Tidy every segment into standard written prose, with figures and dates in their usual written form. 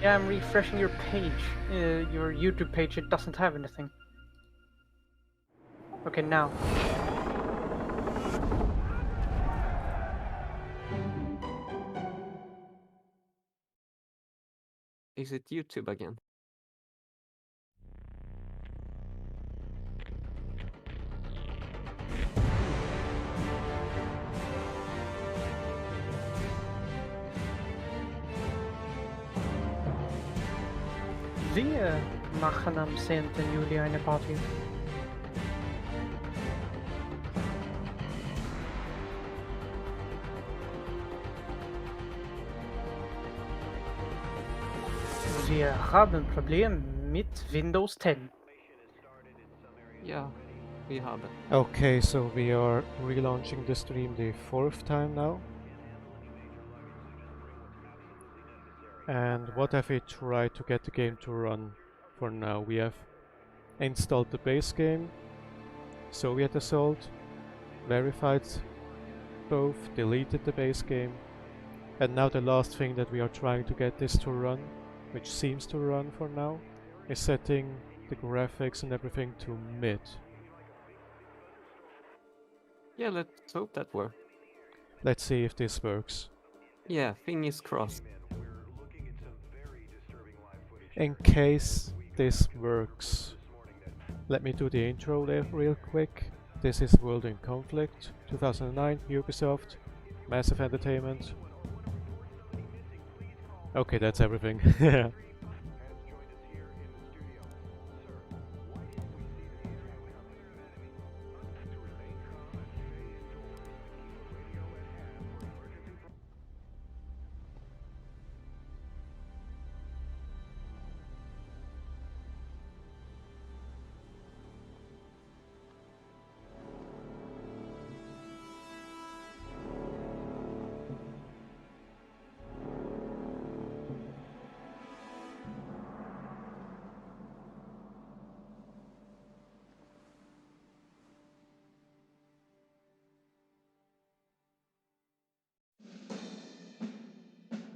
Yeah, I'm refreshing your page. Your YouTube page, it doesn't have anything. Okay, now. Is it YouTube again? Wir machen am 10. Juli eine Party. Wir haben Problem mit Windows 10. Yeah, we have it. Okay, so we are relaunching the stream the 4th time now. And what have we tried to get the game to run for now? We have installed the base game, Soviet Assault, verified both, deleted the base game, and now the last thing that we are trying to get this to run, which seems to run for now, is setting the graphics and everything to mid. Yeah, let's hope that works. Let's see if this works. Yeah, fingers crossed. In case this works, let me do the intro there real quick. This is World in Conflict, 2009, Ubisoft, Massive Entertainment. Okay, that's everything.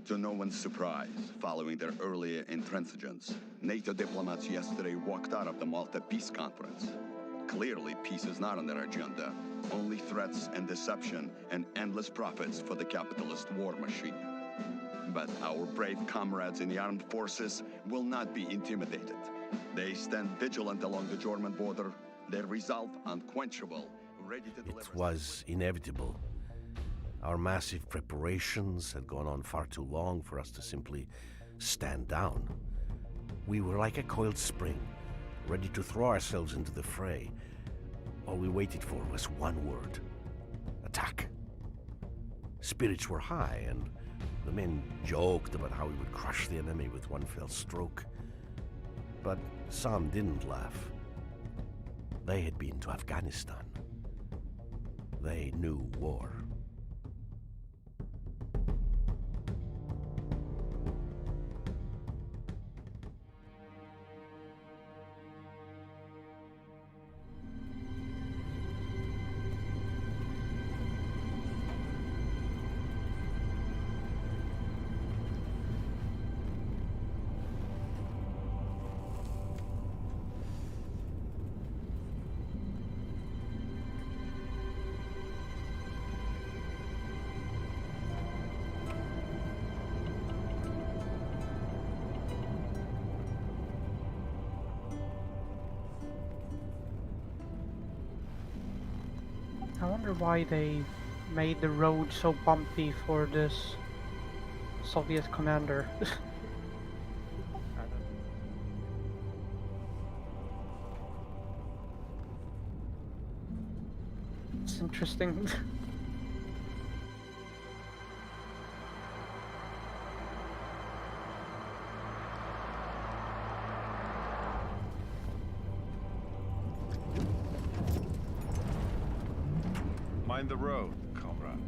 To no one's surprise, following their earlier intransigence, NATO diplomats yesterday walked out of the Malta Peace Conference. Clearly, peace is not on their agenda. Only threats and deception and endless profits for the capitalist war machine. But our brave comrades in the armed forces will not be intimidated. They stand vigilant along the German border, their resolve unquenchable, ready to deliver... It was inevitable. Our massive preparations had gone on far too long for us to simply stand down. We were like a coiled spring, ready to throw ourselves into the fray. All we waited for was one word: attack. Spirits were high, and the men joked about how we would crush the enemy with one fell stroke. But some didn't laugh. They had been to Afghanistan. They knew war. I wonder why they made the road so bumpy for this Soviet commander. It's interesting. Mind the road, comrade.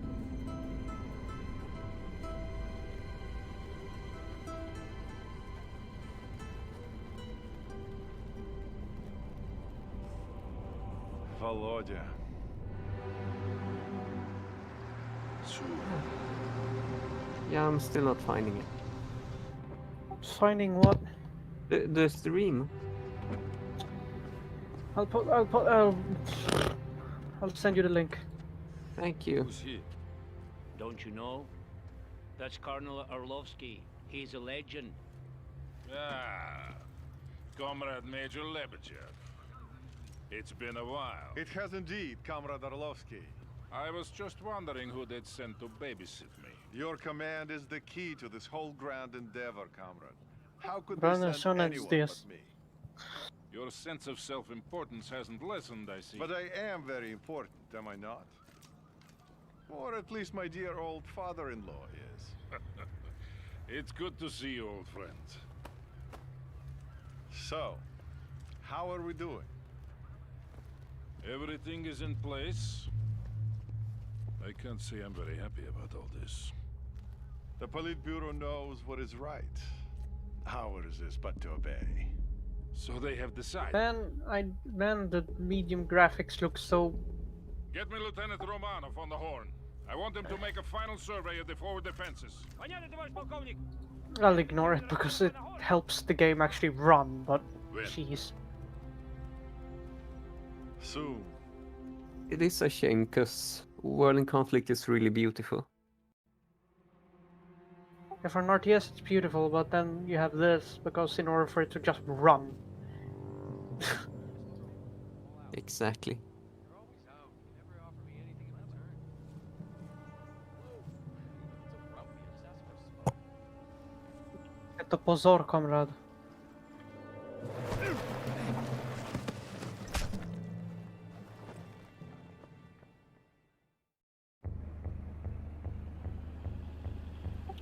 Volodya. Yeah, I'm still not finding it. Signing what? The stream. I'll send you the link. Thank you. Who's he? Don't you know? That's Colonel Orlovsky. He's a legend. Ah, Comrade Major Lebedev. It's been a while. It has indeed, Comrade Orlovsky. I was just wondering who they'd sent to babysit me. Your command is the key to this whole grand endeavor, comrade. How could Brother, they son, send and anyone this. but me? Your sense of self-importance hasn't lessened, I see. But I am very important, am I not? Or at least my dear old father-in-law is. It's good to see you, old friend. So, how are we doing? Everything is in place. I can't say I'm very happy about all this. The Politburo knows what is right. Ours is but to obey. So they have decided. Man, the medium graphics look so. Get me Lieutenant Romanov on the horn. I want him to make a final survey of the forward defenses. I'll ignore it because it helps the game actually run, but When? jeez. Soon. It is a shame because World in Conflict is really beautiful. Yeah, for an RTS it's beautiful, but then you have this because in order for it to just run. Exactly. Это позор, комрад.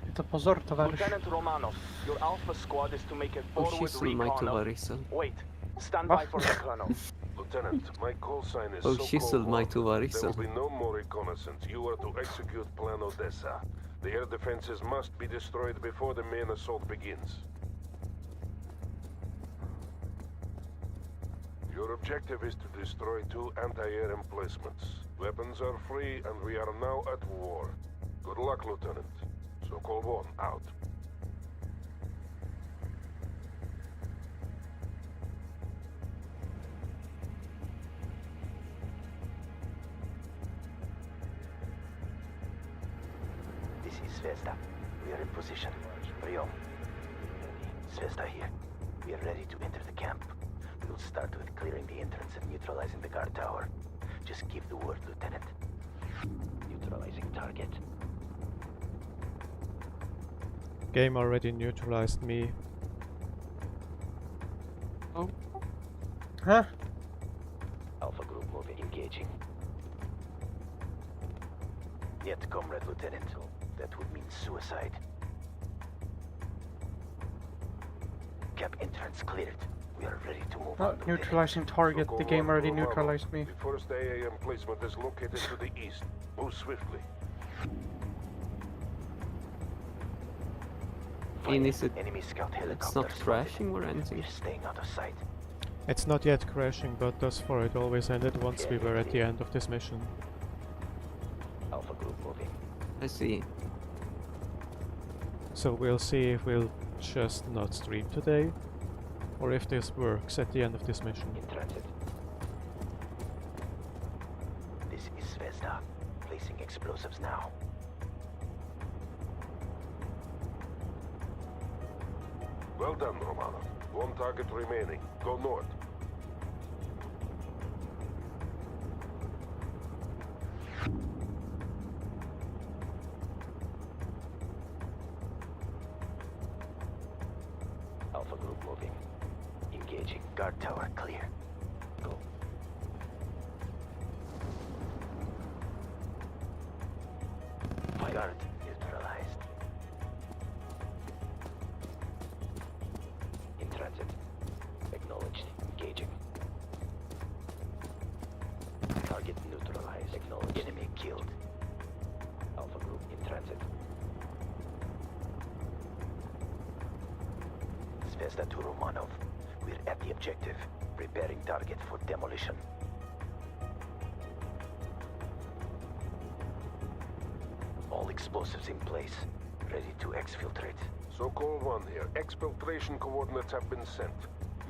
Это позор, товарищ. Lieutenant Romanov, your Alpha squad is to make a forward Schisel, my recon of... tovarissel. Wait, stand by for the colonel. Lieutenant, my call sign is Oh, so Schisel, my There will tovarissel. be no more reconnaissance. You are to execute Plan Odessa. The air defenses must be destroyed before the main assault begins. Your objective is to destroy 2 anti-air emplacements. Weapons are free and we are now at war. Good luck, Lieutenant. Sokol 1 out. This is Zvezda. We are in position. Rio. Zvezda here. We are ready to enter the camp. We will start with clearing the entrance and neutralizing the guard tower. Just give the word, Lieutenant. Neutralizing target. Game already neutralized me. Oh, Huh? Alpha group moving, engaging. Yet, Comrade Lieutenant, that would mean suicide. Camp entrance cleared. We are ready to move on. Not neutralizing target, the game already neutralized me. The first AA emplacement is located to the east. Move swiftly. and is it? Enemy scout It's helicopter not spotted. crashing or anything. We're staying out of sight. It's not yet crashing, but thus far it always ended once we were at the end of this mission. Alpha group moving. I see. So we'll see if we'll just not stream today, or if this works at the end of this mission. In transit. This is Zvezda. Placing explosives now. Well done, Romanov. 1 target remaining. Go north. Alpha group moving. Engaging. Guard tower clear. Go. Guard neutralized. In transit. Acknowledged. Engaging. Target neutralized. Acknowledged. Enemy killed. Alpha group in transit. Zvezda to Romanov. We're at the objective. Preparing target for demolition. All explosives in place. Ready to exfiltrate. So Call 1 here. Exfiltration coordinates have been sent.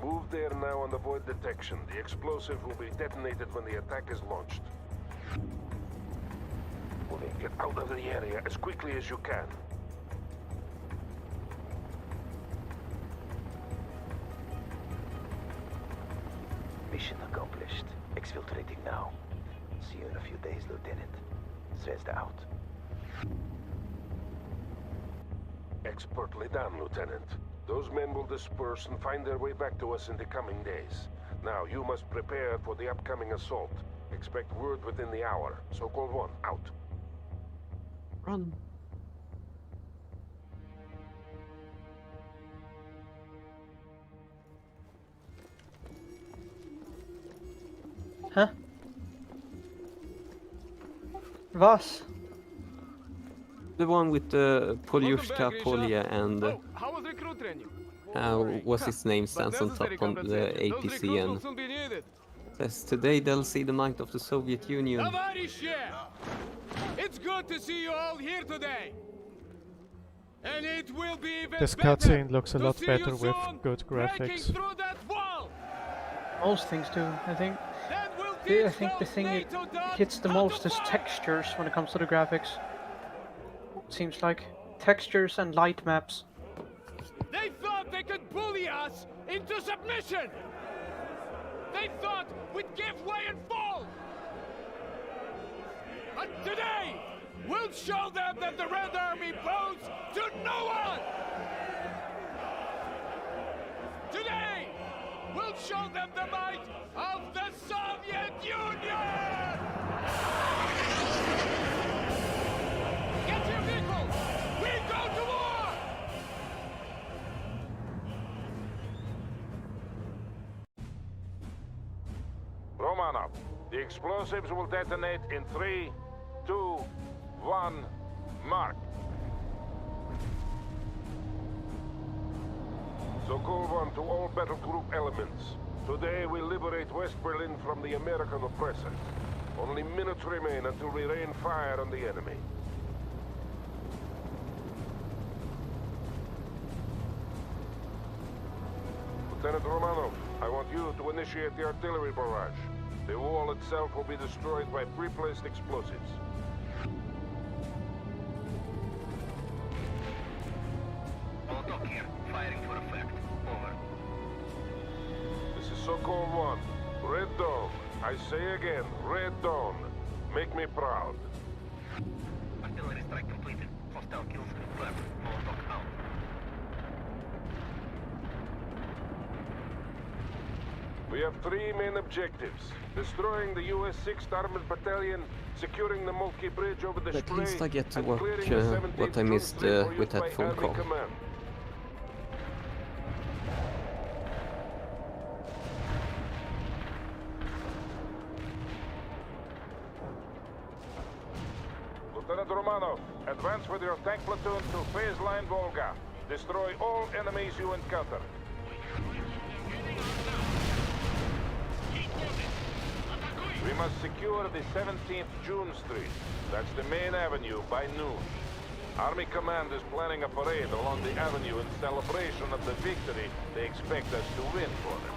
Move there now and avoid detection. The explosive will be detonated when the attack is launched. Get out of the area as quickly as you can. Mission accomplished. Exfiltrating now. See you in a few days, Lieutenant. Zvezda out. Expertly done, Lieutenant. Those men will disperse and find their way back to us in the coming days. Now, you must prepare for the upcoming assault. Expect word within the hour. So-called 1, out. Run. Huh? Was? The one with the Polyushka, Polya, and How was recruit training? what's his name stands on top on the APC and says today they'll see the might of the Soviet Union. It's good to see you all here today. And it will be even This cutscene looks a lot better with good graphics. Most things do, I think. I think the thing it hits the most is textures when it comes to the graphics. Seems like textures and light maps. They thought they could bully us into submission. They thought we'd give way and fall. But today, we'll show them that the Red Army bows to no one. Today, we'll show them the might of the Soviet Union! Get your vehicles! We go to war! Romanov, the explosives will detonate in 3, 2, 1, mark. So call 1 to all battle group elements. Today we liberate West Berlin from the American oppressor. Only minutes remain until we rain fire on the enemy. Lieutenant Romanov, I want you to initiate the artillery barrage. The wall itself will be destroyed by pre-placed explosives. Molotov here. Firing for effect. Over. This is So-called 1. Red Dawn. I say again, Red Dawn. Make me proud. Artillery strike completed. Hostile kills confirmed. Molotov out. We have 3 main objectives. Destroying the US 6th Armored Battalion, securing the Moltke Bridge over the At Spree, least I get to and watch clearing the 17th what I June missed Street for with use that by phone Army call. Command. Lieutenant Romanov, advance with your tank platoon to phase line Volga. Destroy all enemies you encounter. We must secure the 17th June Street. That's the main avenue by noon. Army Command is planning a parade along the avenue in celebration of the victory they expect us to win for them.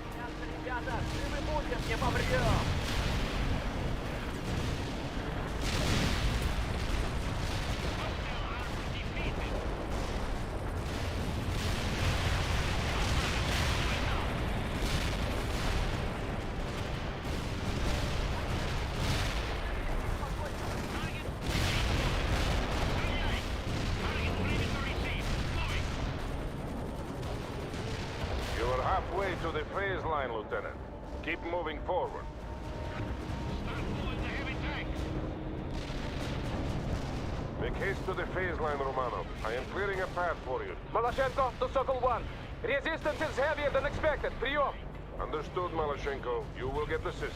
You're halfway to the phase line, Lieutenant. Keep moving forward. Make haste to the phase line, Romanov. I am clearing a path for you. Maloshenko to Sokol 1. Resistance is heavier than expected. Прием! Understood, Maloshenko. You will get assistance.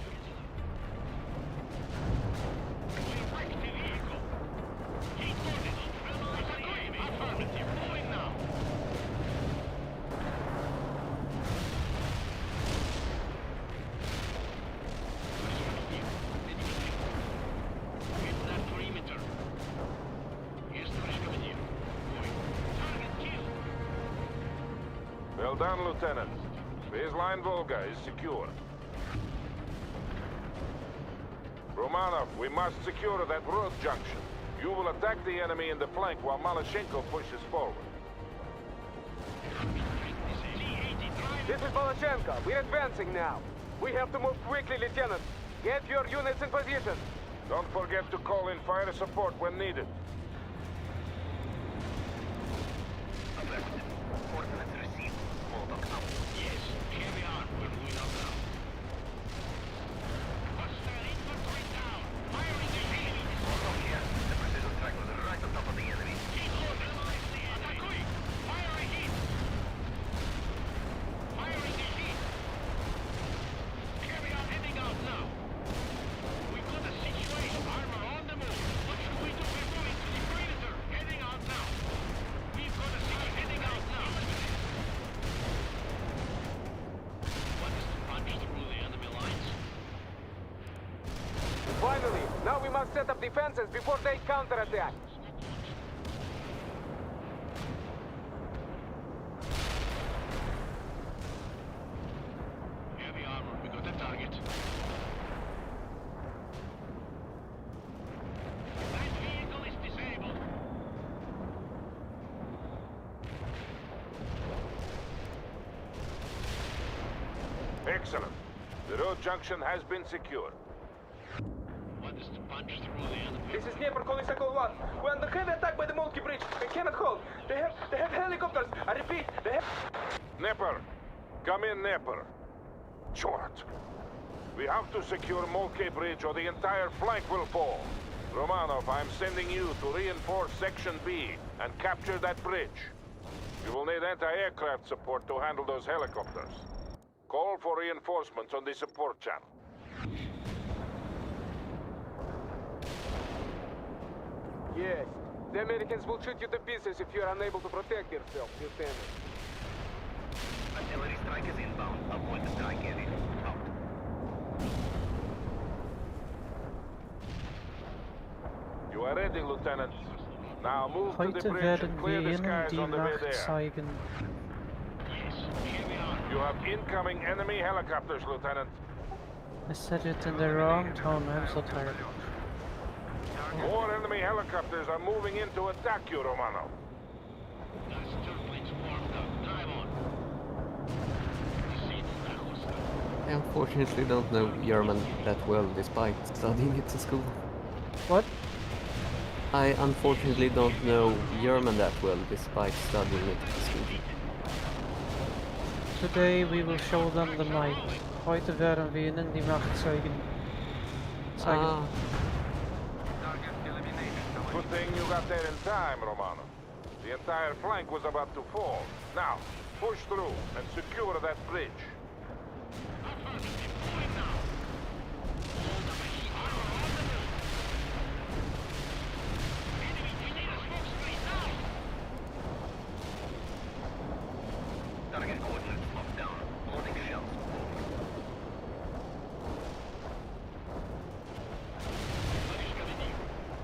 Well done, Lieutenant. Baseline Volga is secure. Romanov, we must secure that road junction. You will attack the enemy in the flank while Malashenko pushes forward. This is Malashenko. We're advancing now. We have to move quickly, Lieutenant. Get your units in position. Don't forget to call in fire support when needed. Coordinates received. Molotov out. Yes, here we are. We're moving up now. Hostile infantry down. Firing the enemy. Molotov here. The precision strike was right on top of the enemy. Keep close. Analyze the enemy. Fire a hit. Firing the hit. Carry on heading out now. We've got a situation. Armor on the move. What should we do? We're moving to the perimeter. Heading out now. We've got a situation. Heading out now. What is the punch through the enemy lines? Finally, now we must set up defenses before they counterattack. Heavy armor. We got a target. That vehicle is disabled. Excellent. The road junction has been secured. What is the punch through the enemy? This is Dnieper calling Cycle 1. We're under heavy attack by the Moltke Bridge. We cannot hold. They have helicopters. I repeat, they have... Nepper! Come in, Nepper. Short. We have to secure Moltke Bridge or the entire flank will fall. Romanov, I'm sending you to reinforce Section B and capture that bridge. You will need anti-aircraft support to handle those helicopters. Call for reinforcements on the support channel. Yes. The Americans will shoot you to pieces if you're unable to protect yourself, Lieutenant. Artillery strike is inbound. Avoid the strike area. Out. You are ready, Lieutenant. Now move to Heute the bridge and werden clear wir the Ihnen skies die on the way Nacht there. zeigen. You have incoming enemy helicopters, Lieutenant. I said it in the wrong tone, I'm so tired. More enemy helicopters are moving in to attack you, Romano. Gas turbines warmed up. Drive on. Disable that hostile. I unfortunately don't know German that well despite studying it in school. What? I unfortunately don't know German that well despite studying it in school. Today we will show them the light. Heute werden wir Ihnen die Macht zeigen. Ah, Good thing you got there in time, Romano. The entire flank was about to fall. Now, push through and secure that bridge. Target coordinates locked down. Loading shells.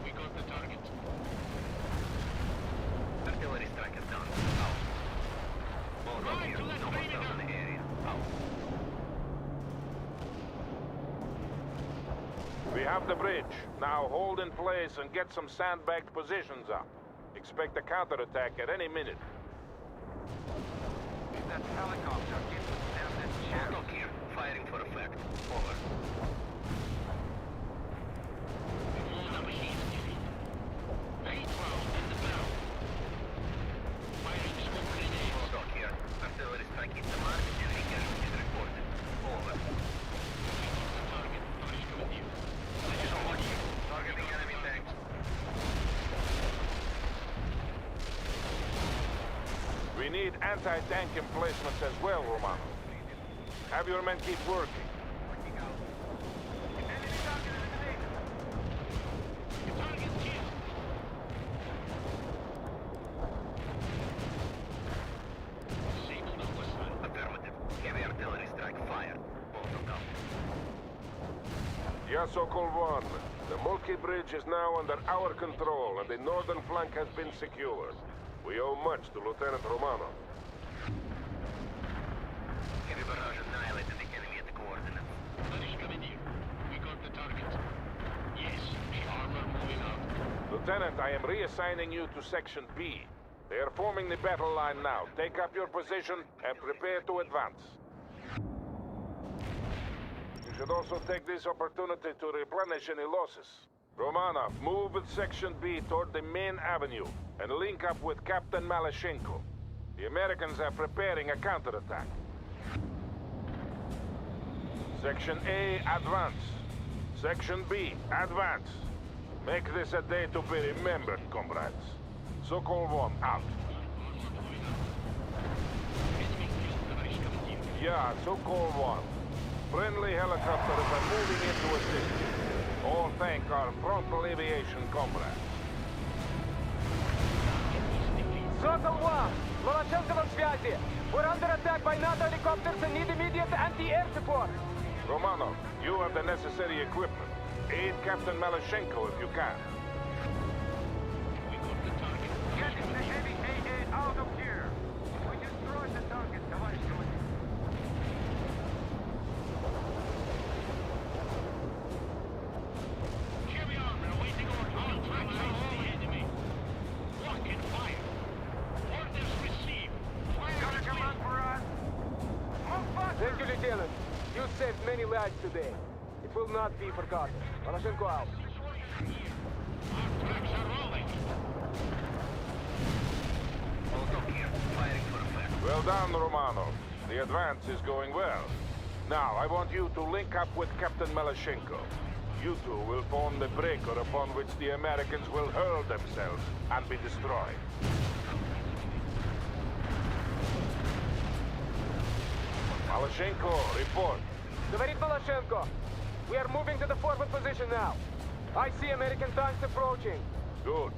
We got the target. Artillery strike is done. Out. Molotov here. No hostiles in the area. Out. We have the bridge. Now hold in place and get some sandbagged positions up. Expect a counterattack at any minute. That helicopter gets them that chair. Molotov here. Firing for effect. Over. Load up machines. 8 rounds in the barrel. Firing smoke grenades. Molotov here. Artillery strike hit the mark. Enemy casualties reported. Over. The target. Push with you. Targeting enemy tanks. We need anti-tank emplacements as well, Romano. Have your men keep working. Target killed. Disabled the hostile. Affirmative. Heavy artillery strike fired. Molotov down. Yes, Sokol 1. The Moltke Bridge is now under our control and the northern flank has been secured. We owe much to Lieutenant Romano. Lieutenant, I am reassigning you to Section B. They are forming the battle line now. Take up your position and prepare to advance. You should also take this opportunity to replenish any losses. Romanov, move with Section B toward the main avenue and link up with Captain Malashenko. The Americans are preparing a counterattack. Section A, advance. Section B, advance. Make this a day to be remembered, comrades. Sokol 1, out. Yeah, Sokol 1. Friendly helicopters are moving into assist. All thank our frontal aviation comrades. Sokol 1! Malachenko на связи! We're under attack by NATO helicopters and need immediate anti-air support! Romanov, you have the necessary equipment. Aid Captain Malashenko if you can. Getting the heavy AA out of here. We destroyed the target, Tavares. Heavy armor awaiting orders. All tracks are all the enemy. Lock and fire. Orders received. Got a command for us? Move faster! Thank you, Lieutenant. You saved many lives today. It will not be forgotten. Malachenko out. Our tracks are rolling. Well done, Romanov. The advance is going well. Now, I want you to link up with Captain Malashenko. You two will form the breaker upon which the Americans will hurl themselves and be destroyed. Malashenko, report. Говорит Malachenko. We are moving to the forward position now. I see American tanks approaching. Good.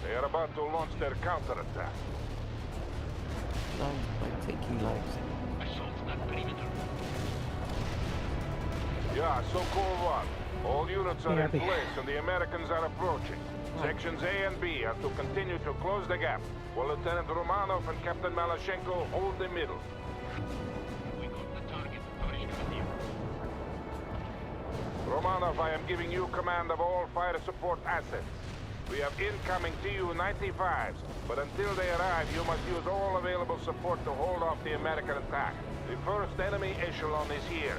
They are about to launch their counterattack. No, by taking lives. Assault that perimeter. Yeah, Sokol 1. All units are Yeah, in place and the Americans are approaching. Sections A and B are to continue to close the gap, while Lieutenant Romanov and Captain Malashenko hold the middle. We got the target, Tavares Commander. Romanov, I am giving you command of all fire support assets. We have incoming Tu-95s, but until they arrive, you must use all available support to hold off the American attack. The first enemy echelon is here.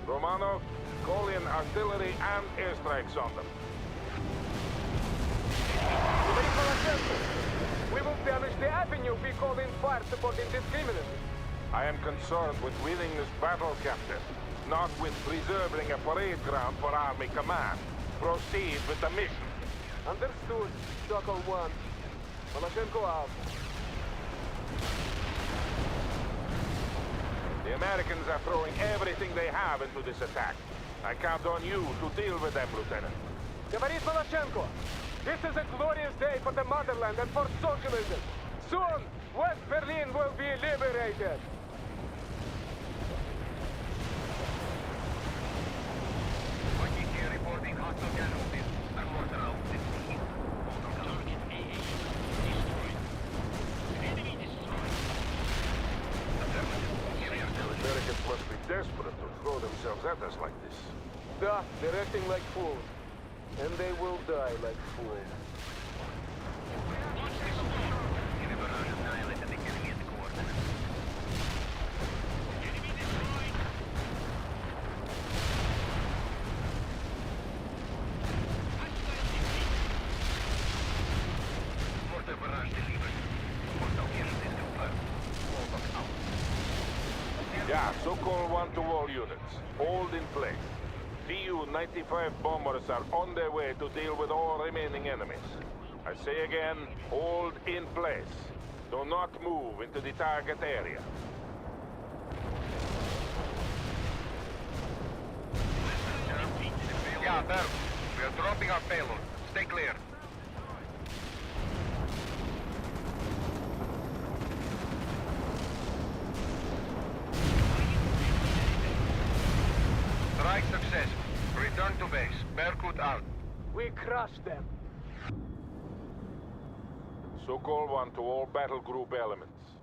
Romanov, call in artillery and airstrikes on them. Говорит Malachenko. We will damage the avenue if we call in fire support indiscriminately. I am concerned with winning this battle, Captain, not with preserving a parade ground for Army Command. Proceed with the mission. Understood. Sokol 1. Malachenko out. The Americans are throwing everything they have into this attack. I count on you to deal with them, Lieutenant. Говорит Malachenko. This is a glorious day for the motherland and for socialism. Soon, West Berlin will be liberated. Reporting hostile casualties. Our mortar out. Target AA destroyed. Enemy destroyed. The Americans must be desperate to throw themselves at us like this. Да, they're acting like fools. And they will die like fools. Yeah, Sokol 1 to all units. Hold in place. Tu-95 bombers are on their way to deal with all remaining enemies. I say again, hold in place. Do not move into the target area. Yeah, there. We are dropping our payload. Stay clear. Strike successful. Return to base. Berkut out. We crushed them. Sokol 1 to all battle group elements.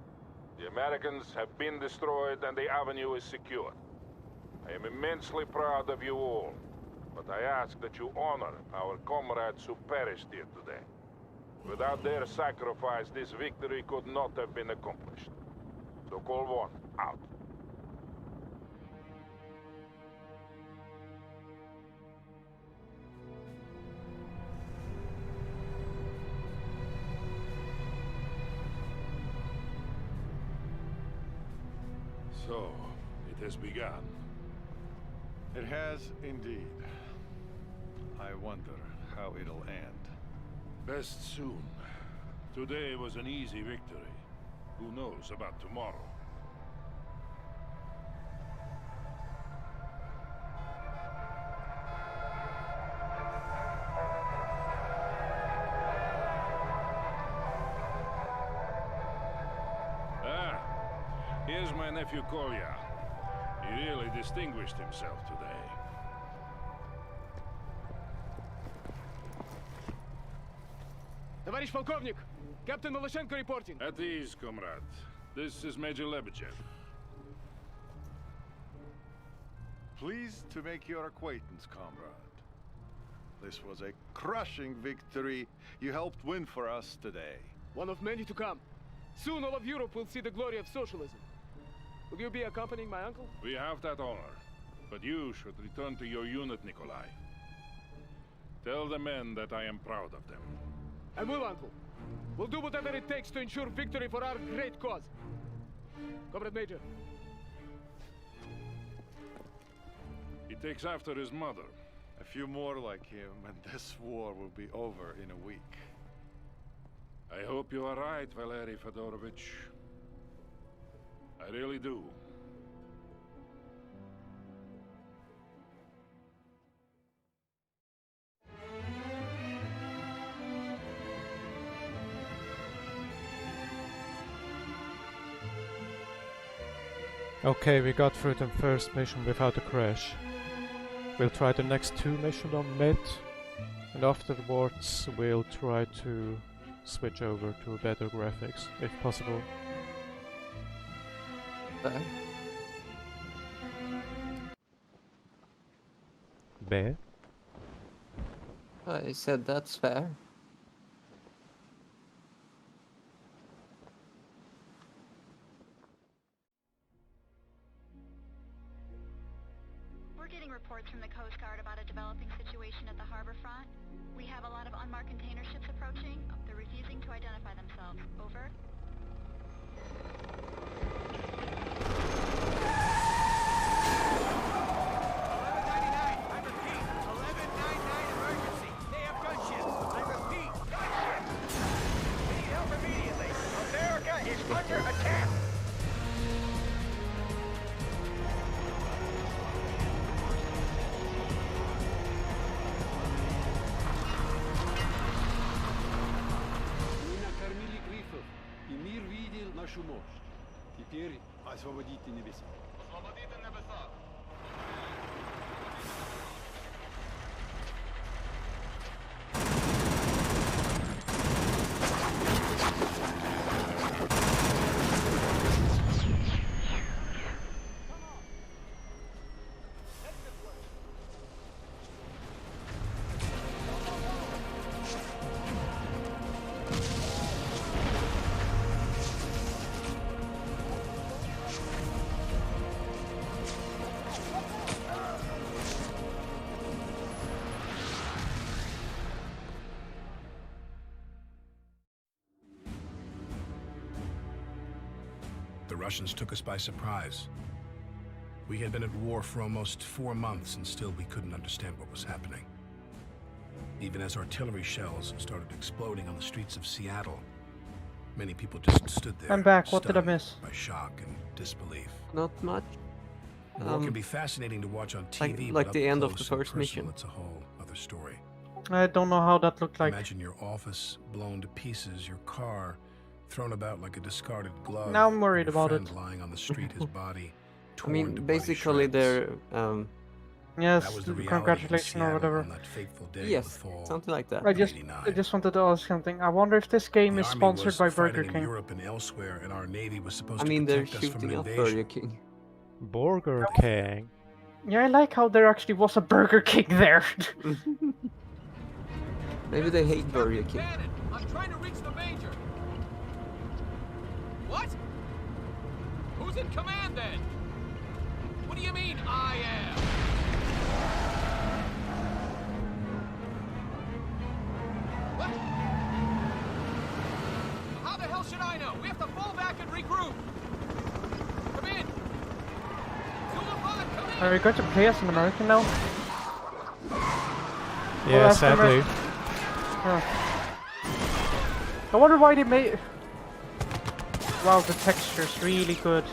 The Americans have been destroyed and the avenue is secure. I am immensely proud of you all. but I ask that you honor our comrades who perished here today. Without their sacrifice, this victory could not have been accomplished. So Call 1, out. So, it has begun. It has indeed. I wonder how it'll end. Best soon. Today was an easy victory. Who knows about tomorrow? Ah, here's my nephew Kolya. He really distinguished himself today. Товарищ полковник! Captain Maloshenko reporting. At ease, comrade. This is Major Lebedev. Pleased to make your acquaintance, comrade. This was a crushing victory you helped win for us today. One of many to come. Soon all of Europe will see the glory of socialism. Will you be accompanying my uncle? We have that honor. But you should return to your unit, Nikolai. Tell the men that I am proud of them. I will, uncle. We'll do whatever it takes to ensure victory for our great cause. Comrade Major. He takes after his mother. A few more like him, and this war will be over in a week. I hope you are right, Valery Fedorovich. I really do. Okay, we got through the first mission without a crash. We'll try the next two missions on mid, and afterwards we'll try to switch over to better graphics, if possible. Bear? I said that's fair. We're getting reports from the Coast Guard about a developing situation at the harbor front. We have a lot of unmarked container ships approaching. They're refusing to identify themselves. Over. Under attack! Мы накормили грифов, и мир видел нашу мощь. Теперь освободите небеса. Освободите небеса! The Russians took us by surprise. We had been at war for almost 4 months and still we couldn't understand what was happening. Even as artillery shells started exploding on the streets of Seattle, many people just stood there. I'm back. What did I stunned miss? By shock and disbelief. Not much. War can be fascinating to watch on TV, like but the up end of the close and first personal, mission. It's a whole other story. I don't know how that looked like. Imagine your office blown to pieces, your car thrown about like a discarded glove. Now I'm worried and your about friend it. lying on the street, his body I torn mean, to bloody basically shreds. they're Yes, That was the reality in congratulations or Seattle whatever. on that fateful day of yes, the fall something like that. I of just 89. wanted to ask something. I wonder if this game The is Army sponsored was by fighting Burger in King. Europe and elsewhere, and our Navy was supposed I to mean, they're protect us from an shooting up invasion. Burger King. Burger King. Yeah, I like how there actually was a Burger King there. Maybe they hate Burger King. Cannon! I'm trying to reach the Major! What? Who's in command then? What do you mean, I am? What? How the hell should I know? We have to fall back and regroup! Come in! Zulu 5, come in! Are we going to play as an American now? Yeah, sadly. I wonder why they made... Wow, the texture's really good.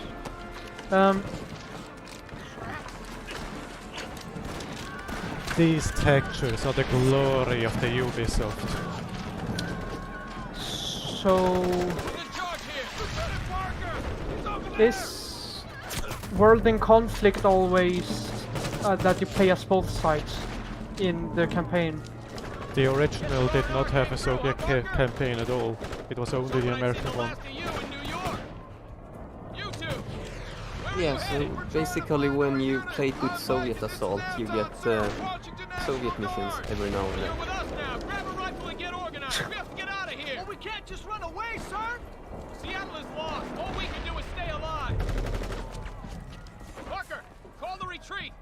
These textures are the glory of the Ubisoft. So... Is World in Conflict always that you play as both sides in the campaign? The original did not have a Soviet campaign at all. It was only the American one. Yeah, so basically when you played with Soviet Assault, you get Soviet missions every now and then. Well, we can't just run away, sir! Seattle is lost. All we can do is stay alive. Parker, call the retreat.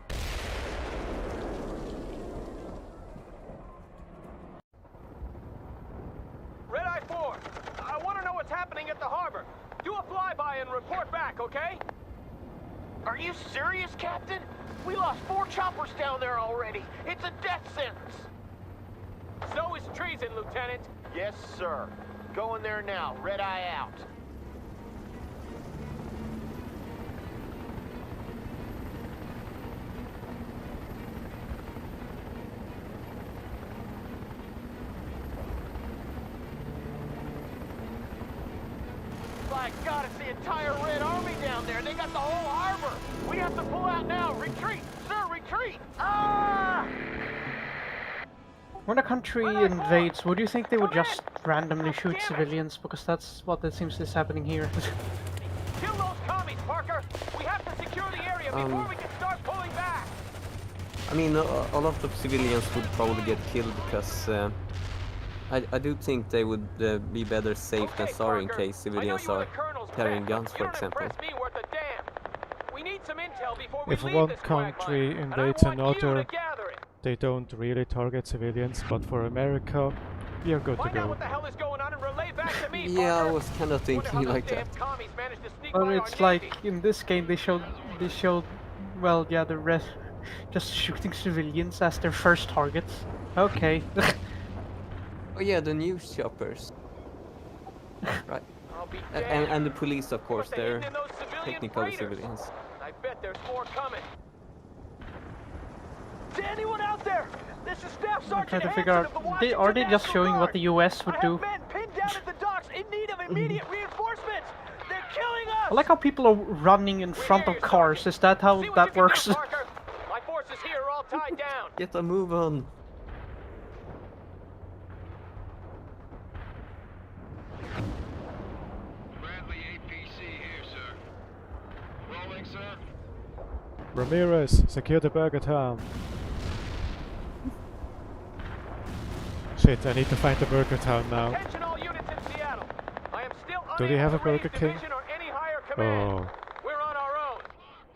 Red Eye 4, I want to know what's happening at the harbor. Do a flyby and report back, okay? Are you serious, Captain? We lost 4 choppers down there already. It's a death sentence. So is treason, Lieutenant. Yes, sir. Going there now. Red Eye out. My God, it's the entire Red Army down there. They got the whole harbor. We have to pull out now. Retreat, sir, retreat. Ah! When a country invades, would you think they would just randomly shoot civilians? Because that's what it seems is happening here. Kill those commies, Parker. We have to secure the area before we can start pulling back. I mean, a lot of civilians would probably get killed because I do think they would be better safe than sorry in case civilians are carrying guns, for example. If one country invades another, they don't really target civilians, but for America, we are good to go. Yeah, I was kind of thinking like that. But it's like, in this game they showed, well, yeah, the rest just shooting civilians as their first targets. Okay. Oh yeah, the news choppers. Right. And the police, of course, they're technically civilians. I bet there's more coming. To anyone out there, this is Staff I'm trying Sergeant to figure Hanson of the out, Washington are they just National showing Guard. what the US would I do? have men pinned down at the docks in need of immediate reinforcements. They're killing us. I like how people are running in front of cars. Is that how that works? My forces here are all tied down. Get a move on. Ramirez, secure the Burger Town. Shit, I need to find the Burger Town now. Attention all units in Seattle. I am still Do they have a unable to raise Burger King? division or any higher command. Oh. We're on our own.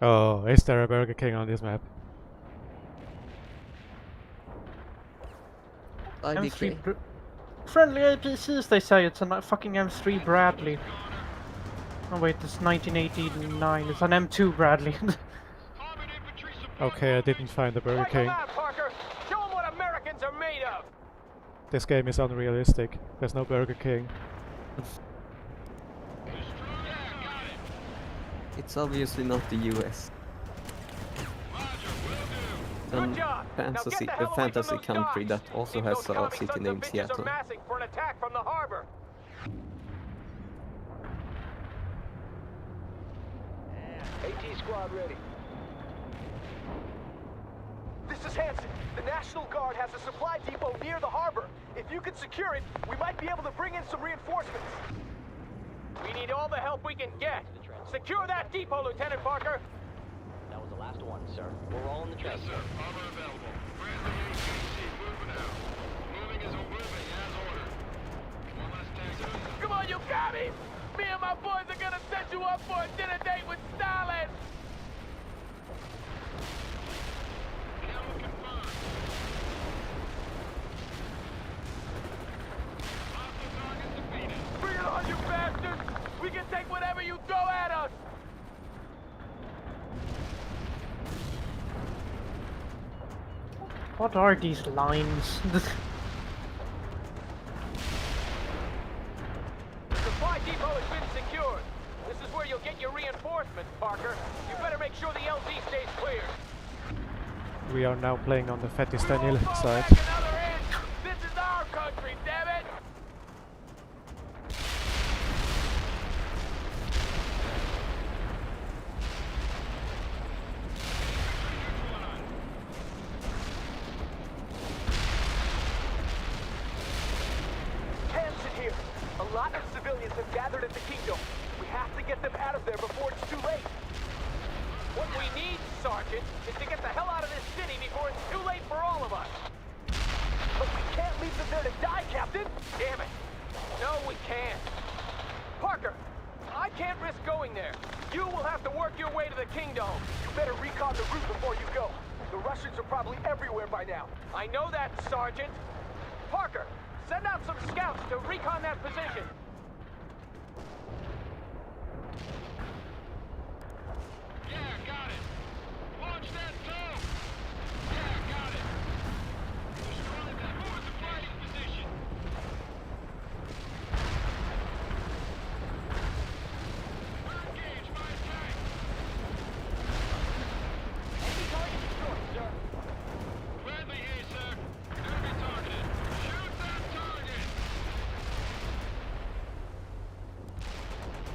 Oh, is there a Burger King on this map? M3 friendly APCs, they say. It's a fucking M3 Bradley. Oh wait, it's 1989. It's an M2 Bradley. Okay, I didn't find the Burger King. Parker. Show them what Americans are made of. This game is unrealistic. There's no Burger King. It's obviously not the US. Some fantasy country that also has a city named Seattle. For an attack from the harbor. AT squad ready. This is Hanson. The National Guard has a supply depot near the harbor. If you can secure it, we might be able to bring in some reinforcements. We need all the help we can get. Secure that depot, Lieutenant Parker. Last one, sir. We're all in the train. Yes, sir. Armor available. Bradley APC, moving out. Moving as a moving, as ordered. One last taxi. Come on, you got me! Me and my boys are gonna set you up for a dinner date with Stalin! Ammo confirmed. Hostile target defeated. Bring it on, you bastards! We can take whatever you throw at us! What are these lines? The supply depot has been secured. This is where you'll get your reinforcements, Parker. You better make sure the LZ stays clear. We are now playing on the Fetis Daniel side. This is our country, damn it! Hanson here. A lot of civilians have gathered at the Kingdom. We have to get them out of there before it's too late. What we need, Sergeant, is to get the hell out of this city before it's too late for all of us. But we can't leave them there to die, Captain. Damn it. No, we can't. Parker, I can't risk going there. You will have to work your way to the Kingdom. You better recon the route before you go. The Russians are probably everywhere by now. I know that, Sergeant. Parker, send out some scouts to recon that position. Yeah, got it. Launch that tow. Yeah, got it. Destroy that. Move to fighting position. We're engaged by a tank. Enemy target destroyed, sir. Bradley here, sir. Enemy targeted. Shoot that target.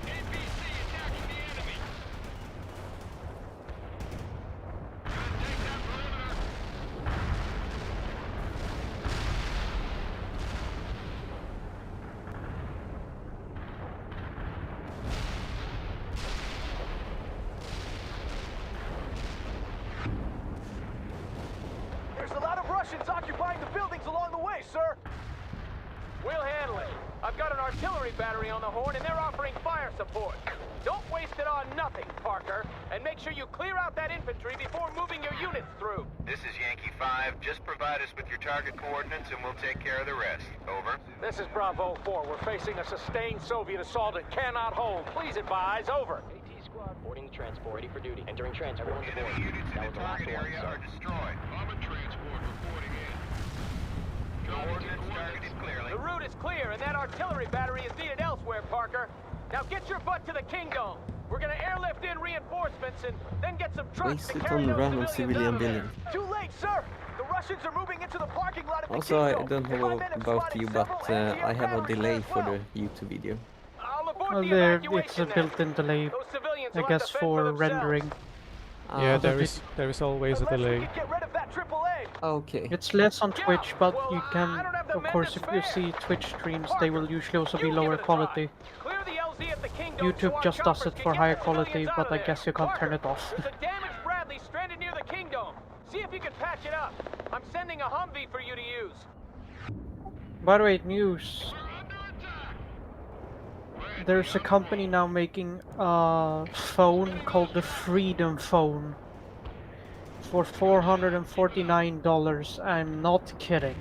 APC attacking the enemy. Gotta take that perimeter. There's a lot of Russians occupying the buildings along the way, sir. We'll handle it. I've got an artillery battery on the horn, and they're offering fire support. Don't waste it on nothing, Parker, and make sure you clear out that infantry before moving your units through. This is Yankee 5. Just provide us with your target coordinates and we'll take care of the rest. Over. This is Bravo 4. We're facing a sustained Soviet assault and cannot hold. Please advise. Over. AT squad boarding the transport, ready for duty. Entering transport. Enemy units in the target area are destroyed. Armored transport reporting in. Coordinates targeted clearly. The route is clear, and that artillery battery is needed elsewhere, Parker. Now get your butt to the Kingdom. We're gonna airlift in reinforcements and then get some trucks Waste to it carry on those random civilians out civilian of there. building. Too late, sir. The Russians are moving into the parking lot of the Also, I Kingdom. don't know about you, but I have a delay for the YouTube video. I'll abort Well, the there, it's evacuation a then. built-in delay, Those civilians I will have guess, to fend for themselves. rendering. Yeah, but there is always a Unless we delay. can get rid of that AAA. Okay. It's less on Twitch, but well, you can, I don't have the of men course, to if you spare. see Twitch streams, Parker, they will usually also be you give lower it a quality. try. Clear the LZ at the Kingdom so YouTube our just does choppers it can for get higher the quality, civilians out but of I there. guess you can't Parker, turn it off. There's a damaged Bradley stranded near the Kingdom. See if you can patch it up. I'm sending a Humvee for you to use. By the way, news. There's a company now making a phone called the Freedom Phone for $449. I'm not kidding.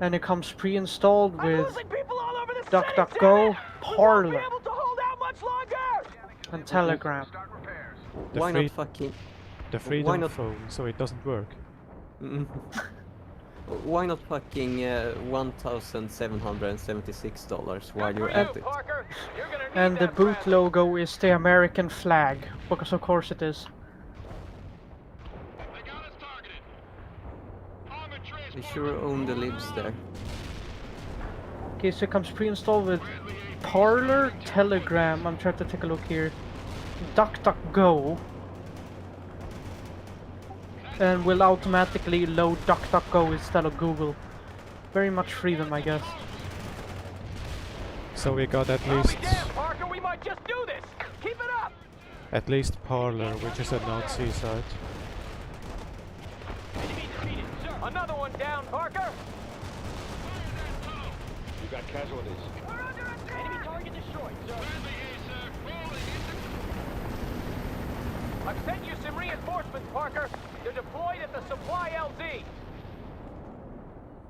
And it comes pre-installed with DuckDuckGo, Parler, and Telegram. Why not fucking... The Why freedom not... phone, so it doesn't work. Why not fucking $1,776 while you're at it? And the boot logo is the American flag, because of course it is. They sure own the libs there. Okay, so it comes pre-installed with Parler, Telegram, I'm trying to take a look here, DuckDuckGo, and will automatically load DuckDuckGo instead of Google. Very much freedom, I guess. So we got at least Parker, we might just do this. Keep it up. At least Parlor, which is a North Sea site. Enemy defeated, sir. Another one down, Parker. You got casualties. Enemy target destroyed, sir. I've sent you some reinforcements, Parker. They're deployed at the supply LZ.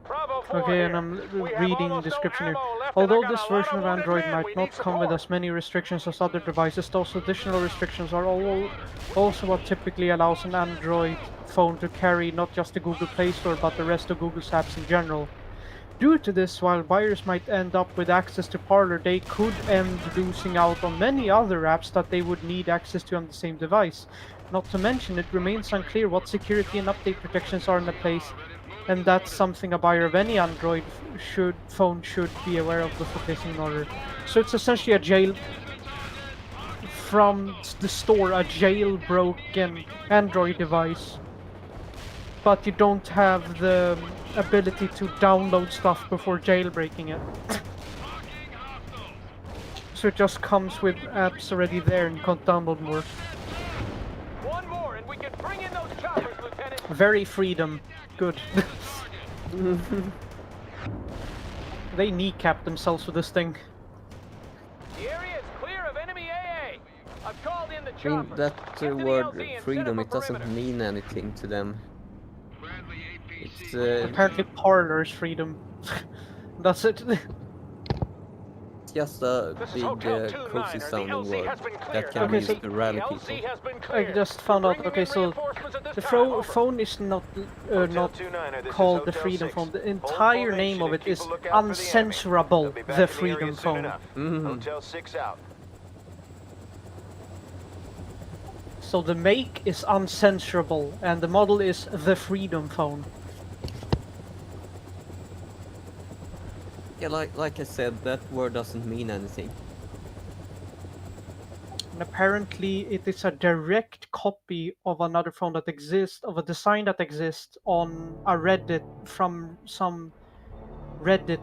Bravo 4 Okay, here. and I'm We have reading almost the no description here. ammo left, and I Although got this a lot version of of wounded Android men. might We not need come with support. as many restrictions as other devices, those additional restrictions are also what typically allows an Android phone to carry not just the Google Play Store, but the rest of Google's apps in general. Due to this, while buyers might end up with access to Parler, they could end losing out on many other apps that they would need access to on the same device. Not to mention, it remains unclear what security and update protections are in place, and that's something a buyer of any Android phone should be aware of before placing an order. So it's essentially a from the store, a jailbroken Android device, but you don't have the ability to download stuff before jailbreaking it. So it just comes with apps already there and you can't download more. One more and we can bring in those choppers, Lieutenant. Very freedom. Good. They kneecap themselves with this thing. The area is clear of enemy AA. I've called in the I mean, choppers. that Get to the word LZ and set freedom, up it a doesn't perimeter. mean anything to them. It's Apparently Parler's freedom. That's it. just a big, cozy sounding word that can be used to rally people. I just found out, okay, so the phone is not called the Freedom Phone. The entire name of it is Uncensorable, the Freedom Phone. Hotel 6 out. So the make is uncensorable, and the model is the Freedom Phone. Yeah, like I said, that word doesn't mean anything. And apparently it is a direct copy of another phone that exists, of a design that exists on a Reddit, from some Reddit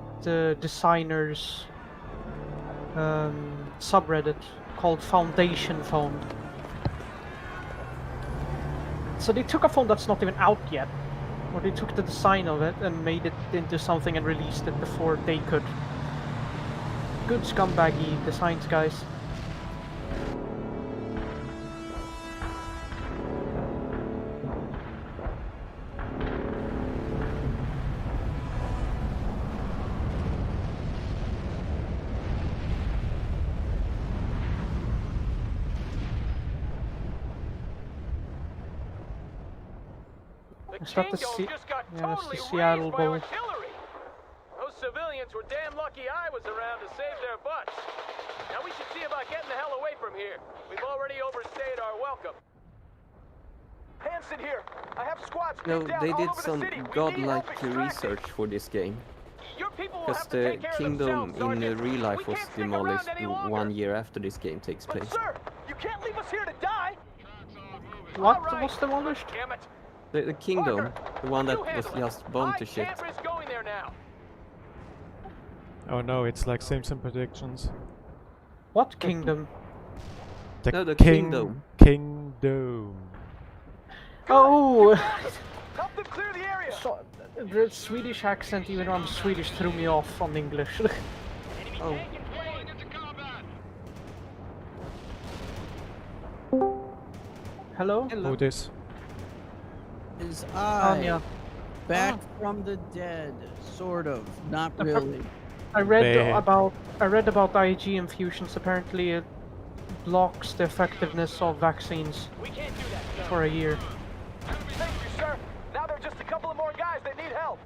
designers subreddit called Foundation Phone. So they took a phone that's not even out yet, or they took the design of it and made it into something and released it before they could. Good scumbaggy designs, guys. Is that the that's the Seattle Bowl. Those civilians were damn lucky I was around to save their butts. Now we should see about getting the hell away from here. We've already overstayed our welcome. Hanson here. I have squads. No, they did some godlike research for this game. Because the kingdom in real life was demolished 1 year after this game takes place. Sir, you can't leave us here to die. What was demolished? Damn it. The kingdom, the one that was just bombed to shit. Going there now. Oh no, it's like Simpson predictions. What kingdom? No, the kingdom. Kingdom. Oh! Help them clear the area. So, the Swedish accent, even though I'm Swedish, threw me off on English. Oh. Hello? Who this? Is I Anya. back from the dead? Sort of, not really. I read about IG infusions. Apparently, it blocks the effectiveness of vaccines for a year. Thank you, sir. Now there are just a couple of more guys that need help.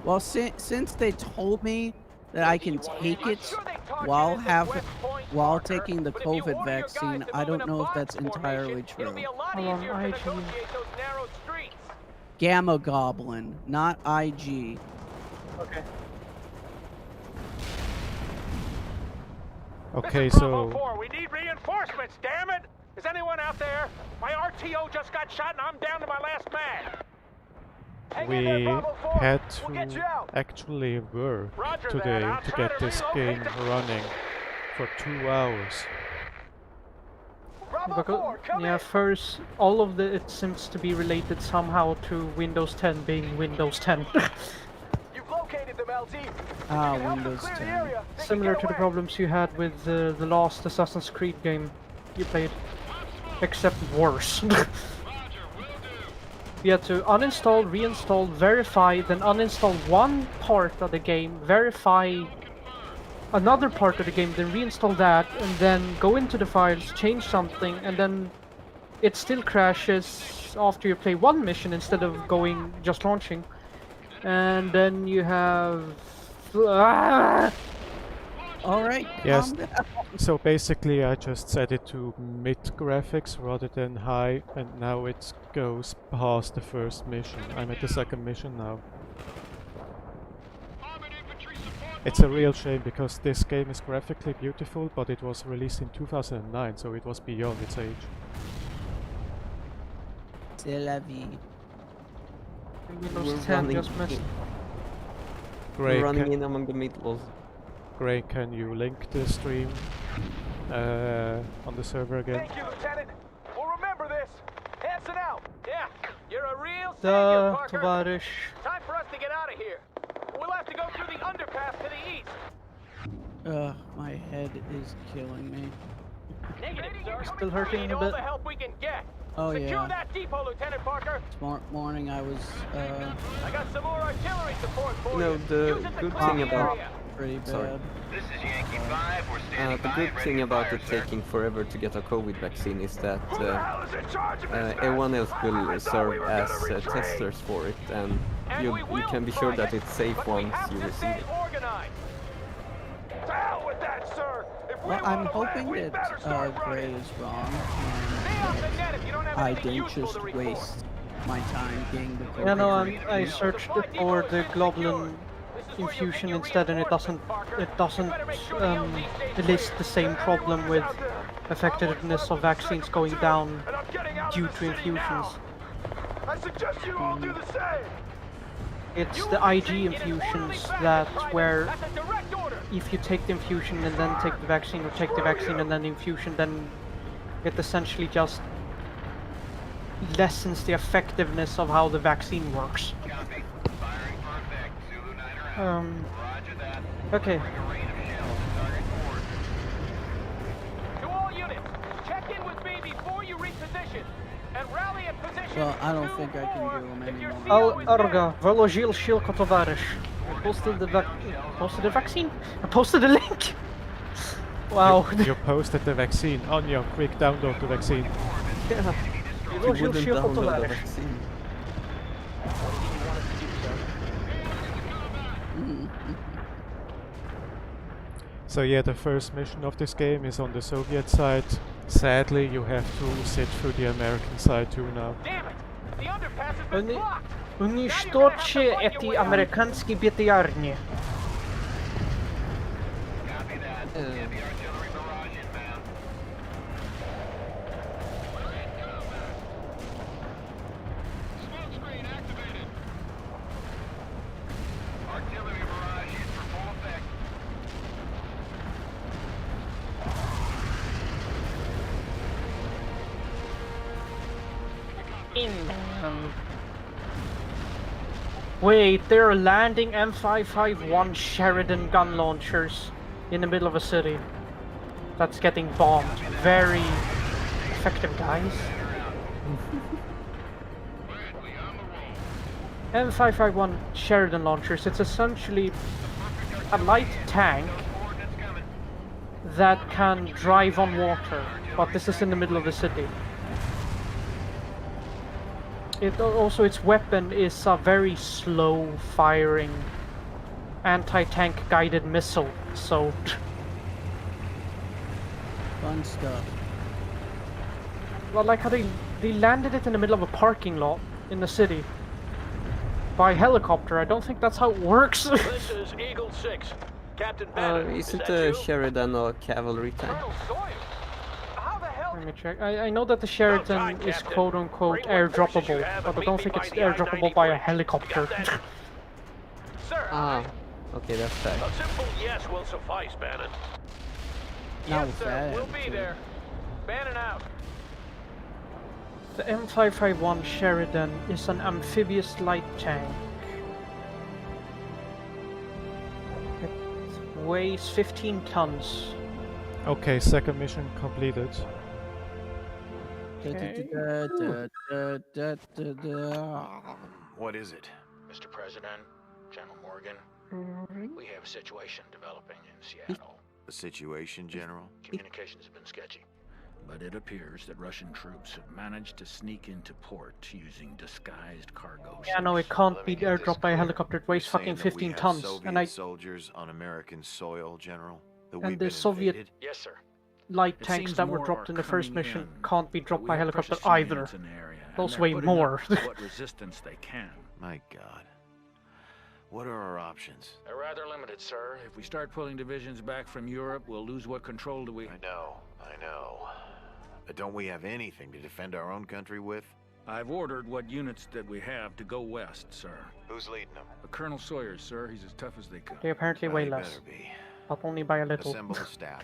Well, since they told me that I can take it while taking the COVID vaccine, I don't know if that's entirely true. Hold on, IG. Gamma Goblin, not IG. Okay. Okay, Bravo so 4, we need reinforcements, damn it! Is anyone out there? My RTO just got shot and I'm down to my last man. we had to actually work today to get this game running for 2 hours. Because, yeah, first, all of it seems to be related somehow to Windows 10 being Windows 10. You've located them, LT. Ah, Windows 10. Similar to the problems you had with the last Assassin's Creed game you played, except worse. You had to uninstall, reinstall, verify, then uninstall one part of the game, verify another part of the game, then reinstall that, and then go into the files, change something, and then it still crashes after you play one mission instead of just launching. And then you have... Alright, Yes. calm down. So basically I just set it to mid graphics rather than high, and now it goes past the first mission. I'm at the second mission now. It's a real shame because this game is graphically beautiful, but it was released in 2009, so it was beyond its age. C'est la vie. Windows 10 just missed. Gray, running in among the meatballs. Gray, can you link the stream on the server again? Thank you, Lieutenant. We'll remember this. Hanson out. Yeah, you're a real Da, savior, Parker. tovarish. Time for us to get out of here. We'll have to go through the underpass to the east. My head is killing me. Negative, sir. Still hurting We need a all bit. the help we can get. Oh, Secure yeah. that depot, Lieutenant Parker. This morning I was, I got some more artillery support for You know, the good thing about... pretty bad. Sorry. This is Yankee 5. We're standing The by, good ready thing to about fire, it sir. taking forever to get a COVID vaccine is that everyone else will serve as testers for it, and you can be sure that it's safe once you receive it. Well, I'm hoping that Gray is wrong, and I didn't just waste my time getting the Yeah, no, COVID. I searched for the globulin infusion instead, and it doesn't list the same problem with effectiveness of vaccines going down due to infusions. I suggest you all do the same. It's the IG infusions that where if you take the infusion and then take the vaccine, or take the vaccine and then the infusion, then it essentially just lessens the effectiveness of how the vaccine works. Okay. To all units, check in with me before you reposition and rally at position. Well, I don't think I can do them anymore. Arga, wyłożył szilko towarzysz. I posted the vaccine? I posted the link! Wow. You posted the vaccine on your quick download the vaccine. Yeah. You Wyłożył wouldn't szilko download the towarzysz. vaccine. So yeah, the first mission of this game is on the Soviet side. Sadly, you have to sit through the American side too now. Damn it! The underpass has been blocked. Uniszczcie eti amerykańskie bietyarnie. Wait, they're landing M551 Sheridan gun launchers in the middle of a city that's getting bombed. Very effective, guys. M551 Sheridan launchers, it's essentially a light tank that can drive on water, but this is in the middle of the city. Its weapon is a very slow firing anti-tank guided missile, so Fun stuff. well, like how they landed it in the middle of a parking lot in the city by helicopter. I don't think that's how it works. This is Eagle 6. Captain Banner, Isn't the Sheridan a cavalry tank? Let me check. I know that the Sheridan is quote-unquote airdroppable, but I don't think it's airdroppable by a helicopter. Ah, okay, that's fair. A simple yes will suffice, Bannon. Not Yes, with sir. that We'll be attitude. there. Bannon out. The M551 Sheridan is an amphibious light tank. It weighs 15 tons. Okay, second mission completed. What is it? Mr. President, General Morgan, we have a situation developing in Seattle. A situation, General? Communications have been sketchy. But it appears that Russian troops have managed to sneak into port using disguised cargo ships. Yeah, no, it can't be airdropped by a helicopter. It weighs fucking 15 tons. Soviet soldiers on American soil, General? And the Soviet yes, sir. light tanks that were dropped in the first mission can't be dropped by helicopter either. Those weigh more. What resistance they can. My God. What are our options? They're rather limited, sir. If we start pulling divisions back from Europe, we'll lose what control do we... I know. But don't we have anything to defend our own country with? I've ordered what units that we have to go west, sir. Who's leading them? Colonel Sawyer, sir. He's as tough as they come. They apparently weigh less. But only by a little. Assemble the staff.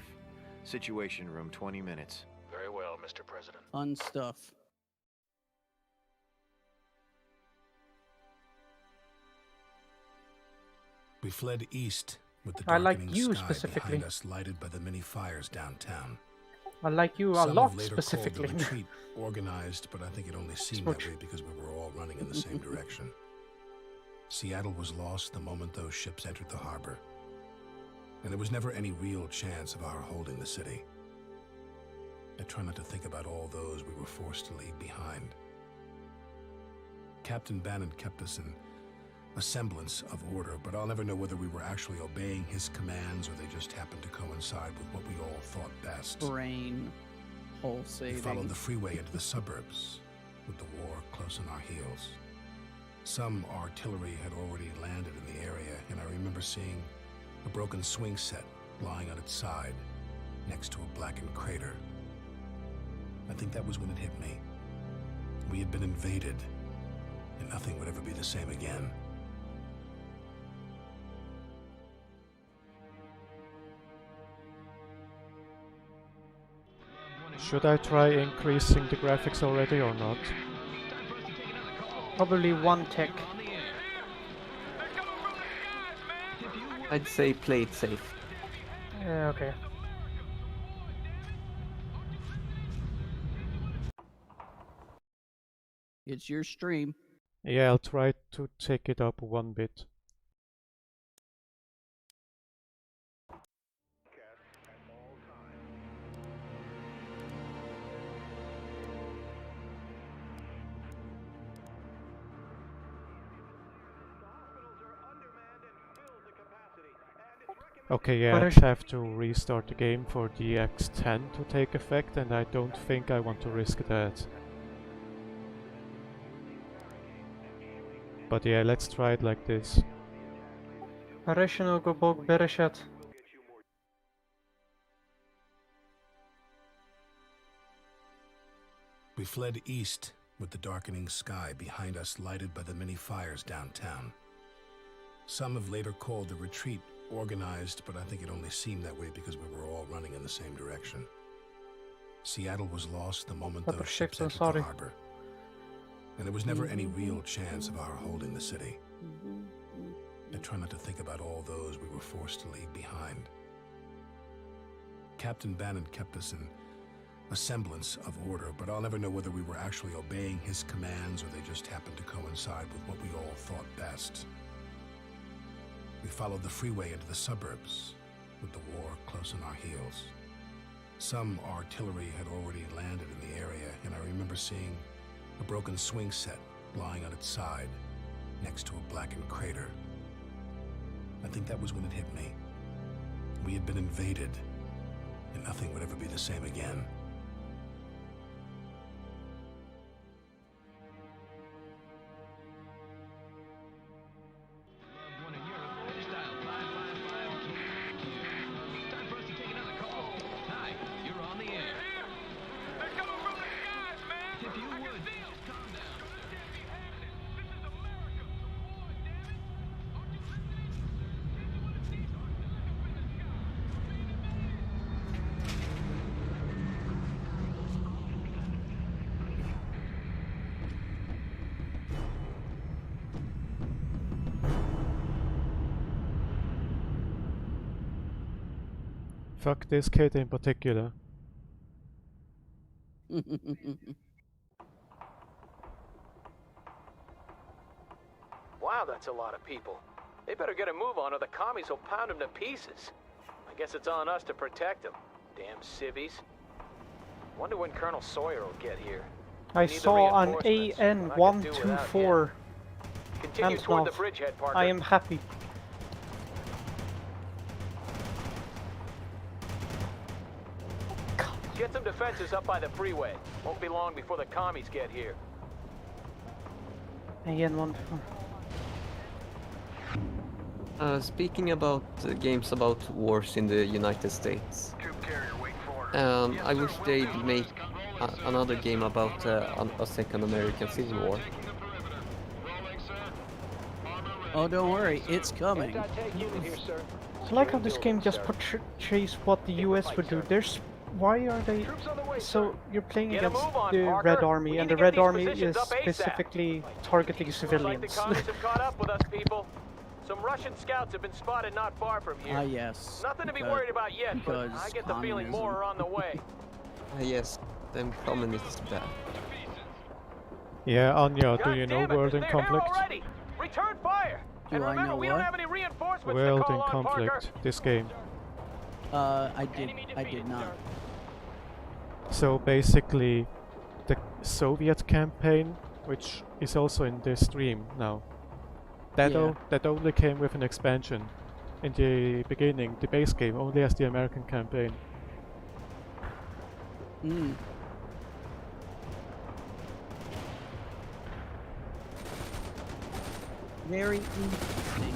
Situation room, 20 minutes. Very well, Mr. President. Fun stuff. We fled east with the I like darkening you sky specifically. behind us, lighted by the many fires downtown. I like you a Some lot have later specifically. called the retreat organized, but I think it only seemed that way because we were all running in the same direction. Seattle was lost the moment those ships entered the harbor, and there was never any real chance of our holding the city. I try not to think about all those we were forced to leave behind. Captain Bannon kept us in a semblance of order, but I'll never know whether we were actually obeying his commands or they just happened to coincide with what we all thought best. Brain hole saving. We followed the freeway into the suburbs, with the war close on our heels. Some artillery had already landed in the area, and I remember seeing a broken swing set lying on its side, next to a blackened crater. I think that was when it hit me. We had been invaded, and nothing would ever be the same again. Should I try increasing the graphics already or not? Probably one tick. I'd say play it safe. Yeah, okay. It's your stream. Yeah, I'll try to take it up one bit. Okay, yeah, I'd have to restart the game for the X10 to take effect, and I don't think I want to risk that. But yeah, let's try it like this. Rational go bog bereshet. We fled east with the darkening sky behind us, lighted by the many fires downtown. Some have later called the retreat organized, but I think it only seemed that way because we were all running in the same direction. Seattle was lost the moment those ships entered the harbor, and there was never any real chance of our holding the city. I try not to think about all those we were forced to leave behind. Captain Bannon kept us in a semblance of order, but I'll never know whether we were actually obeying his commands or they just happened to coincide with what we all thought best. We followed the freeway into the suburbs, with the war close on our heels. Some artillery had already landed in the area, and I remember seeing a broken swing set lying on its side, next to a blackened crater. I think that was when it hit me. We had been invaded, and nothing would ever be the same again. Fuck this kid in particular. Wow, that's a lot of people. They better get a move on or the commies will pound them to pieces. I guess it's on us to protect them. Damn civvies. Wonder when Colonel Sawyer will get here. I We need the saw an reinforcements, but I could do without him. AN-124 Continue toward the Antonov. bridgehead, Parker. I am happy. Get some defenses up by the freeway. Won't be long before the commies get here. AN-124. Speaking about games about wars in the United States, I wish they'd make another game about a second American Civil War. Oh, don't worry, it's coming. I like how this game just portrays what the US would do. Why are they... So, you're playing Get a against move on, the Parker. Red Army, We and need the to get Red these Army positions is up ASAP. specifically targeting Looks like civilians. the commies have caught up with us, people. Some Russian scouts have been spotted not far from here. Ah, yes. Nothing to be because- worried about yet, but because I get the feeling more are on the way. Yes, them communists bad. Yeah, Anya, do God you know damn it, World in they're Conflict? Here already. Return fire. Do And I remember, know we don't what? have any reinforcements World to call in on, Parker. Conflict, this game. I did not. So basically, the Soviet campaign, which is also in this stream now, that, Yeah. that only came with an expansion. In the beginning, the base game only has the American campaign. Hmm. Very interesting.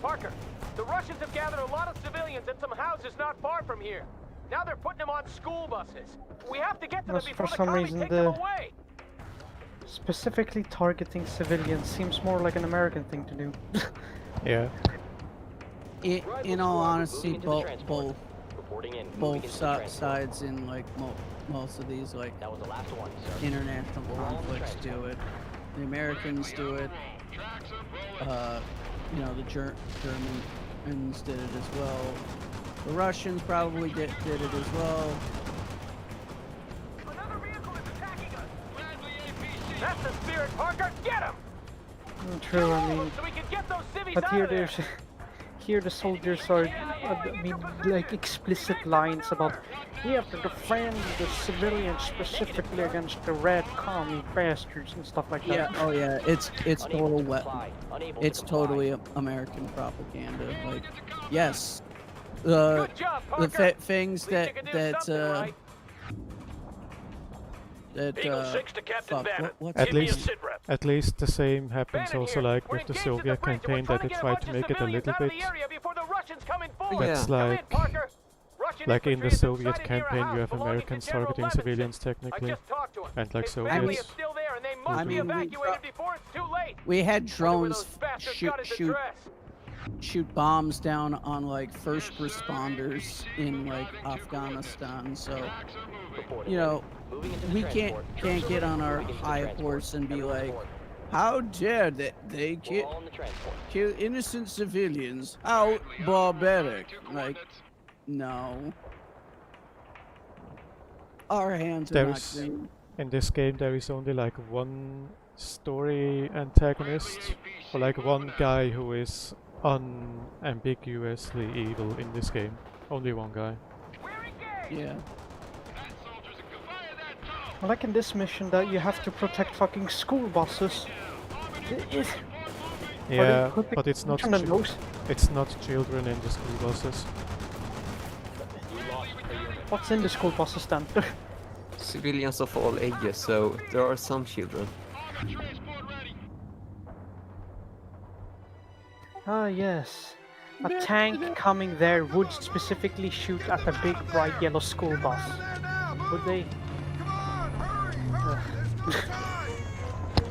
Parker, the Russians have gathered a lot of civilians at some houses not far from here. Now they're putting them on school buses. We have to get to them Yes, before for the some commies reason take them the- away. Specifically targeting civilians seems more like an American thing to do. Yeah. In all honesty, both sides in like most of these like international conflicts do it. The Americans do it. You know, the Germans did it as well. The Russians probably did it as well. That's the spirit, Parker. Get him. True, I mean, So we can get those civvies but out here of there. there's here the soldiers are, I mean, like explicit lines about we have to defend the civilians specifically against the red commie bastards and stuff like Yeah. that. Oh yeah. It's total It's totally American propaganda. Like, yes, the things that fuck, what's At least the same happens also like with the Soviet campaign, that they try to make it a little bit. That's like in the Soviet campaign you have Americans targeting civilians technically, and like Soviets. I mean, we had drones shoot bombs down on like first responders in like Afghanistan, so you know we can't get on our high horse and be like, how dare they kill innocent civilians? How barbaric! Like, no. Our hands are not clean. In this game there is only like one story antagonist, or like one guy who is unambiguously evil in this game. Only one guy. Yeah. I like in this mission that you have to protect fucking school buses. Yeah, but it's not on the nose? it's not children in the school buses. What's in the school buses then? Civilians of all ages, so there are some children. Ah yes. A tank coming there would specifically shoot at a big bright yellow school bus. Would they?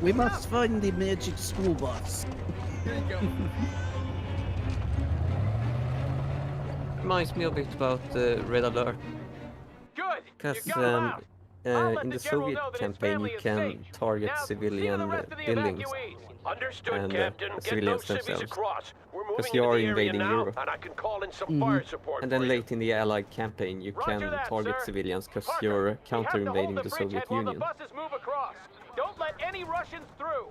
We must find the magic school bus. Reminds me a bit about Red Alert. Because in the Soviet campaign you can target civilian buildings Understood, and Captain. the Get civilians those civvies themselves. across. We're Because moving you into are the area invading now, Europe. and I can call in some fire support. And then for you. late in the Allied campaign, you Roger can that, target sir. civilians because Parker, you're we have to hold counter-invading the the bridgehead Soviet while Union. the buses move across. Don't let any Russians through.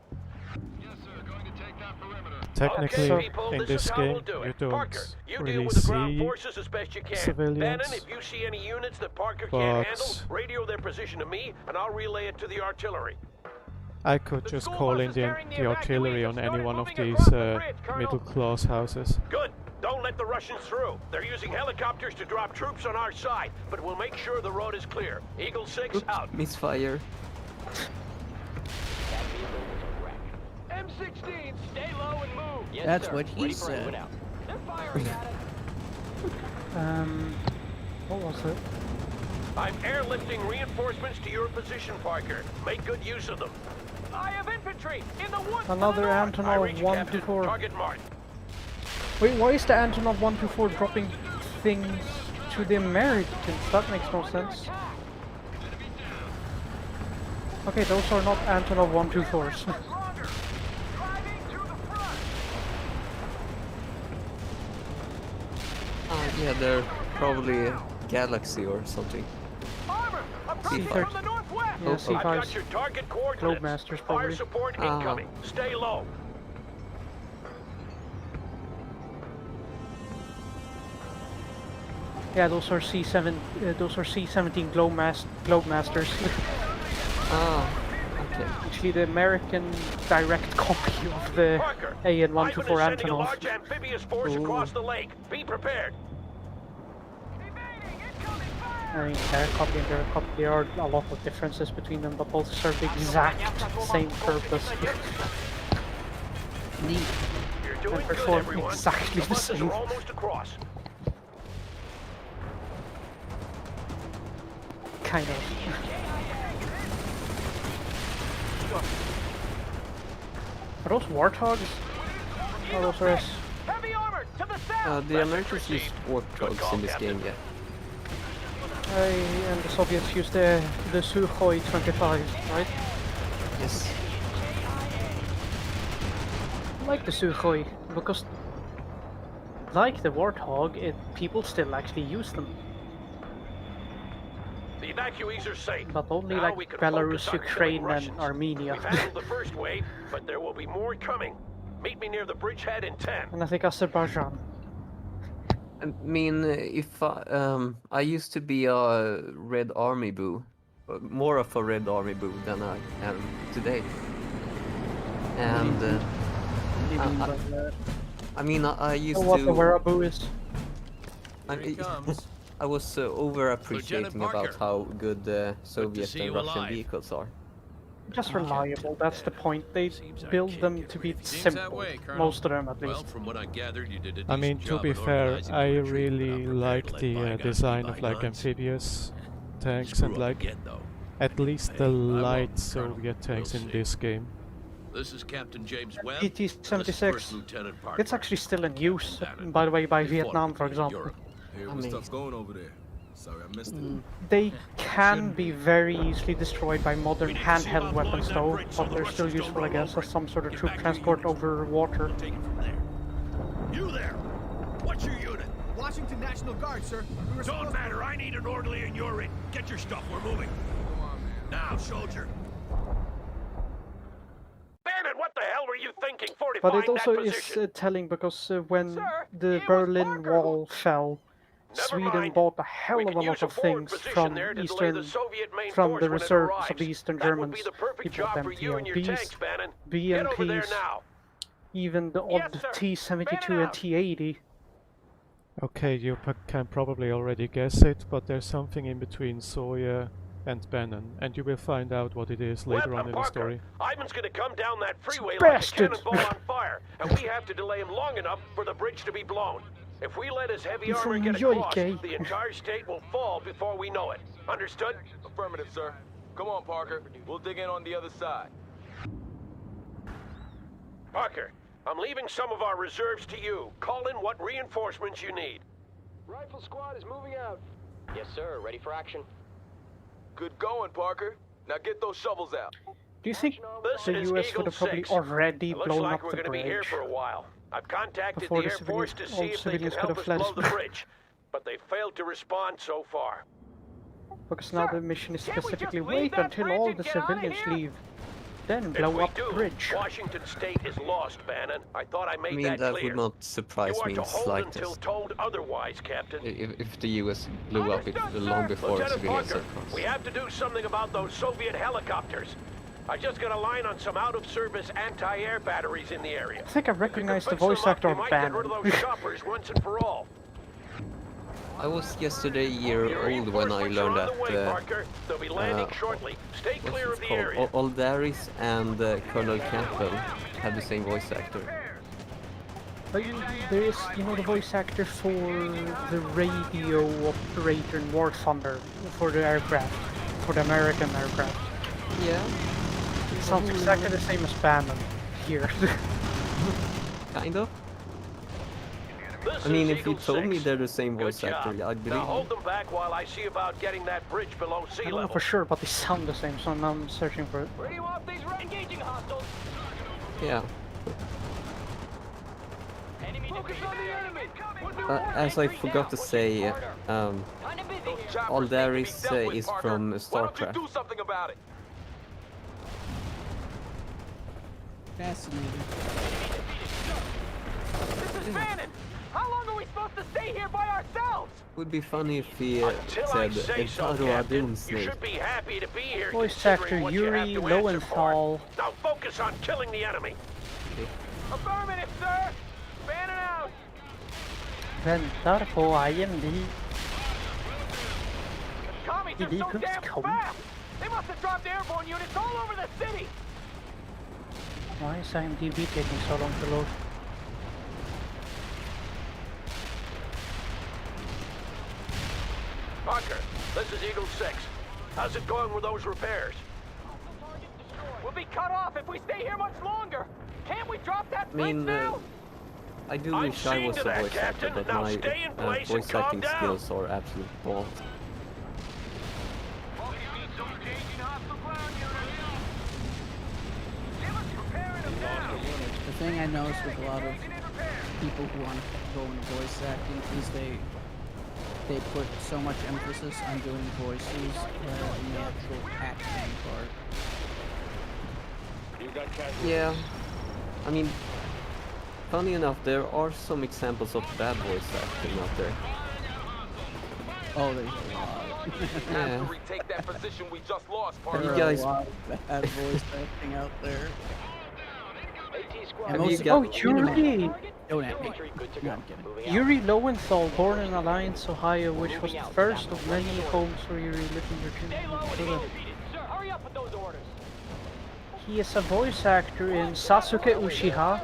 Technically, Okay, people, in this this is how game, we'll do you it. don't Parker, you deal really with the ground see forces as best you can. civilians. Bannon, if you see any units that Parker can't But- handle, radio their position to me, and I'll relay it to the artillery. I could just call in the artillery on any one of these middle-class houses. Good. Don't let the Russians through. They're using helicopters to drop troops on our side, but we'll make sure the road is clear. Eagle 6 out. Misfire. M16, stay low and move. Yes, That's sir. what he Ready for said. input out. They're firing at us. What was it? I'm airlifting reinforcements to your position, Parker. Make good use of them. I have infantry in the woods. Another I Antonov read you, Captain. 124. Target marked. Wait, why is the Antonov 124 dropping things to the Americans? That makes no sense. Okay, those are not Antonov 124s. Yeah, they're probably a Galaxy or something. Approaching from the northwest. Yeah, I've got C5s. your target coordinates. Globemasters, Fire probably. support incoming. Stay low. Yeah, those are C7. Those are C17 Globemasters. Okay. Actually, the American direct copy of the Parker, AN Ivan 124 is sending a Antonov. large amphibious force across the lake. Be prepared. I mean, their copy and their copy, there are a lot of differences between them, but both serve the exact same purpose. You're And doing good, perform everyone. exactly The the buses same. are almost across. Kind of. Are those warthogs? Or those are Heavy armor to the south. The Americans used warthogs in this game, yeah. and the Soviets used the Sukhoi 25, right? Yes. I like the Sukhoi because, like the Warthog, people still actually use them. The evacuees are safe. But only Now like we can Belarus, focus on killing Ukraine, and Russians. Armenia. We've handled the first wave, but there will be more coming. Meet me near the bridgehead in 10. And I think Azerbaijan. I mean, if I used to be a Red Army boo, more of a Red Army boo than I am today. And I mean, I used What to. the Wereaboo is. I was over appreciating about how good Soviet and Russian vehicles are. Just reliable, that's the point. They build them to be simple. Most of them, at least. Well, from what I gathered, you did a I mean, decent to job be of fair, organizing I the retreat really without like prepared to the let bygones design be of like bygones. amphibious tanks Screw and up like again, though. at least Hey, the I won't, light Colonel. Soviet tanks We'll in see. this game. This is Captain James Webb. and this is PT-76. First Lieutenant Parker. It's actually still in use, by the way, by They fought Vietnam, with for me in example. Europe. Hey, what stuff's going over there? Sorry, I missed it. They can be very easily destroyed by modern handheld weapons though, but they're still useful, I guess, as some sort of troop transport over water. You there! What's your unit? Washington National Guard, sir. We were Don't matter. I need an orderly in your in. Get your stuff. We're moving. Now, soldier. Bannon, what the hell were you thinking? But Fortifying it also that is position. telling because when the Berlin Wall fell, Sweden bought a hell of a lot of things from from the reserves of the Eastern Germans. He bought them TLBs, BMPs, even the odd T-72 and T-80. Okay, you can probably already guess it, but there's something in between Sawyer and Bannon, and you will find out what it is later on in the story. Ivan's gonna come down that freeway Bastard. like a cannonball on fire, and we have to delay him long enough for the bridge to be blown. If we let his heavy You're armor from get New York, across, eh? the entire state will fall before we know it. Understood? Affirmative, sir. Come on, Parker. We'll dig in on the other side. Parker, I'm leaving some of our reserves to you. Call in what reinforcements you need. Rifle squad is moving out. Yes, sir. Ready for action. Good going, Parker. Now get those shovels out. Do you think This the is US Eagle would have probably 6. already It looks blown like up we're the going to be here bridge for a while. I've contacted before the the Air Force to all see if they can civilians could help have us fled? blow the bridge, but they failed to respond so far. Because now the mission is can't we specifically just leave wait that until bridge all and the get outta civilians here? leave, then If blow we up the do, bridge. Washington State is lost, Bannon. I thought I made I mean, that that clear. would not surprise You are me to in hold until slightest. told otherwise, Captain. If the US blew up it long before Lieutenant civilians Parker, are crossed. we have to do something about those Soviet helicopters. I just got a line on some out-of-service anti-air batteries in the area. I think I recognize the voice actor of Get rid Bannon. of those choppers once and for all. I was yesterday a year old when I learned that They'll be landing shortly. Stay clear of the area. Aldaris and Colonel Campbell have the same voice actor. There is, you know, the voice actor for the radio operator in War Thunder for the aircraft, for the American aircraft. Yeah. It sounds exactly the same as Bannon here. Kind of. This I mean, is if you Eagle told 6. me they're the same Good voice actor, job. I'd believe Now you. hold them back while I see about getting that bridge below sea I don't know level. for sure, but they sound the same, so now I'm searching for it. Where do you want these engaging hostiles? Yeah. Focus on the enemy. As I forgot to say, Aldaris is from Star Trek. Do something about it. Fascinating. This is Bannon. How long are we supposed to stay here by ourselves? Would be funny if he Until I said say so, Emparo Captain, Adun you Snake. should be happy to be here. Voice actor considering what you have Yuri to answer for. Lowenthal. Now focus on killing the enemy. Affirmative, sir. Bannon out. Väntar på IMD. Commies are so damn fast. They must have dropped airborne units all over the city. Why is IMDb taking so long to load? Parker, this is Eagle 6. How's it going with those repairs? We'll be cut off if we stay here much longer. Can't we drop that I bridge mean, now? I do I'm wish I seeing was to a that, voice actor, Captain. but Now my stay in place and voice calm acting down. skills are absolute balls. The thing I notice with a lot of people who want to go into voice acting is they put so much emphasis on doing voices in the actual acting part. Yeah, I mean, funny enough, there are some examples of bad voice acting out there. Oh, there's a lot. Yeah. Retake that position we just lost, Have you There are guys? a lot of bad voice acting out there. Have you Oh, got? Yuri! Don't at me. No, I'm kidding. Yuri Lowenthal, born in Alliance, Ohio, which was the first of many homes for Yuri lived in Virginia. Sir, hurry up with those orders. He is a voice actor in Sasuke Uchiha,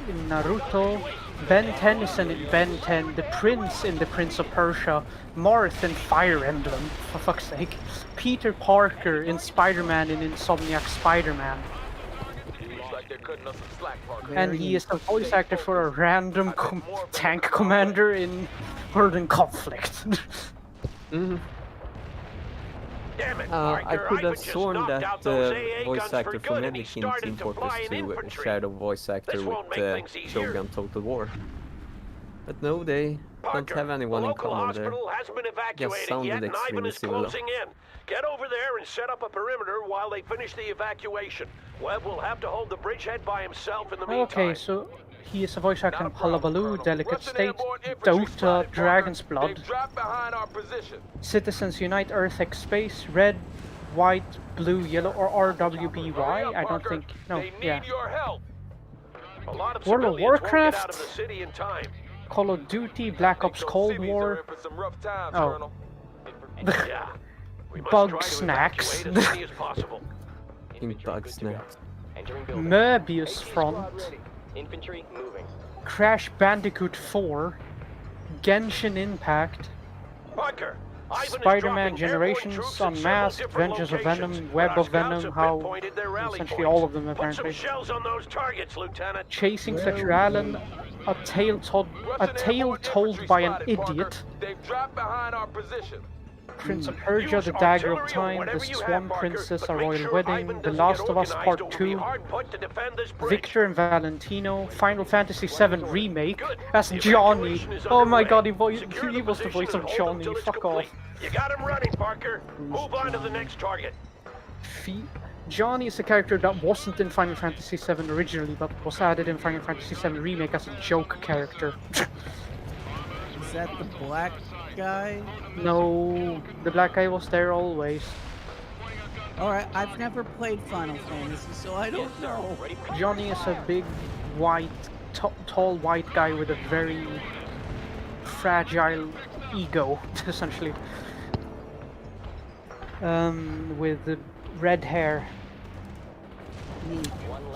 in Naruto, Ben Tennyson in Ben 10, the Prince in The Prince of Persia, Marth in Fire Emblem, for fuck's sake, Peter Parker in Spider-Man in Insomniac Spider-Man. And he is a voice actor for a random tank commander in World in Conflict. Damn it, I Parker, could have just sworn knocked that out those AA voice guns actor for for good, and he Medicine started Team to Fortress fly in 2 infantry. shared a voice actor This won't with make things easier. Shogun Total War. But no, they don't have anyone the in local common there. hospital hasn't been Just evacuated sounded yet, and Ivan extremely is similar. closing in. Get over there and set up a perimeter while they finish the evacuation. Webb will have to hold the bridgehead by himself in the meantime. Okay, so he is a voice actor in Hullabaloo, Delicate State, Dota, Dragon's Blood, Citizens Unite, Earth X Space, Red, White, Blue, Yellow, or RWBY? I don't think. No, yeah. A lot of World of civilians won't get out Warcraft, of the city in time. Call of Duty, Black Ops Cold War. Oh. Yeah. We must Bug try to snacks. evacuate as many as possible. In bug snacks. Möbius Front, Infantry moving. Crash Bandicoot 4, Genshin Impact, Parker, Ivan is Spider-Man dropping Generations, airborne troops in Unmasked, several different Vengeance of locations, Venom, but Web our of scouts Venom, have how pinpointed their rally essentially points. all of them Put apparently. some shells on those targets, Lieutenant. Chasing Fletcher Allen, a tale told by an idiot. They've dropped behind our position. Prince of Persia, The Dagger of Time, The Swan Princess, A Royal Wedding, The Last of Us Part 2, Victor and Valentino, Final Fantasy VII Remake as Johnny. Oh my god, he was the voice of Johnny. Fuck off. You got him running, Parker. Move on to the next target. Johnny is a character that wasn't in Final Fantasy VII originally, but was added in Final Fantasy VII Remake as a joke character. Is that the black guy? No, the black guy was there always. Alright, I've never played Final Fantasy, so I don't know. Johnny is a big, white, tall white guy with a very fragile ego, essentially. With the red hair.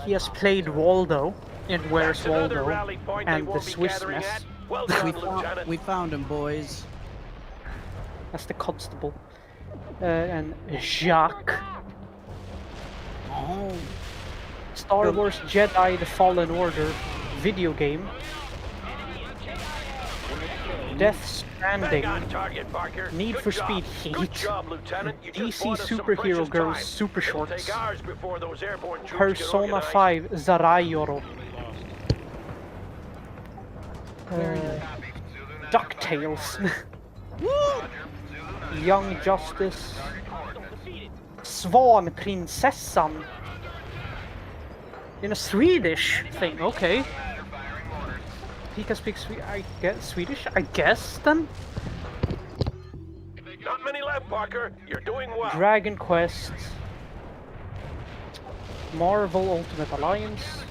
He has played Waldo in Where's Waldo and the Swiss Mess. We found him, boys. That's the constable. And Jacques. Oh. Star Wars Jedi The Fallen Order video game. Death Stranding. Need for Speed Heat. DC Superhero Girls Super Shorts. Persona 5 Zarayoro. DuckTales. Young Justice. Svanprinsessan. In a Swedish thing, okay. He can speak Swedish, I guess, then? Not many left, Parker. You're doing well. Dragon Quest. Marvel Ultimate Alliance.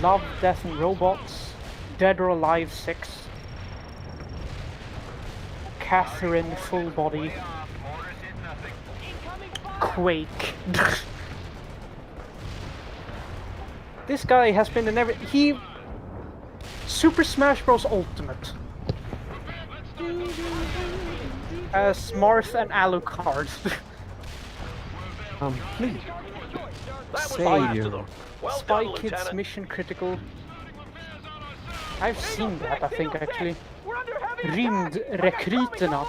Love, Death and Robots. Dead or Alive 6. Catherine Full Body. Quake. This guy has been in every... Super Smash Bros. Ultimate. As Marth and Alucard. Please. Spy Kids Mission Critical. I've seen that, I think, actually. Rymdrekryterna.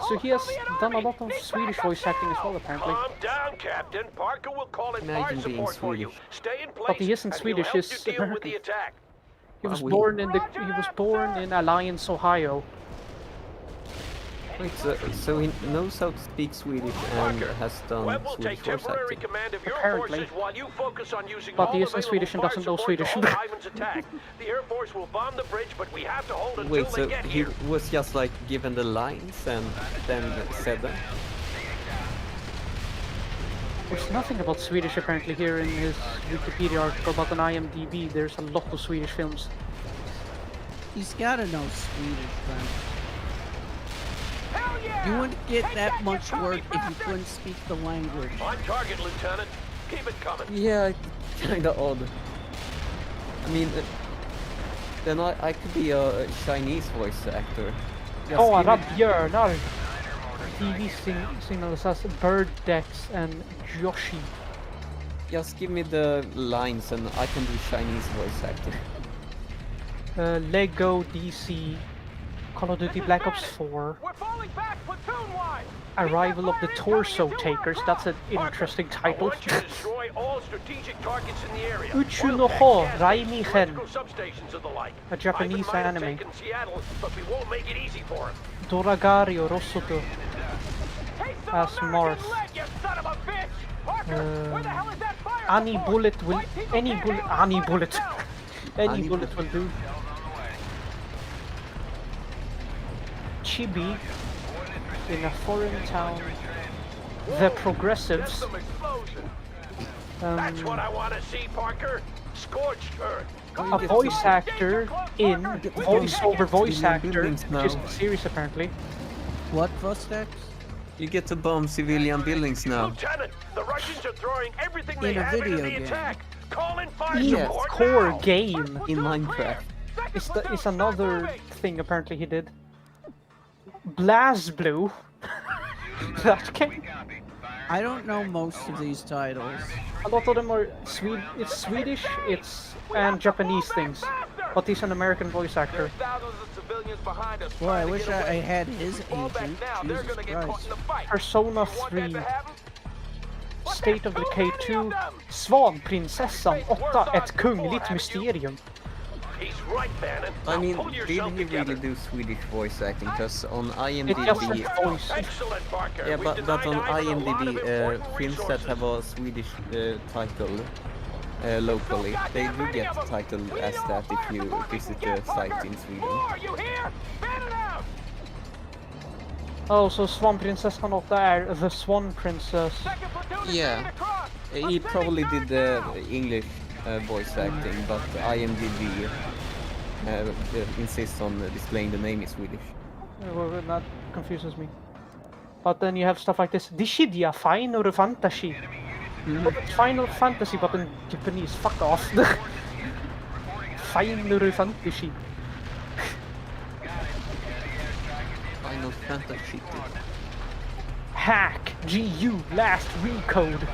So he has done a lot of Swedish voice acting as well, apparently. Calm down, Captain. Parker will call in fire support for you. Stay in place. But he isn't Swedish. He's American. He was born in Alliance, Ohio. Wait, so he knows how to speak Swedish and has done Swedish voice acting? Apparently. But he isn't Swedish and doesn't know Swedish. The Air Force will bomb the bridge, but we have to hold until Wait, so they get he here. was just like given the lines and then said them? There's nothing about Swedish apparently here in his Wikipedia article, but on IMDb there's a lot of Swedish films. He's gotta know Swedish, then. You wouldn't get that much work if you couldn't speak the language. On target, Lieutenant. Keep it coming. Yeah, kinda odd. I mean, then I could be a Chinese voice actor. Bara björnar. TV signals as Bird Dex and Joshi. Just give me the lines and I can do Chinese voice acting. Lego DC. Call of Duty Black Ops 4. Arrival of the Torso Takers. That's an interesting title. Uchu no Ho Raimigen. A Japanese anime. Doragario Rosoto as Marth. Any bullet will do. Chibi in a foreign town. The Progressives. That's what I want to see, Parker. Scorched earth. A voice actor in voiceover voice actor, which is a series apparently. What voice actor? You get to bomb civilian buildings now. Lieutenant, the Russians are throwing everything they In a have into video the game. attack. Call in fire In support core now. game. In Minecraft. It's another thing apparently he did. BlazBlue. That game. I don't know most of these titles. A lot of them are it's Swedish, and Japanese things. but he's an American voice actor. Well, I wish I had his agent. Jesus Christ. Persona 3, State of Decay 2, Svanprinsessan 8, ett kungligt mysterium. I mean, did he really do Swedish voice acting? Because on IMDb... Yeah, but on IMDb, films that have a Swedish title locally, they do get titled as that if you visit the site in Sweden. Oh, so Svanprinsessan 8 är The Swan Princess. Yeah, he probably did the English voice acting, but IMDb insists on displaying the name in Swedish. Well, that confuses me. But then you have stuff like this. Dishidia Final Fantasy. It's Final Fantasy, but in Japanese. Fuck off. Final Fantasy. Final Fantasy. Hack. GU. Last recode.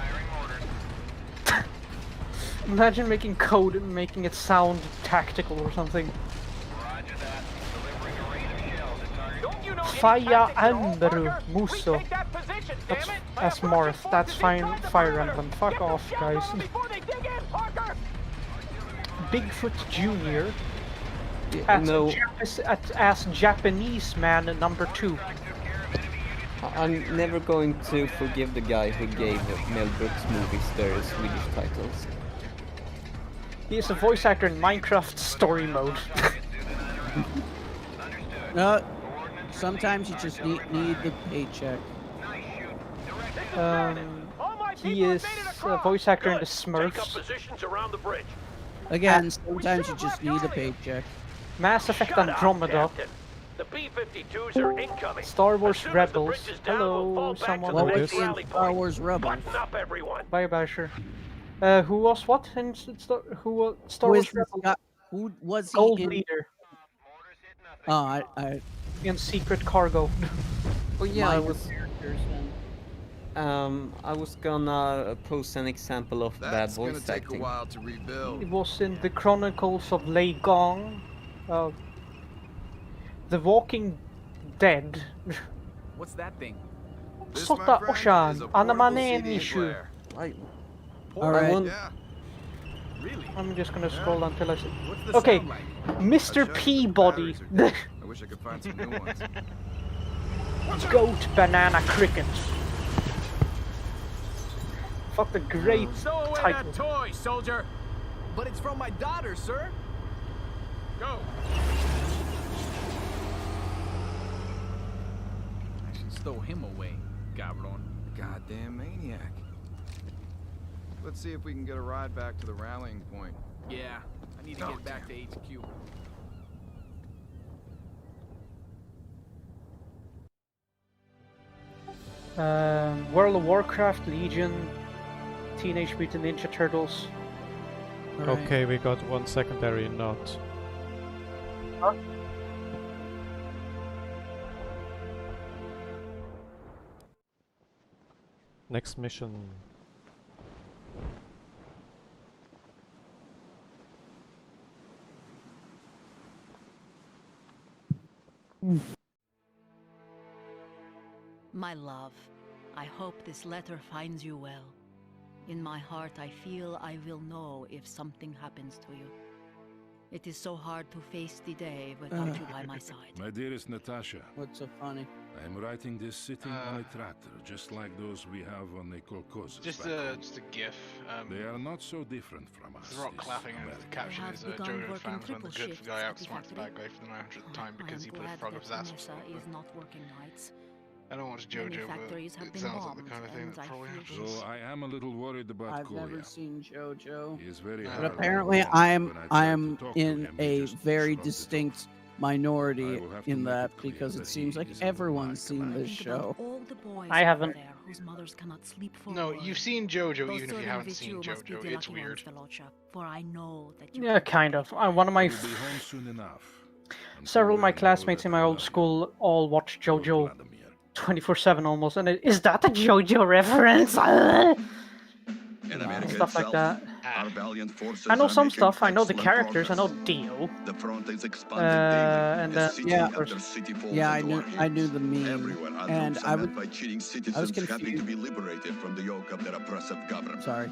Imagine making code and making it sound tactical or something. Fire Amberu Muso. That's Marth. That's Fire Emblem. Fuck off, guys. Bigfoot Jr. As Japanese man number 2. I'm never going to forgive the guy who gave Mel Brooks movies their Swedish titles. He is a voice actor in Minecraft story mode. No, sometimes you just need the paycheck. He is a voice actor in the Smurfs. Again, sometimes you just need a paycheck. Mass Effect Andromeda. Star Wars Rebels. Hello, someone. What was in Star Wars Rebels? Bye, Basher. Who was what in Star Wars Rebels? Who was he Gold in? Leader. Oh, in Secret Cargo. Oh yeah, I was gonna post an example of bad voice acting. Take a while to rebuild. It was in the Chronicles of Lei Gong. The Walking Dead. What's that thing? Sota Oshan, Anamane Nishu. Alright. Yeah. Really? I'm just gonna scroll until I see. Okay, Mr. Peabody. I wish I could find some new ones. Goat Banana Cricket. Fuck the great Stow away title. that toy, soldier! But it's from my daughter, sir. Go. I should stow him away, Cabron. Goddamn maniac. Let's see if we can get a ride back to the rallying point. Yeah, I need to get back to HQ. World of Warcraft, Legion, Teenage Mutant Ninja Turtles. Okay, we got one secondary node. Huh? Next mission. My love, I hope this letter finds you well. In my heart I feel I will know if something happens to you. It is so hard to face the day without you by my side. My dearest Natasha. What's so funny? I am writing this sitting on a tractor, just like those we have on the Kolkhozes. Just a GIF. They are not so different from us. The Rock these clapping over the Americans. caption is Jojo fans when the good guy outsmarts the bad guy for the 900th time because he put a frog up his ass. Is not working nights. I don't watch Jojo, but it sounds like the kind of thing that probably happens. So I am a little worried about I've Korea. never seen JoJo. He is very But hard apparently on I am in a very distinct minority in that because it seems like everyone's seen this show. I haven't. No, you've seen JoJo even if you haven't seen JoJo. It's weird. For I know that you Yeah, kind of. One of my We'll be home soon enough. several of my classmates in my old school all watch JoJo 24/7 almost, and is that a JoJo reference? Stuff like that. Our valiant forces I know are some making stuff. I know the excellent characters. I know progress. Dio. The front is expanding daily. And As then city after city falls Yeah, into our I knew hands. the meme. Everywhere, our And troops are met by cheating citizens happy to be liberated from the yoke of their oppressive government. Sorry.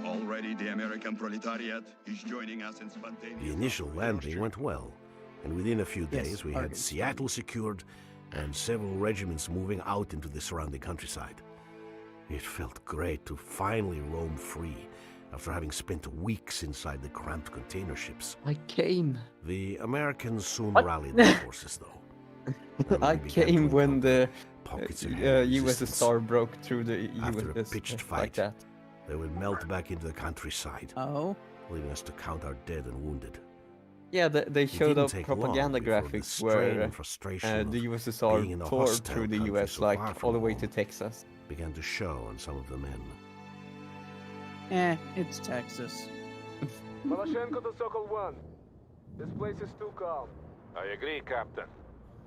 Already the American proletariat is joining us in spontaneous... The initial landing went well, and within a few Yes, days we had Seattle secured and several regiments moving out into the surrounding countryside. It felt great to finally roam free after having spent weeks inside the cramped container ships. I came. The Americans soon rallied their forces, though. I came when the pockets of USSR broke through the After a USS pitched like fight, that. they would melt back into the countryside, leaving us to count our dead and wounded. Yeah, they showed didn't up take propaganda long before the graphics strain where and frustration the of USSR being in a tore hostile through the country US so like far all from the way home to Texas. began to show on some of the men. It's Texas. Maloshenko to Sokol 1. This place is too calm. I agree, Captain.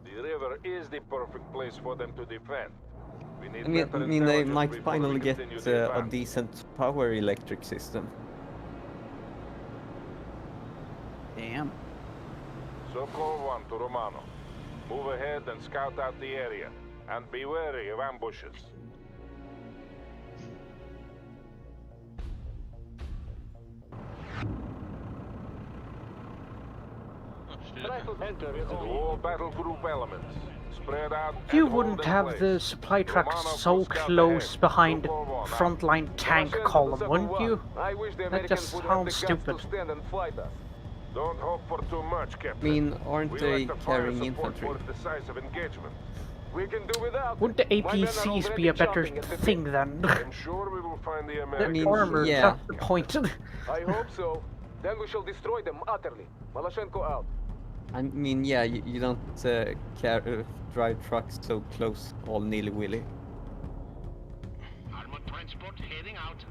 The river is the perfect place for them to defend. We need I mean they might finally get a decent power electric system. Damn. Sokol 1 to Romano. Move ahead and scout out the area. And be wary of ambushes. To all battle group elements. Spread out. You and wouldn't hold in have place. the supply trucks so close behind frontline tank column, wouldn't you? That just sounds stupid. Don't hope for too much, I Captain. mean, aren't We they like the fire carrying support infantry? for decisive engagement. We can do without. Wouldn't the My men are APCs already be a better chomping at the thing bit. then? I'm sure we will find the The Americans. armor, yeah. that's the point. I hope so. Then we shall destroy them utterly. Maloshenko out. I mean, yeah, you don't drive trucks so close all nilly-willy. Armored transport heading out.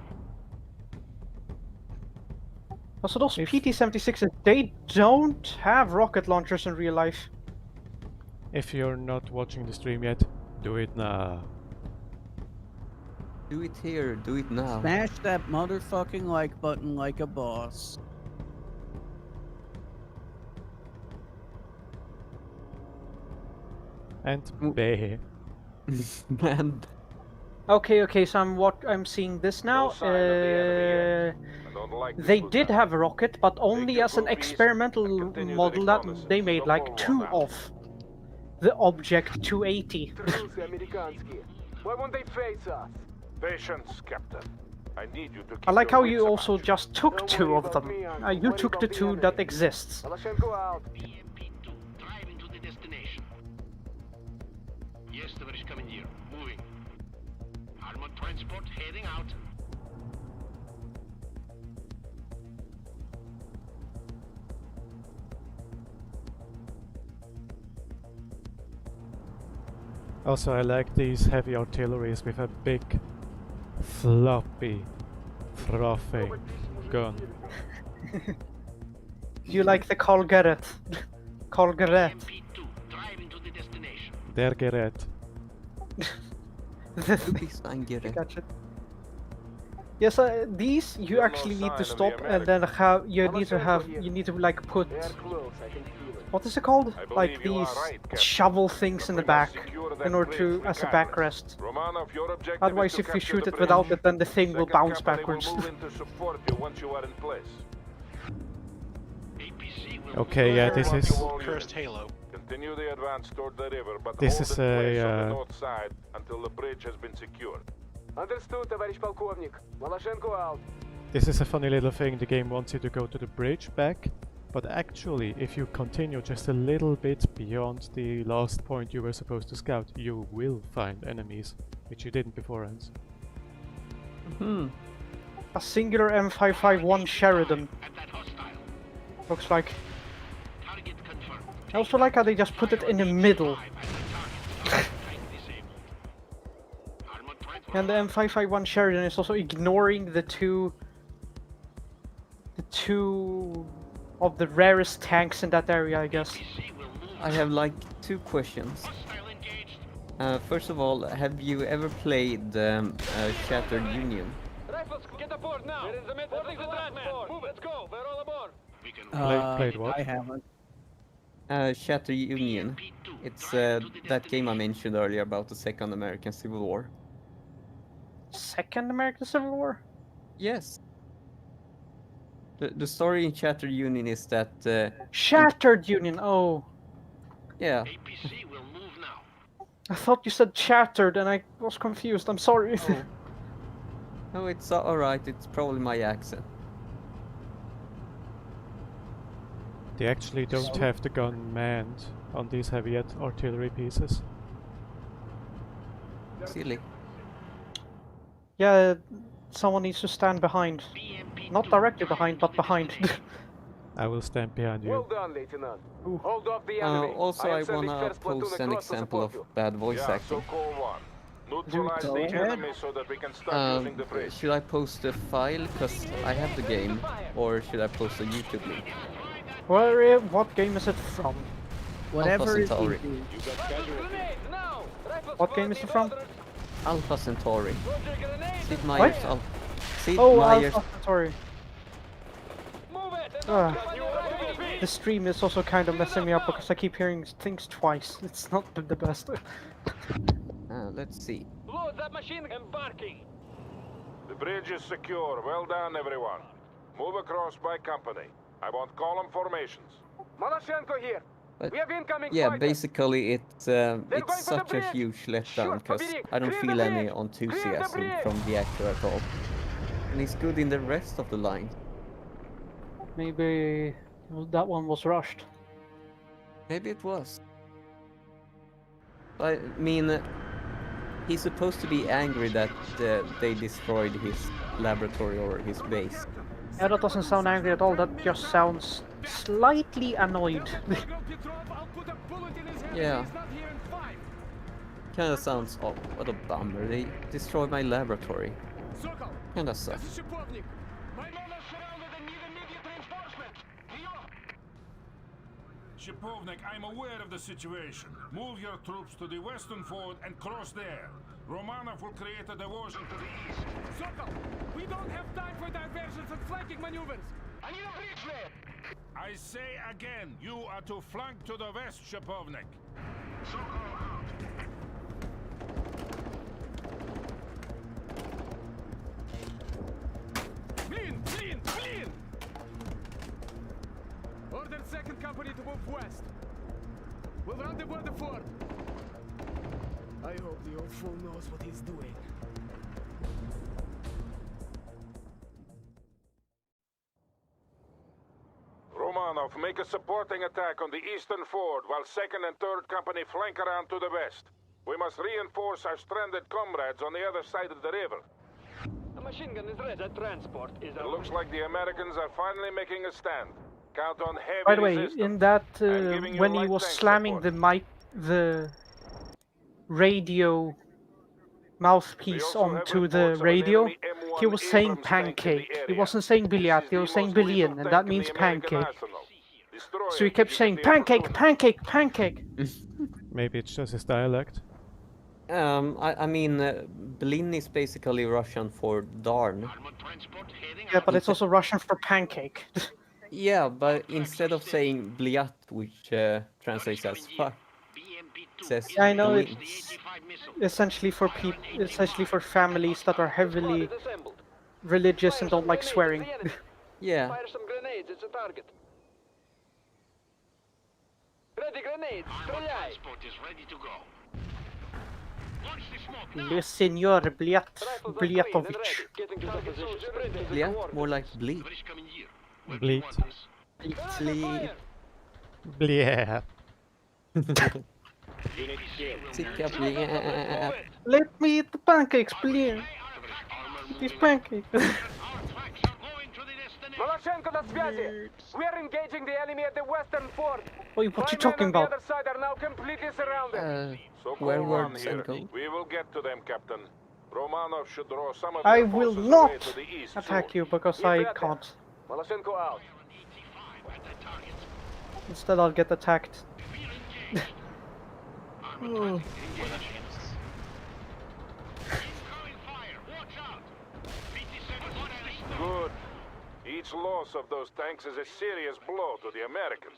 Also, those PT-76s, they don't have rocket launchers in real life. If you're not watching the stream yet, do it now. Do it here, do it now. Smash that motherfucking like button like a boss. And B. Man. Okay, so I'm seeing this now. They did have a rocket, but only as an experimental model that they made like 2 of. The Object 280. Why won't they face us? Patience, Captain. I need you to keep I like your how you wits also about just took 2 of them. You took the 2 that exists. Maloshenko out. BMP-2, driving to the destination. Yes, товарищ командир, moving. Armored transport heading out. Also, I like these heavy artilleries with a big, floppy, frothy gun. You like the Colgaret? Colgaret. BMP-2, driving to the destination. Der Gerät. Gotcha. Yes, these you actually need to stop and then have you need to like put what is it called? Like these shovel things in the back in order to as a backrest. Romanov, your objective Otherwise, is to if you capture shoot the it without bridge. it, then the thing will Second bounce company backwards. will move in to support you once you are in place. Okay, yeah, this is Cursed Halo. Continue the advance toward the river, but This hold is in place on the a north side until the bridge has been secured. Understood, товарищ полковник. Maloshenko out. this is a funny little thing. The game wants you to go to the bridge back, but actually, if you continue just a little bit beyond the last point you were supposed to scout, you will find enemies, which you didn't beforehand. A singular M551 Sheridan. Looks like. I also like how they just put it in the middle. And the M551 Sheridan is also ignoring the two of the rarest tanks in that area, I guess. I have like 2 questions. First of all, have you ever played Shattered Union? the port now. We're in the middle of the transport. Move it. Let's go. We're all aboard. Played what? I haven't. Shatter Union. It's that game I mentioned earlier about the Second American Civil War. Second American Civil War? Yes. The story in Shattered Union is that... Shattered Union, oh. Yeah. APC will move now. I thought you said shattered and I was confused, I'm sorry. Oh. No, it's alright, it's probably my accent. They actually don't have the gun manned on these heavy artillery pieces. Silly. Yeah, someone needs to stand behind. Not directly behind, but behind. I will stand behind you. Well done, Lieutenant. Hold off the enemy. Also, I am sending wanna first platoon post an across to example support of you. bad voice acting. So call one. Neutralize the enemy so that we can start using the bridge. Should I post a file because I have the game, or should I post a YouTube link? What game is it from? Whatever is Centauri. easy. What game is it from? Alpha Centauri. Sid What? Meier's Sid Oh, Meier's... Alpha Centauri. The stream is also kind of messing me up because I keep hearing things twice. It's not the best. Let's see. Load that machine embarking. The bridge is secure. Well done, everyone. Move across by company. I want column formations. Malashenko here. But We have incoming yeah, fighters. basically it's such a huge letdown because I don't feel any enthusiasm from the actor at all. And he's good in the rest of the line. Maybe that one was rushed. Maybe it was. I mean, he's supposed to be angry that they destroyed his laboratory or his base. Yeah, that doesn't sound angry at all, that just sounds slightly annoyed. Yeah. Kinda sounds, oh, what a bummer, they destroyed my laboratory. Kinda sucks. Shipovnik, I'm aware of the situation. Move your troops to the western ford and cross there. Romanov will create a diversion to the east. Sokol, we don't have time for diversions and flanking maneuvers. I need a bridge there. I say again, you are to flank to the west, Shipovnik. Sokol out. Clean! Order second company to move west. We'll rendezvous at the fort. I hope the old fool knows what he's doing. Romanov, make a supporting attack on the eastern ford while 2nd and 3rd Company flank around to the west. We must reinforce our stranded comrades on the other side of the river. A machine gun is ready. That transport is It looks like the Americans are finally making a stand. Count on heavy By the way, resistance. in that, giving you when he light was tank slamming support. the radio mouthpiece onto the radio, he was saying pancake. He wasn't saying bilyat, he was saying billion, and that means pancake. So he kept saying pancake, pancake, pancake. Maybe it's just his dialect. I mean, Blin is basically Russian for darn. Yeah, but it's also Russian for pancake. Yeah, but instead of saying bliat, which translates as fuck, it says Yeah, I know blin. it's essentially for families that are heavily religious and don't like swearing. Yeah. Fire some grenades. It's a target. Ready grenades. Transport is ready to go. Le Senor Bliatovich. Bliat? More like bleat. Bleat. Bleat. Bleat. Sicka bleat. Let me eat the pancakes, please. These pancakes. Malashenko на связи. We are engaging the enemy at the western fort. Wait, what you My men talking on the about? other side are now completely surrounded. Where Sokol were on here. Senko? We will get to them, Captain. Romanov should draw some of I their will forces not away to the east attack soon. you because I can't. Malashenko out. Instead, I'll get attacked. Oh. Each loss of those tanks is a serious blow to the Americans.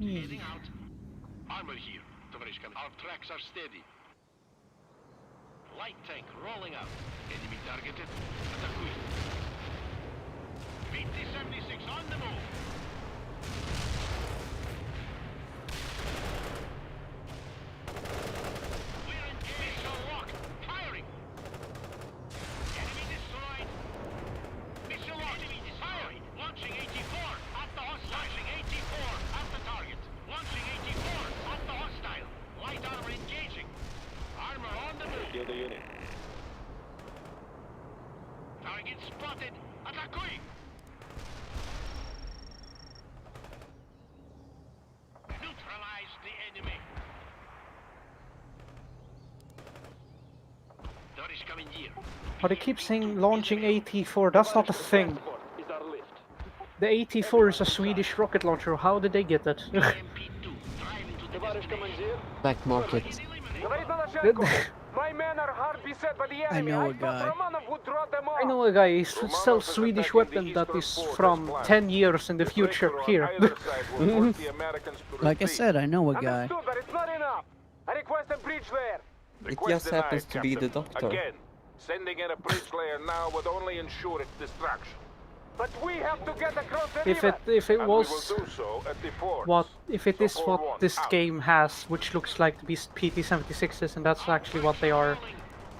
Heading out. Armor here. Our tracks are steady. Light tank rolling out. Enemy targeted. Attack. BT-76 on the move. We're engaged. Missile locked. Firing. Enemy destroyed. Missile locked. Firing. Launching 84 at the hostile. Launching 84 at the target. Launching 84 at the hostile. Light armor engaging. Armor on the move. The unit. Target spotted. Attacking. Neutralize the enemy. Door is coming here. But they keep saying launching AT-4. That's not a thing. The AT-4 is a Swedish rocket launcher. How did they get that? Black market. My men are hard beset by the I enemy. know a guy. Romanov would draw them off. I know a guy, he sells Swedish weapon that is from 10 years in the future here. Like I said, I know a guy. Understood, but it's not enough. I request a breach layer. It just happens to be the doctor. Again, sending in a breach layer now would only ensure its destruction. But we have to get across the If river. it And was we will do so at the forts. what if it is Support what one, this out. game has, which looks like the PT-76s, and that's actually what they are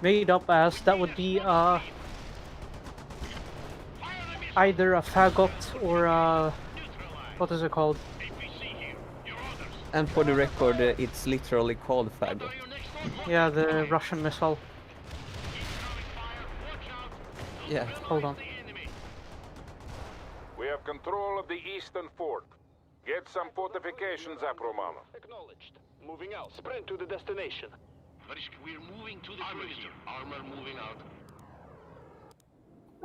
made up as, that would be either a faggot or what is it called? And for the record, it's literally called faggot. Yeah, the Russian missile. Yeah. Hold on. We have control of the eastern fort. Get some fortifications up, Romano. Acknowledged. Moving out. Sprint to the destination. We're moving to the perimeter. Armor moving out.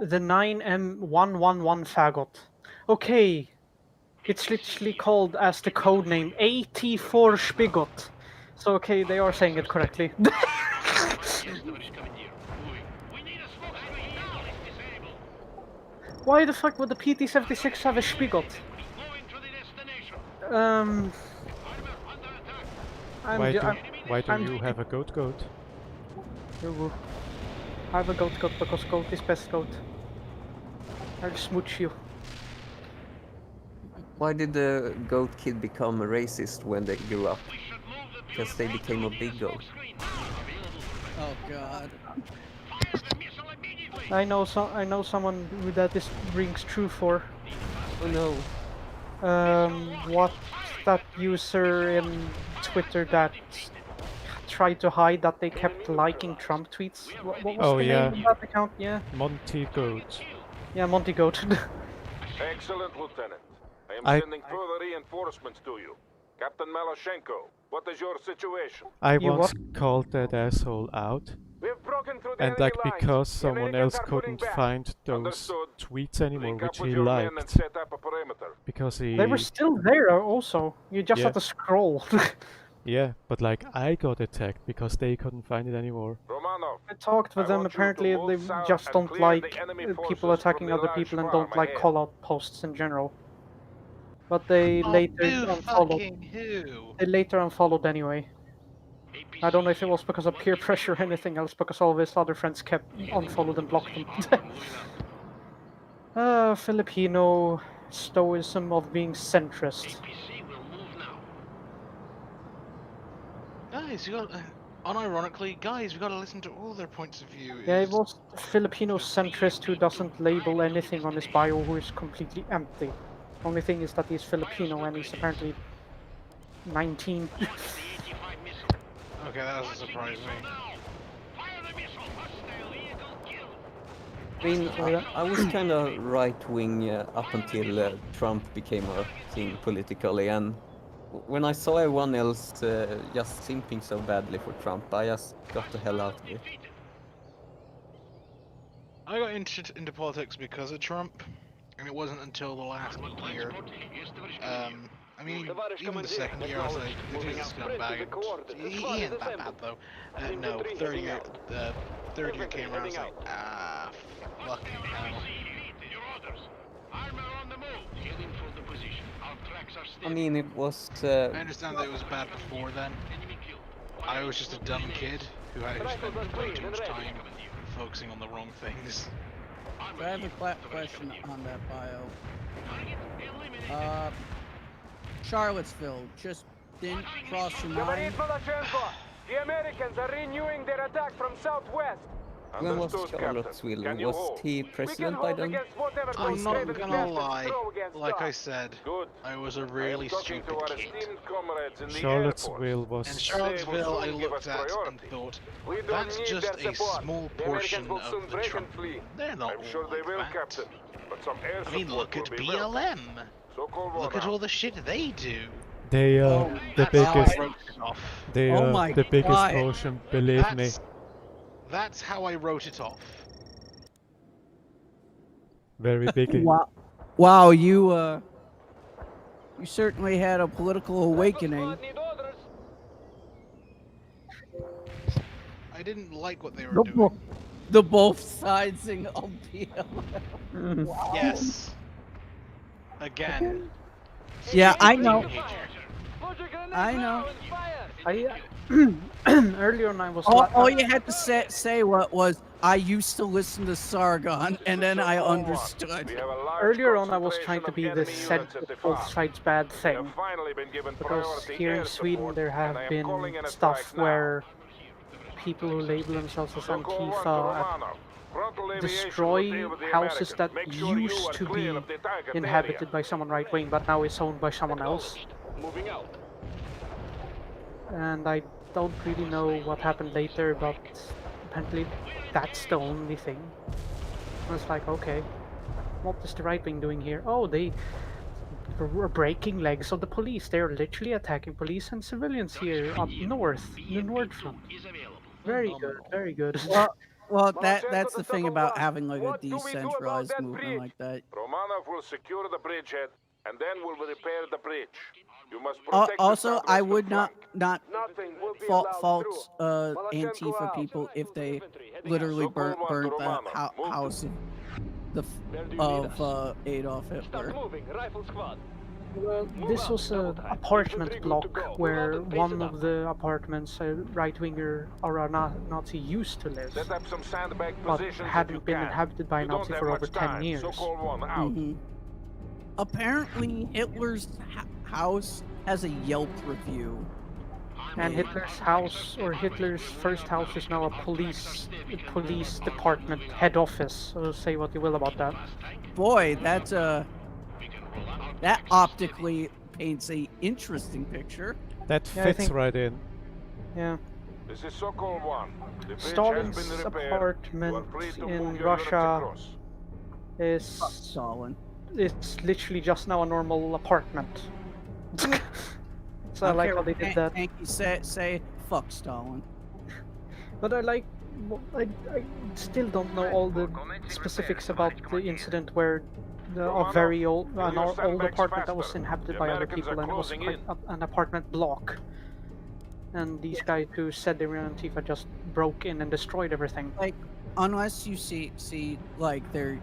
The 9M111 faggot. Okay. It's literally called as the code name AT-4 Spigot. So okay, they are saying it correctly. Why the fuck would the PT-76 have a Spigot? Why do you have a goat? I have a goat because goat is best goat. I'll smooch you. Why did the goat kid become a racist when they grew up? Because they became a big goat. Oh god. I know someone who that this rings true for. Oh no. What that user in Twitter that tried to hide that they kept liking Trump tweets? What was the name of that account? Yeah. Monty Goat. Yeah, Monty Goat. Excellent, Lieutenant. I am sending further reinforcements to you. Captain Maloshenko, what is your situation? I once called that asshole out. And like because someone else couldn't find those tweets anymore which he liked. Because he... They were still there also. You just had to scroll. Yeah, but like I got attacked because they couldn't find it anymore. I talked with them, apparently they just don't like people attacking other people and don't like call-out posts in general. But they later unfollowed. They later unfollowed anyway. I don't know if it was because of peer pressure or anything else, because all of his other friends kept unfollowed and blocked him. Filipino stoicism of being centrist. Guys, you got unironically, guys, we got to listen to all their points of view. Yeah, it was a Filipino centrist who doesn't label anything on his bio, who is completely empty. Only thing is that he's Filipino and he's apparently 19. Okay, that doesn't surprise me. I mean, I was kind of right-wing up until Trump became a thing politically, and when I saw everyone else just simping so badly for Trump, I just got the hell out of it. I got into politics because of Trump, and it wasn't until the last year. I mean, even the second year, I was like, this is a scumbag. He ain't that bad, though. No, third year came around, I was like, fucking hell. I mean, it was. I understand that it was bad before then. I was just a dumb kid who spent way too much time focusing on the wrong things. So I have a question on that bio. Charlottesville just didn't cross your mind. The Americans are renewing their attack from southwest. When was Charlottesville? Was he president by then? I'm not gonna lie, like I said, I was a really stupid kid. Charlottesville was... And Charlottesville I looked at and thought, that's just a small portion of the Trump. They're not all like that. I mean, look at BLM. Look at all the shit they do. They the biggest portion, believe me. That's how I wrote it off. Very big. Wow, you certainly had a political awakening. I didn't like what they were doing. The both sidesing of BLM. Wow. Yes. Again. Yeah, I know. I know. Earlier on I was... All you had to say was, I used to listen to Sargon, and then I understood. Earlier on I was trying to be the said both sides bad thing. Because here in Sweden there have been stuff where people who label themselves as Antifa destroy houses that used to be inhabited by someone right-wing, but now is owned by someone else. And I don't really know what happened later, but apparently that's the only thing. I was like, okay, what is the right wing doing here? Oh, they were breaking legs of the police. They are literally attacking police and civilians here up north, in the North Front. Very good, very good. Well, that's the thing about having like a decentralized movement like that. Romanov will secure the bridgehead, and then we'll repair the bridge. You must also, I would not fault Antifa people if they literally burnt the house of Adolf Hitler. Well, this was an apartment block where one of the apartments a right-winger or a Nazi used to live, but hadn't been inhabited by a Nazi for over 10 years. Apparently, Hitler's house has a Yelp review. And Hitler's house, or Hitler's first house, is now a police department head office. So say what you will about that. Boy, that optically paints a interesting picture. That fits right in. Yeah. This is Sokol 1. Stalin's apartment in Russia is Stalin. It's literally just now a normal apartment. So I like how they did that. Thank you. Say fuck Stalin. But I still don't know all the specifics about the incident where a very old apartment that was inhabited by other people, and it was quite an apartment block. And these guys who said they were Antifa just broke in and destroyed everything. Like, unless you see like there's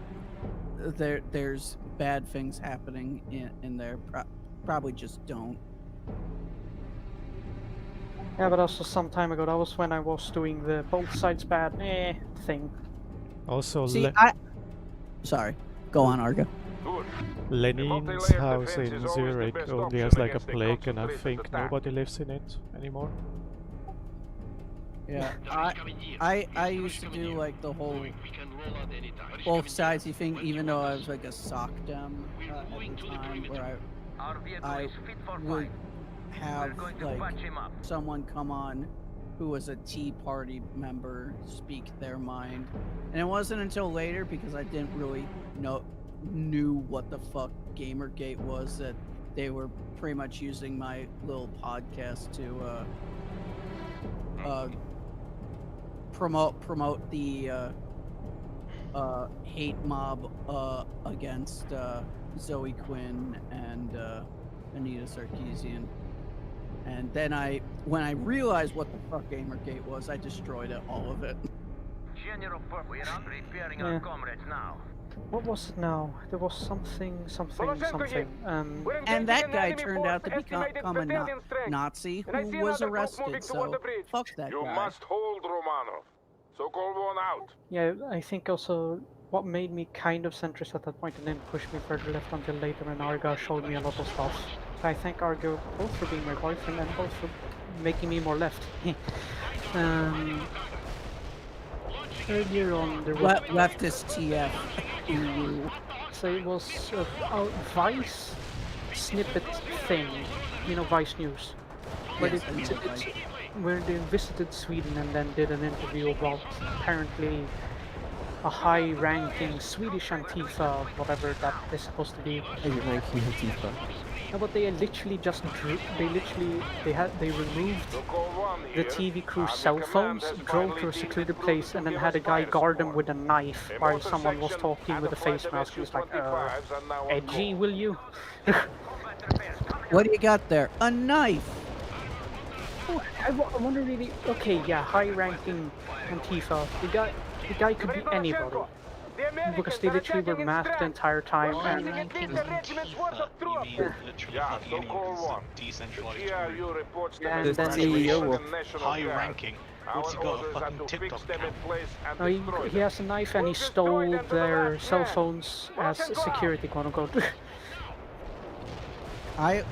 bad things happening in there, probably just don't. Yeah, but also some time ago, that was when I was doing the both sides bad thing. Also, sorry, go on, Arga. Lenin's house in Zurich only has like a plaque, and I think nobody lives in it anymore. Yeah, I used to do like the whole both sidesy thing, even though I was like a sock dem at the time, where I would have like someone come on who was a Tea Party member speak their mind, and it wasn't until later, because I didn't really knew what the fuck Gamergate was, that they were pretty much using my little podcast to promote the hate mob against Zoe Quinn and Anita Sarkeesian. And then when I realized what the fuck Gamergate was, I destroyed all of it. General, we are not repairing our comrades now. What was it now? There was something. And that guy turned out to become a Nazi who was arrested, so fuck that You guy. must hold Romanov. Sokol 1 out. Yeah, I think also what made me kind of centrist at that point and then pushed me further left until later when Arga showed me a lot of stuff. So I thank Arga both for being my boyfriend and both for making me more left. Earlier on there was... Leftist TF. So it was a Vice snippet thing, you know, Vice News, where, Yes, where they visited Sweden and then did an interview about apparently a high-ranking Swedish Antifa, whatever that is supposed to be. High-ranking Antifa. No, but they literally just they removed the TV crew's cell phones, drove to a secluded place, and then had a guy guard them with a knife while someone was talking with a face mask. He was like, edgy, will you? What do you got there? A knife! Oh, I wonder really, okay, yeah, high-ranking Antifa, the guy could be anybody. Because they literally were masked the entire time and... Yeah, Sokol 1. Decentralized and then CEO of high ranking. What's he got? A fucking TikTok account? He has a knife and he stole their cell phones as security, quote unquote. I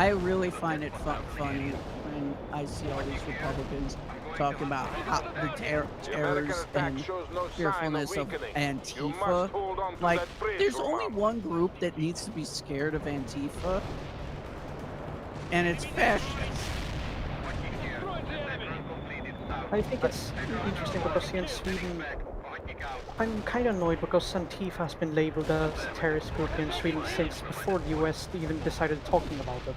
really find it funny when I see all these Republicans talking about how the terrors and fearfulness of Antifa. Like, there's only one group that needs to be scared of Antifa, and it's fascists. I think it's interesting because here in Sweden, I'm kind of annoyed because Antifa has been labeled as a terrorist group in Sweden since before the US even decided talking about it.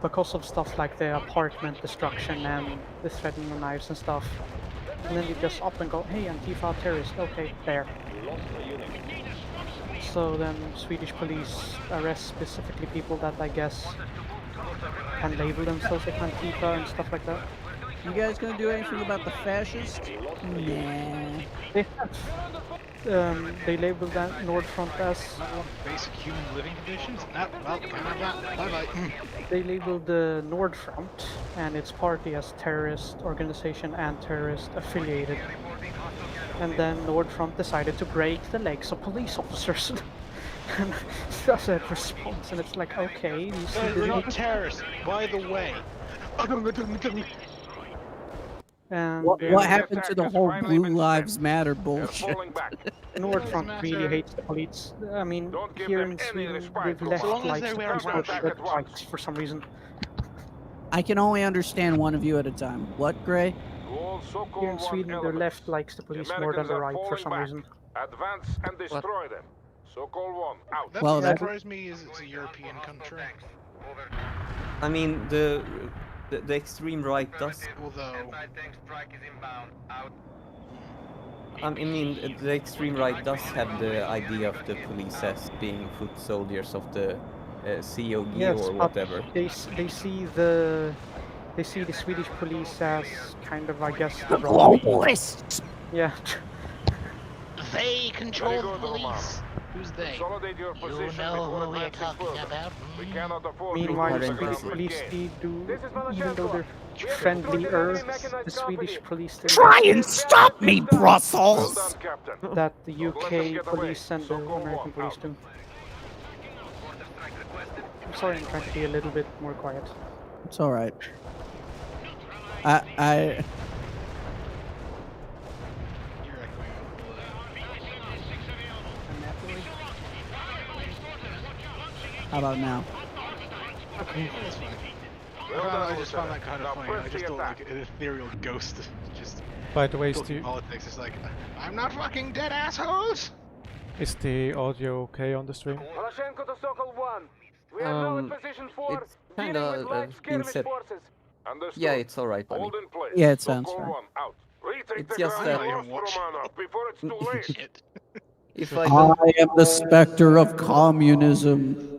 Because of stuff like the apartment destruction and the threatening of knives and stuff. And then you just up and go, hey, Antifa terrorist, okay, there. So then Swedish police arrest specifically people that I guess can label themselves as Antifa and stuff like that. You guys gonna do anything about the fascists? Nah. They labeled that Nordfront as basic human living conditions. Bye-bye. They labeled the Nordfront and its party as terrorist organization and terrorist affiliated. And then Nordfront decided to break the legs of police officers. And that's a response, and it's like, okay, you see, we're not terrorists, by the way. And what happened to the whole Blue Lives Matter bullshit? Nordfront really hates the police. I mean, here in Sweden, we've left like red lights for some reason. I can only understand one of you at a time. What, Gray? Here in Sweden, the left likes the police more than the right for some reason. Advance and destroy them. Sokol 1 out. That well, surprised me is it's a European country. I mean, the extreme right does. I mean, the extreme right does have the idea of the police as being foot soldiers of the COG or whatever. They see the Swedish police as kind of, I guess, the globalists. Yeah. They control the police. Who's they? You know who we're talking about. Meanwhile, the Swedish police do, even though they're friendlier, the Swedish police... Try and stop me, Brussels! That the UK police and the American police do. I'm sorry, I'm trying to be a little bit more quiet. It's alright. How about now? Okay. I just found that kind of funny. I just thought like an ethereal ghost just... By the way, Stu... Politics is like, I'm not fucking dead, assholes! Is the audio okay on the stream? It's kinda been set. Yeah, it's alright, buddy. Yeah, it sounds fine. It's just that... If I am the specter of communism.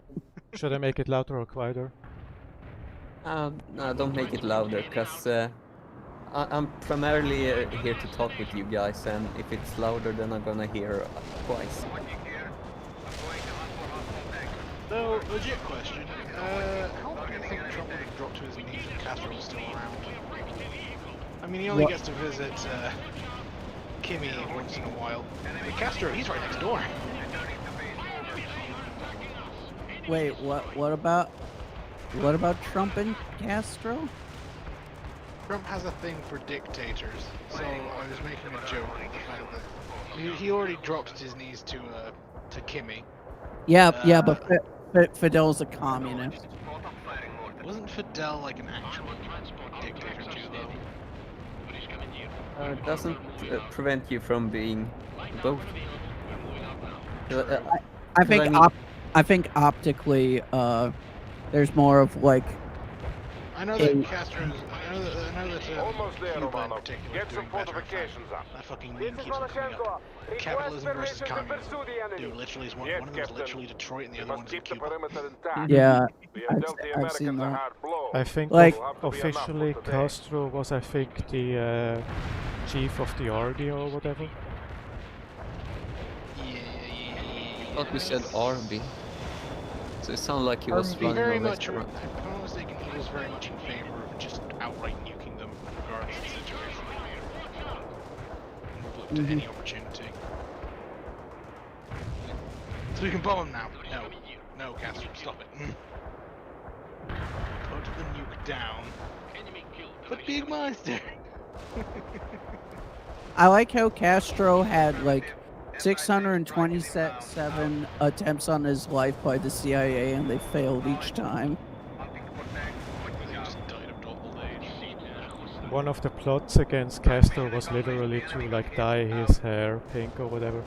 Should I make it louder or quieter? No, don't make it louder, because I'm primarily here to talk with you guys, and if it's louder, then I'm gonna hear twice. So, legit question. How long do you think Trump would have dropped to his knees if Castro was still around? I mean, he only gets to visit Kimmy once in a while. But Castro, he's right next door. Wait, what about Trump and Castro? Trump has a thing for dictators, so I was making a joke with the fact that he already dropped his knees to Kimmy. Yeah, but Fidel's a communist. Wasn't Fidel like an actual dictator too, though? It doesn't prevent you from being both. I think optically, there's more of like. I know that Castro's. I know that Almost there, Cuba in Romano. particular Get is some doing better. fortifications up. That fucking meme keeps on coming up. Capitalism versus communism. Dude, literally, one of them is literally Detroit and the other one's in Cuba. Yeah, We have dealt the I've seen Americans a that. hard blow. I think Like- officially Castro was, I think, the chief of the army or whatever. I thought we said Arby. So it sounded like he was running Very a much. If restaurant. I'm not mistaken, he was very much in favor of just outright nuking them, regardless of the situation. Looked at any opportunity. So we can bomb him now. No, Castro, stop it. Put the nuke down. But big monster. I like how Castro had like 627 attempts on his life by the CIA, and they failed each time. One of the plots against Castro was literally to like dye his hair pink or whatever.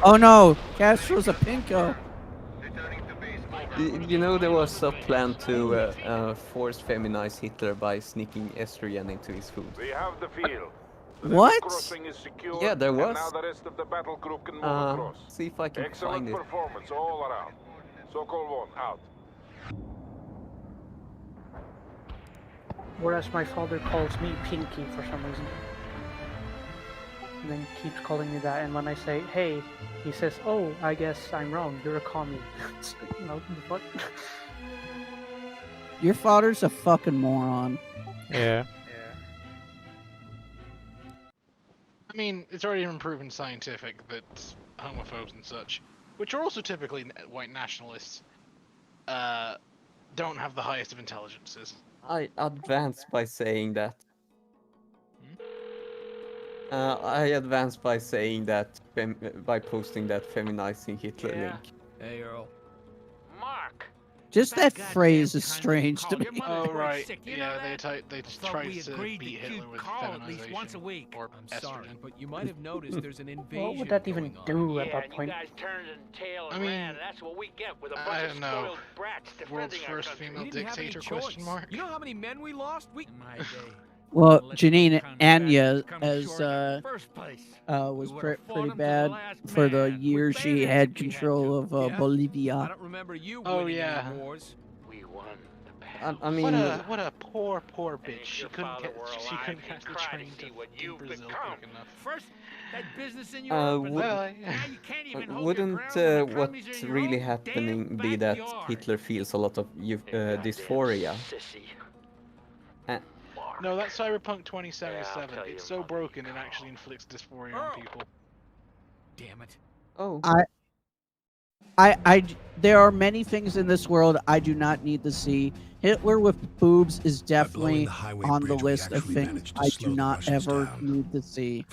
Oh no, Castro's a pinko. You know, there was a plan to force feminize Hitler by sneaking estrogen into his food. We have the field. What? Crossing is secure, Yeah, there was. And now the rest of the battle group can move across. See if I can Excellent find it. performance all around. Sokol 1 out. Whereas my father calls me Pinky for some reason. And then keeps calling me that, and when I say, hey, he says, oh, I guess I'm wrong, you're a commie. No, what? Your father's a fucking moron. Yeah. I mean, it's already been proven scientific that homophobes and such, which are also typically white nationalists, don't have the highest of intelligences. I advanced by saying that. I advanced by saying that, by posting that feminizing Hitler link. Hey, Earl. Mark. Just that phrase is strange to me. Oh right, yeah, they tried to beat Hitler with at least once a feminization week. or I'm estrogen. sorry, but you might have noticed there's an invasion. What would that even do at that You point? guys turned and tailed I and mean, ran, and that's what we get with a I bunch of don't know. spoiled brats World's defending our first country. female We didn't have any dictator? choice. Question mark. You know how many men we lost? We in my day. Well, Janine Anya Come short in the as first place. was We would've fought pretty him to the bad last for the man. year With she bayonets had if we had control to. of Yeah? I Bolivia. don't remember you Oh, winning yeah. any wars. We won the I mean, what a poor bitch. She your couldn't father were she alive, couldn't he'd catch the cry to train see to what you've Brazil become. quick enough. First, that business in Uh, Europe, and would- now you can't even hold your wouldn't ground when the what's Kremlins are in your really own happening damn be that backyard. Hitler feels a lot of dysphoria? Sissy. No, that's Cyberpunk 2077. Yeah, I'll tell It's you, so broken it actually inflicts dysphoria on people. Damn it. Oh. There are many things in this world I do not need to see. Hitler with boobs is definitely on the list of things I do not ever need to see.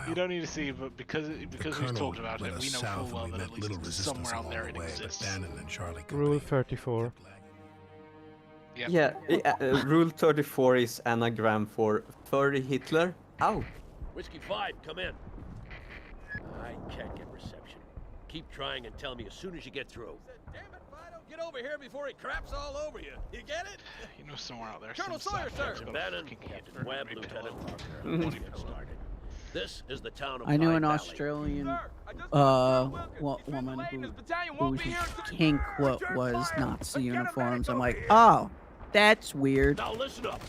You don't need to see, but because we've talked about it, we know full well that at least somewhere out there it exists. Rule 34. Yeah, Rule 34 is anagram for furry Hitler. Ow! Whiskey 5, come in. I can't get reception. Keep trying and tell me as soon as you get through. Damn it, Fido, get over here before he craps all over you. You get it? You know somewhere out there. Colonel some Sawyer, sir. sapsuck's Bannon, fucking Webb, repelled. Lieutenant Parker. Let's get started. This is the town of I knew Pine an Valley. Australian woman whose kink was Nazi uniforms. I'm like, oh, that's weird. Now listen up.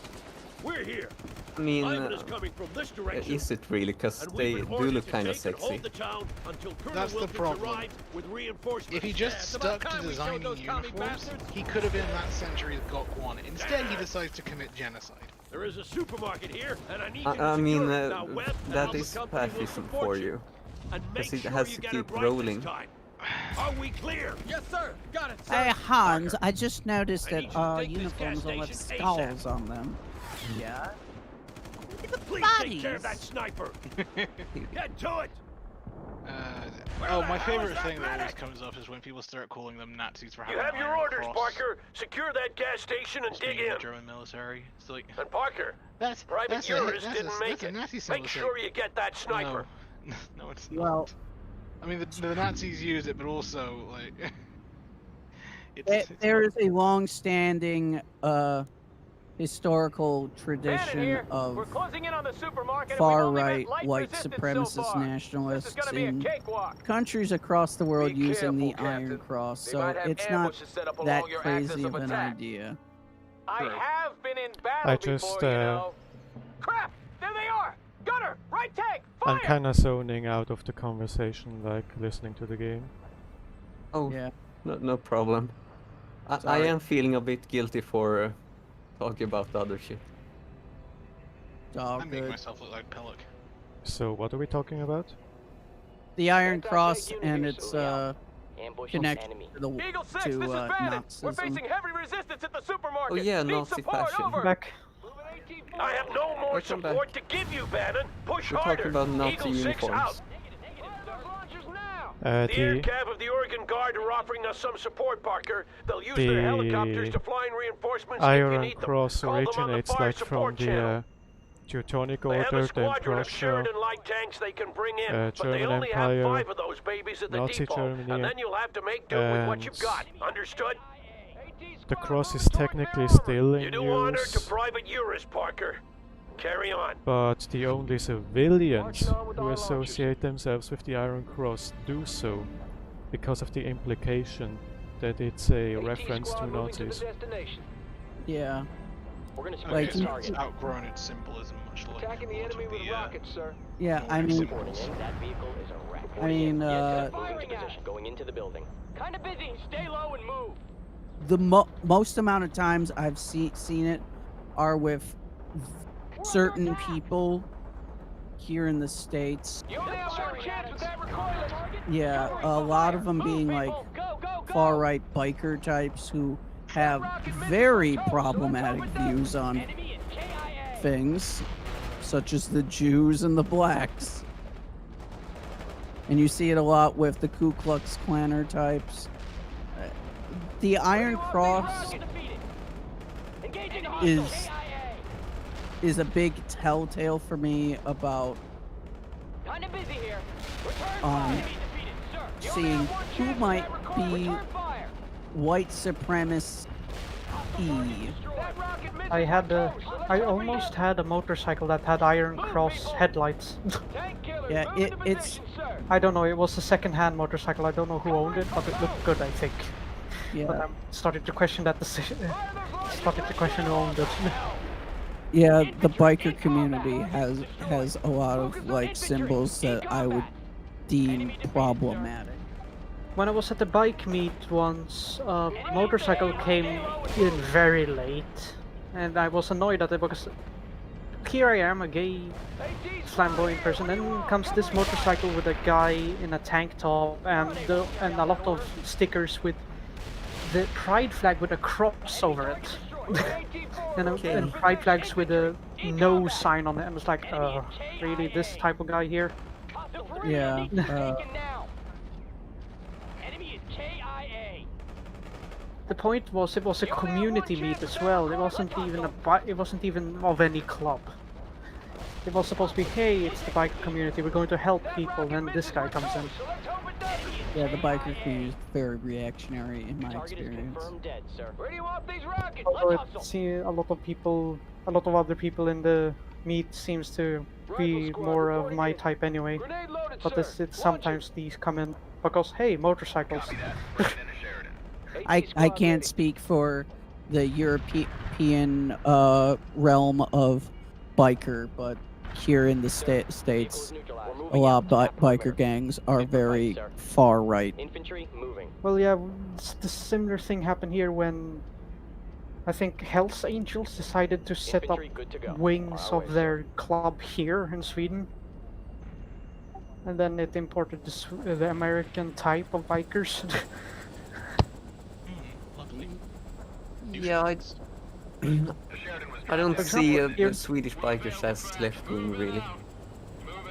We're here. I mean, Ivan is coming from this direction. is it really? Because And they we've been do ordered look to kind of take and sexy. hold the town until Colonel That's the Wilkins problem. arrives with reinforcements. If he just stuck to designing uniforms, he could have been that century's Gok 1. Instead, he decides to commit genocide. There is a supermarket here, and I need you to I mean, secure it. Now, Webb and that Alpha is Company will pacifism support for you. you. And make Because it sure has you to get keep it right rolling. this time. Are we clear? Yes, sir. Got it, sir. Hey Hans, I just noticed I that need you to take this uniforms gas all have station skulls on them. Yeah. Please take care of that sniper. Get to it. Oh, my favorite thing that always comes up is when people start calling them Nazis for having You have an your Iron orders, Cross. Parker. Secure that gas station and dig Speaking of in. the German military, it's like And Parker, Private that's Urist a didn't make that's a it. Nazi symbol. Make It's sure like, you get that sniper. No, no, it's not. Well, I mean, the Nazis use it, but also like it's there is a long-standing historical tradition of We're closing in on the supermarket and we've only far-right met light white resistance supremacist so far. nationalists This is gonna be a in cakewalk. countries across the world Be using the careful, Iron Captain. Cross, They so might have it's not ambushes set up that along your crazy axis of of an attack. idea. I have been in battle I just, before, you know. Crap! There they are! Gunner! Right tank! I'm Fire! kinda zoning out of the conversation, like listening to the game. Oh, yeah. No problem. I Sorry. am feeling a bit guilty for talking about the other shit. All I make good. myself look like Pellic. So what are we talking about? The Iron Cross and its connection to the Eagle 6, to this is Bannon. We're Nazism. facing heavy resistance at the supermarket. Oh yeah, Need Nazi support, fashion. over. Back. I have no more Welcome back. support to give you, Bannon. Push We're harder. talking about Nazi Eagle 6 uniforms. out. The air The cav of the Oregon Guard are offering us some support, Parker. They'll use their helicopters to fly in reinforcements if you Iron need them. Cross Call them on the originates fire like from support channel. the Teutonic They have a Order, then squadron of Prussia, Sheridan light tanks they can bring in, but they German only Empire, have 5 of those babies at the Nazi depot, Germany, and then you'll have to make do with what you've and got. Understood? the cross is technically still You in do honor to use, Private Urist, Parker. Carry on. but the only civilians who associate themselves with the Iron Cross do so because of the implication that it's a reference to Nazis. Yeah. We're gonna Like, secure the It's target. outgrown its symbolism, much like Attacking the enemy with rockets, sir. Yeah, I mean, That vehicle is a wreck. I mean, Moving to position, going into the building. Kind of busy. Stay low and move. the most amount of times I've seen it are with certain people here in the States. You only have one chance with that recoil. Yeah, a lot of them being like far-right biker types who have very problematic views on things, such as the Jews and the blacks. And you see it a lot with the Ku Klux Klaner types. The Iron Cross is a big telltale for me about seeing who might be white supremacist I almost had a motorcycle that had Iron Cross headlights. Yeah, it's I don't know, it was a second-hand motorcycle, I don't know who owned it, but it looked good, I think. Yeah. But I'm starting to question that decision. Started to question who owned it. Yeah, the biker community has a lot of like symbols that I would deem problematic. When I was at the bike meet once, a motorcycle came in very late, and I was annoyed at it because here I am, a gay, flamboyant person, then comes this motorcycle with a guy in a tank top and a lot of stickers with the pride flag with a cross over it. and pride flags with a no sign on it. And it's like, really, this type of guy here? Yeah. The point was, it was a community meet as well. It wasn't even of any club. It was supposed to be, hey, it's the biker community, we're going to help people, and then this guy comes in. Yeah, the biker community is very reactionary in my experience. Although a lot of other people in the meet seems to be more of my type anyway. But it's sometimes these come in because, hey, motorcycles. I can't speak for the European realm of biker, but here in the states, a lot of biker gangs are very far right. Infantry moving. Well, yeah, the similar thing happened here when I think Hells Angels decided to set up wings of their club here in Sweden. And then it imported the American type of bikers. Yeah, I don't see the Swedish bikers as left-wing, really.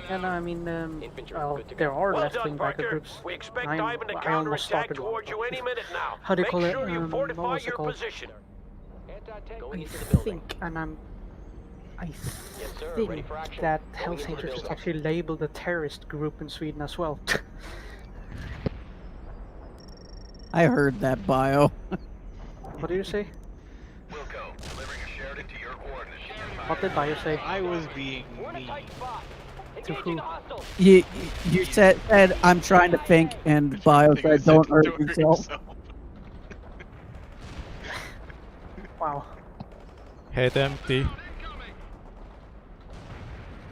And I mean, well, there are left-wing biker groups. We expect I Ivan to almost counterattack started one. towards you any minute now. How do you Make call it? sure you What fortify was it your called? position. I think that Hells Angels is actually labeled a terrorist group in Sweden as well. I heard that bio. What did you say? What did bio say? I was being mean. To who? You said I'm trying to think, and bio said don't hurt yourself. Wow. Head empty.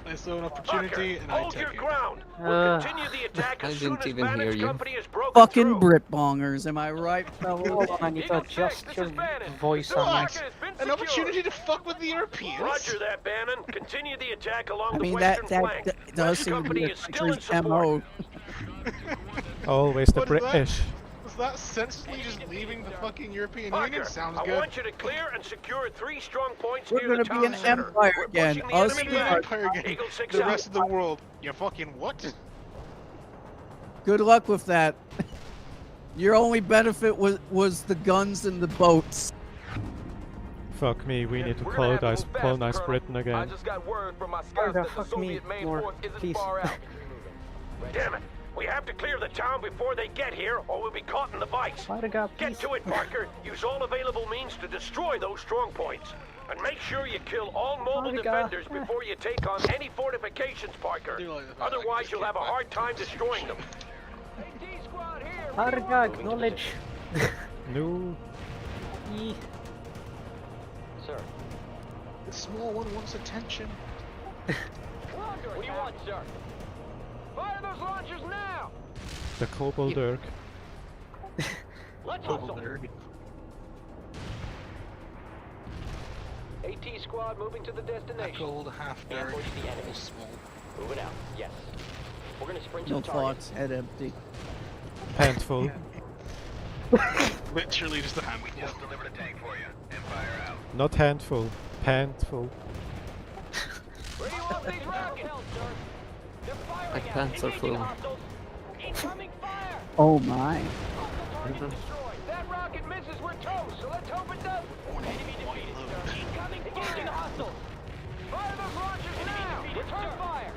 I saw an opportunity and I took it. Continue the attack as soon as Bannon's company is broken Fucking through. Brit bongers, am I right? Hold on, I need to adjust your voice on this. An opportunity to fuck with the Europeans? Roger that, Bannon. Continue the attack along I the mean, western that flank. does seem to be a country's MO. Always the What is that? British. Was that senselessly just leaving the fucking European Parker, Union? Sounds I good. want you to clear and secure 3 strong points We're near the gonna be town an center. empire We're again. pushing the Us enemy and back. Empire again. Eagle 6 The out. rest of the world. You fucking what? Good luck with that. Your only benefit was the guns and the boats. Fuck me, we need to colonize Britain I again. just got word from my scouts that the Soviet main force isn't far out. Damn it. We have to clear the town before they get here, or we'll be caught in the vice. Get to it, Parker. Use all available means to destroy those strong points. And make sure you kill all mobile defenders before you take on any fortifications, Parker. Otherwise, you'll have a hard time destroying them. Arga, acknowledge. No. Sir. The small one wants attention. What do you want, sir? Fire those launchers now! The Kobold Dirk. Let's hustle. AT squad moving to the destination. Cold half dirt. Ambush the enemy. Small. Moving out. Yes. We're gonna sprint to No the target. thoughts, head empty. Pants full. Literally just a handful. Just delivered a tank for you. Empire out. Not handful. Pantful. Where do you want these rockets? They're firing My pants are full. Incoming fire! Oh my. Destroyed. That rocket misses, we're toast, so let's hope it doesn't. Enemy defeated, sir. Incoming engaging the hostiles. Fire those launchers now! Return fire!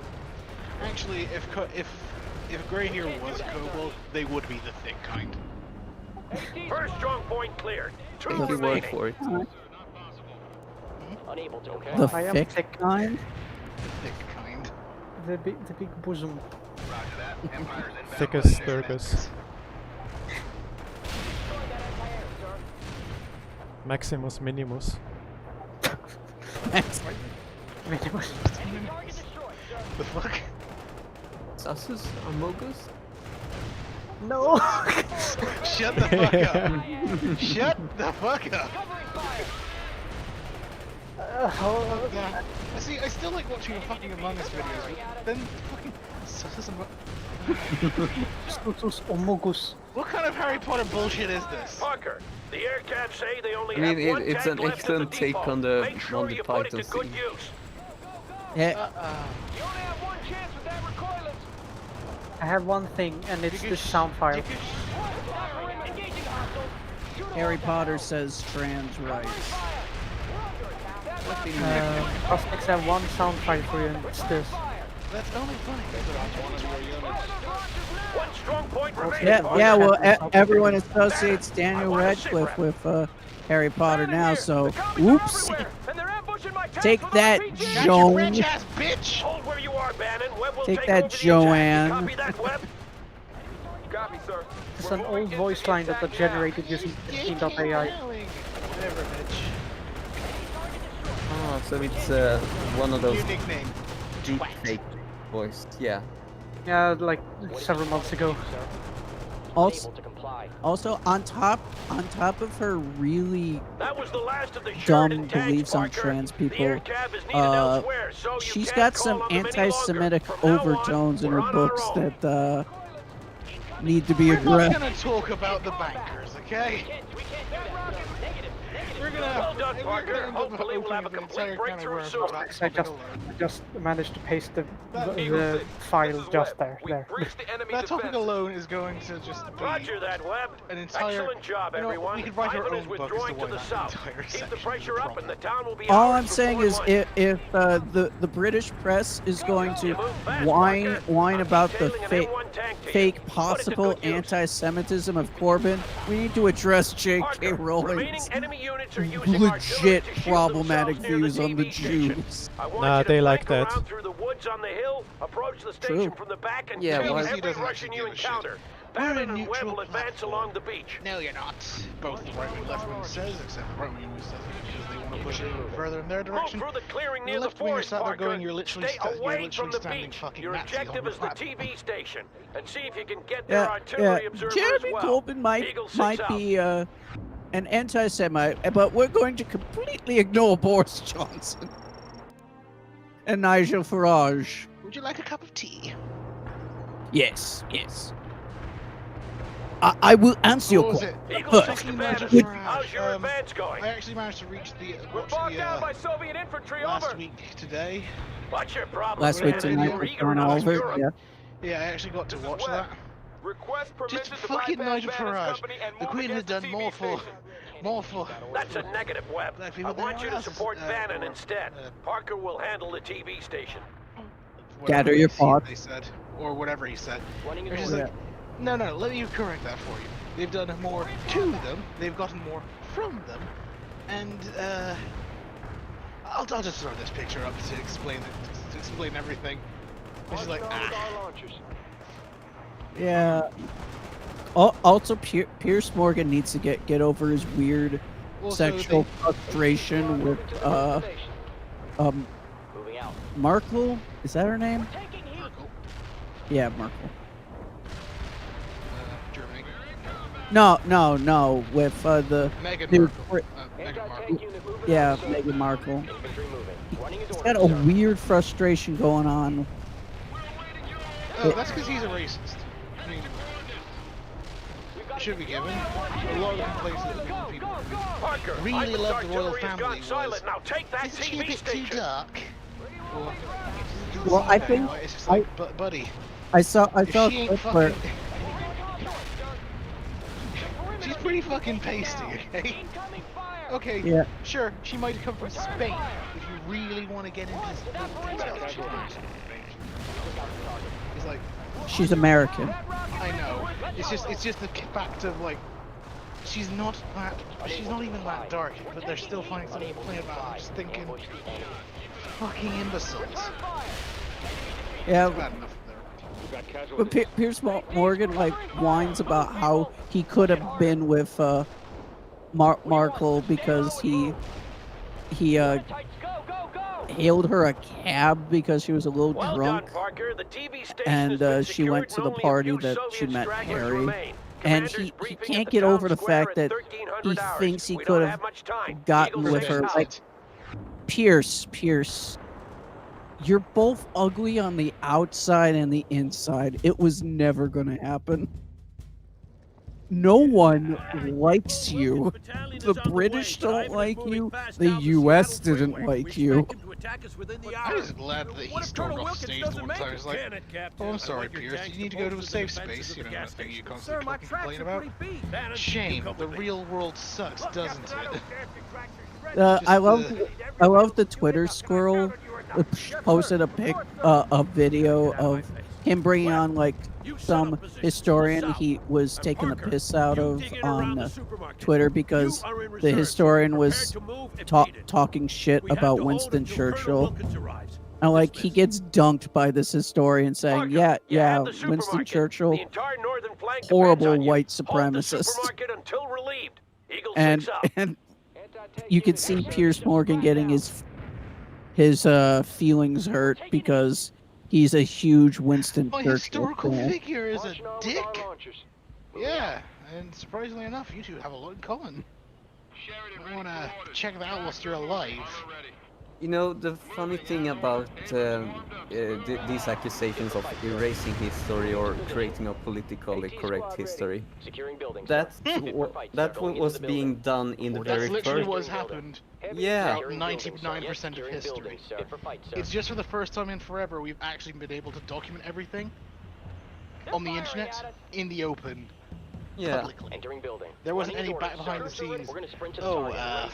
Actually, if Grey here was Kobold, they would be the thick kind. First strong point cleared. 2 Take your word remaining. for it. Unable to. Okay. The I am thick thick. kind? Thick kind. The big bosom. Thickest Sturgus. Maximus Minimus. Minimus. The fuck? Sasus? Amogus? No! Shut the fuck up! Shut the fuck up! Yeah. I still like watching your fucking Among Us videos, but then fucking Status Omogus. What kind of Harry Potter bullshit is this? Parker, the air cats say they only I mean, have one it's tank an left at the excellent take depot. on the Make sure you put it to Titan good scene. use. Yeah. You only have one chance with that recoilless. I have one thing, and it's the sound file. Harry Potter says trans rights. Prospects have one sound file for you, and it's this. That's only funny. One strong point remaining. Yeah, well, everyone associates Daniel Radcliffe with Harry Potter now, so whoops. Take that, Joan. Hold where you are, Bannon. Webb will Take take that, over the attack. Joanne. You copy that, Webb? Copy, sir. It's an old voice line that got generated using 15.ai. favorite bitch. Oh, so it's one of those New nickname. deep fake voice. Yeah. Yeah, like several months ago. Also, on top of her really That was the last of the dumb Sheridan tanks, beliefs on Parker. trans The people, air cab is needed elsewhere, so you she's can't got call some on them any longer. anti-Semitic From now on, overtones in her we're on books our own. that need to be We're not addressed. gonna talk about the bankers, okay? We're gonna Well done, Parker. Hopefully we'll have a complete breakthrough soon. I just managed to paste the file just there. That topic alone is going to just be Roger that, Webb. an entire. Excellent job, you know, everyone. we could write our Ivan own is book as withdrawing to to why the that south. entire Keep the section pressure is up, and the town will be All ours I'm saying before is, lunch. if the British press is going to whine about the fake possible anti-Semitism of Corbyn, we need to address J.K. Rowling's legit problematic views on the Jews. Nah, they like that. Through the woods on the hill, approach the station from the back, and Yeah, kill why- every Russian you encounter. Bannon and Webb will advance along the beach. No, you're not. Both the right wing and left wing says, except the right wing says because they want to push it further in their direction. Move through the clearing near The the left wingers forest, sat there Parker. going, you're literally, Stay you're away literally from the standing beach. fucking Your Nazi on objective the is the platform. TV station, and see if you can get their Yeah, artillery observer Jeremy as well. Corbyn might Eagle 6 out. be an anti-Semite, but we're going to completely ignore Boris Johnson and Nigel Farage. Would you like a cup of tea? Yes. I will answer your What was question it? Eagle first. 6 to Bannon. Which- How's your advance going? I actually managed to reach the We're watch bogged the, down by Soviet infantry. last Over. week today. What's your problem? Last week man? tonight You're with eager John enough to Oliver. Europe. Yeah. Yeah, I actually got to watch that. Request permission Just to fucking bypass Nigel Bannon's Farage. company and The move Queen has against the done TV more for. That's a negative, Webb. Black I people than want you to anyone else. support Bannon instead. Parker will handle the TV station. Gather whatever your they thoughts. said, or whatever he said. Running They're his just own- like, no, let me correct that for you. They've done more to them. They've gotten more from them, and I'll just throw this picture up to explain everything. It's just like Yeah. Also, Pierce Morgan needs to get over his weird Also, sexual frustration with Markle. Is that her name? Merkel, Yeah, Markle. Germany. No. With the Meghan new Markle. Meghan Markle. yeah, Meghan Markle. He's got a weird frustration going on. Oh, that's because he's a racist. I mean, it should be given. A lot of the complaints that people Parker, really Ivan's love the royal artillery has family gone was, silent. Now take that isn't she a TV bit station. too dark? Or, Well, I think it's just like, buddy, I saw a if she ain't clip where fucking... She's pretty fucking pasty, okay? Okay, Yeah. sure, she might have come from Spain, if you really want to get into this detail that she's from Spain. It's like, she's American. I know, it's just the fact of like, she's not even that dark, but they're still finding something to complain about. I'm just thinking, fucking imbeciles. Yeah. It's bad enough there. But Pierce Morgan like whines about how he could have been with Markle because he hailed her a cab because she was a little Well drunk, done, Parker. The TV station and has been she went to secured, the and only a party few that Soviet she met stragglers Harry, remain. and Commander's he briefing at can't the get town over the square fact at that 1300 he hours. thinks he We could don't have much time. gotten Eagle with 6 her. out. Like Pierce, you're both ugly on the outside and the inside. It was never gonna happen. No one likes you. The British don't like you. The US didn't like you. I was glad that he stormed off the stage the one time. I was like, oh, I'm sorry, Pierce. You need to go to a safe space. You know, that thing you constantly fucking complain about. Shame. The real world sucks, doesn't it? I love the Twitter squirrel posted a video of him bringing on like some historian he was taking the piss out of on Twitter because the historian was talking shit about Winston Churchill. And like he gets dunked by this historian saying, yeah, Winston Churchill, horrible white supremacist. Until relieved. Eagle And 6 out. and you could see Piers Morgan getting his feelings hurt because he's a huge Winston My Churchill historical fan. figure is a dick. Yeah, and surprisingly enough, you two have a lot in common. I want to check that out whilst you're alive. You know, the funny thing about these accusations of erasing history or creating a politically correct history, that was being done in the very That's literally first... what has happened. Yeah. 99% of history. It's just for the first time in forever we've actually been able to document everything on the internet in the open. Yeah. Publicly. There wasn't any back behind the scenes. Oh, that's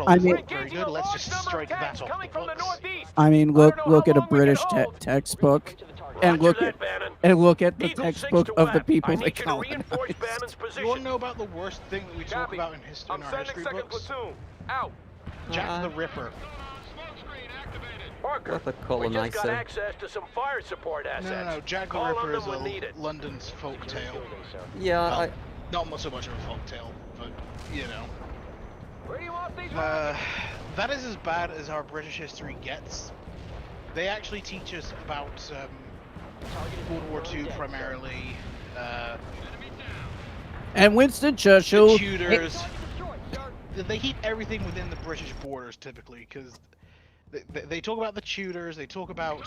I mean, very good. Let's just strike that off the books. I mean, look at a British textbook, and look at the textbook of the people that colonized. You want to know about the worst thing that we talk about in history in our history books? Jack the Ripper. What a We just got colonizer. access to some fire support assets. No, Jack the Call on Ripper them is when needed. London's folk tale. Yeah, Well, not so much of a folk tale, but, you know. Where do you want these That is as bad as our British history gets. They actually teach us about World War II primarily. And Winston Churchill. The Tudors. They keep everything within the British borders typically, because they talk about the Tudors. They talk about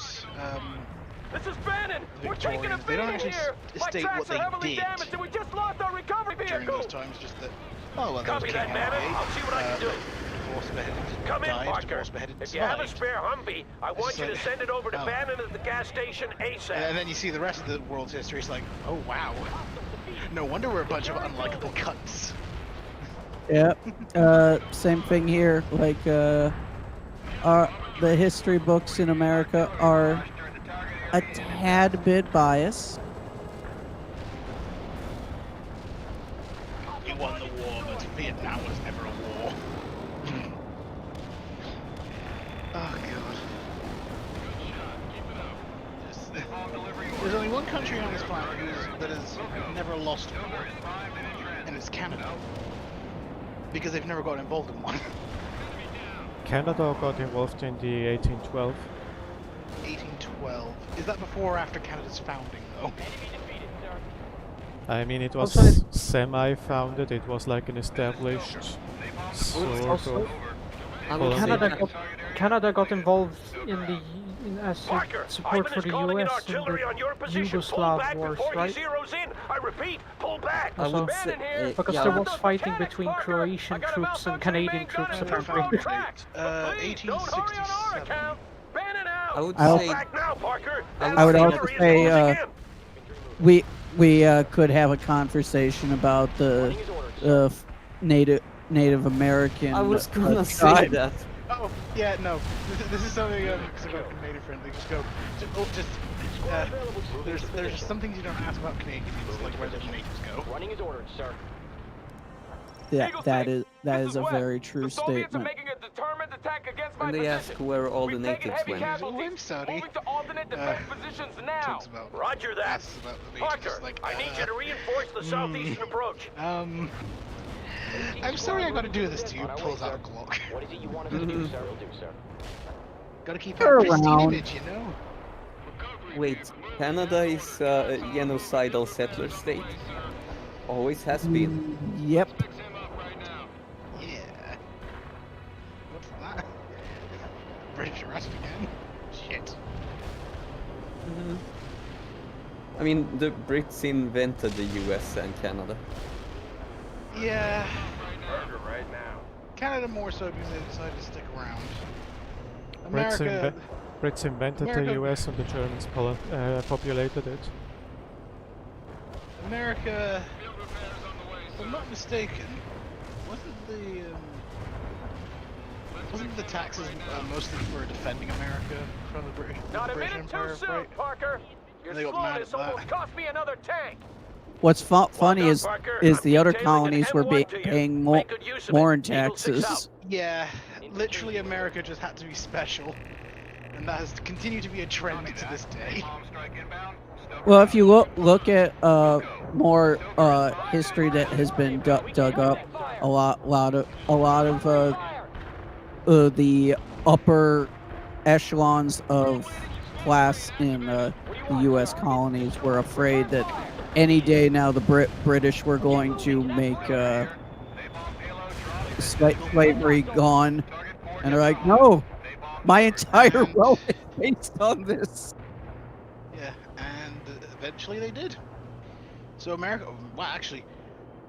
This is Bannon. the We're taking a Victorians. They don't beating actually here. My state tracks what are they heavily did damaged, and we just lost our recovery during vehicle. those times. Just that. Oh well, there was Copy King that, Bannon. Henry. I'll see what I can do. Divorce beheaded. Come in, died. Parker. Divorce beheaded. If you have a survived. spare Humvee, I want you to send it over to Oh. Bannon at the gas station ASAP. And then you see the rest of the world's history. It's like, oh wow. No wonder we're a bunch of unlikable cunts. Yeah. Same thing here. Like, the history books in America are a tad bit biased. We won the war, but Vietnam was never a war. Oh god. There's only one country on this planet that has never lost a war, and it's Canada. Because they've never got involved in one. Canada got involved in the 1812. 1812. Is that before or after Canada's founding, though? I mean, it was Also, semi-founded. It was like an established sort Also, of colony. Canada got involved as support for the calling in US in artillery on your the position. Pull Yugoslav back wars, before he right? zeroes in. I repeat, pull back. I would Also, say, because yeah. there was fighting between Croatian troops and Canadian troops, apparently. 1867. I would I'll- say... I would also say we could have a conversation about the Native American. I was gonna say tribe. that. Oh, yeah, no. This is something because I'm Canadian friendly. Just go. There's some things you don't ask about Canadians, like where the natives go. Running his orders, sir. Yeah, that is a very true Soviets are statement. making a determined attack against my And they ask position. where all the We've taken natives heavy went. casualties. Moving to alternate defense positions now. Roger that. Parker, I need you to reinforce the southeastern approach. I'm sorry I gotta do this to you. Pulls out a Glock. What is it you want us to do, sir? Will do, sir. Gotta keep You're that pristine around. image, you know? Wait, Canada is a genocidal settler state. Always has been. Yep. Yeah. What's that? British arrest again? Shit. I mean, the Brits invented the US and Canada. Yeah. Canada more so because they decided to stick around. America. Brits invented America- the US and the Germans populated it. America, if I'm not mistaken, wasn't the taxes mostly for defending America from the British, Not a British minute Empire, too soon, right? Parker. Your They got mad slowness at that. almost cost me another tank. What's funny done, is Parker. the other Detailing an colonies were M1 to you. paying Make good use of more it. in Eagle 6 taxes. Yeah, literally America just had to be special. And that has continued to be a trend to this day. Well, if you look at more history that has been dug up, a lot of the upper echelons of class in the U.S. colonies were afraid that any day now the British were going to make slavery gone, and they're like, no, my entire wealth is based on this. Yeah, and eventually they did. So America, well, actually,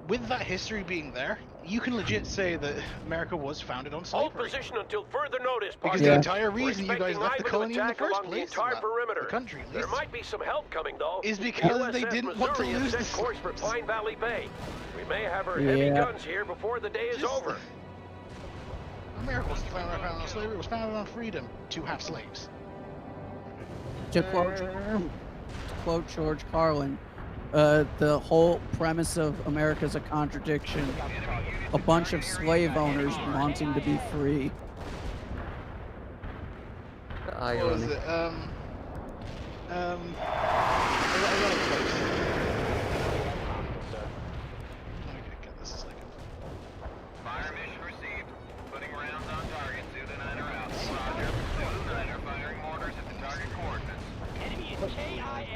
with that history being there, you can legit say that America was founded on Hold slavery. position until further notice, Because the entire reason you guys left the colony in the first place, the country at There least, might be some help coming though. is because they USS didn't want to Missouri lose has the set course for Pine Valley Bay. We may have our heavy Yeah. guns here before the day is over. America wasn't founded on slavery, it was founded on freedom to have slaves. To quote George Carlin, the whole premise of America's a contradiction. A bunch of slave owners wanting to be free. What was it? I got it close. Okay, get this a second. Fire mission received. Putting rounds on target. Zulu 9 are out. Roger. Zulu 9 are firing mortars at the target coordinates.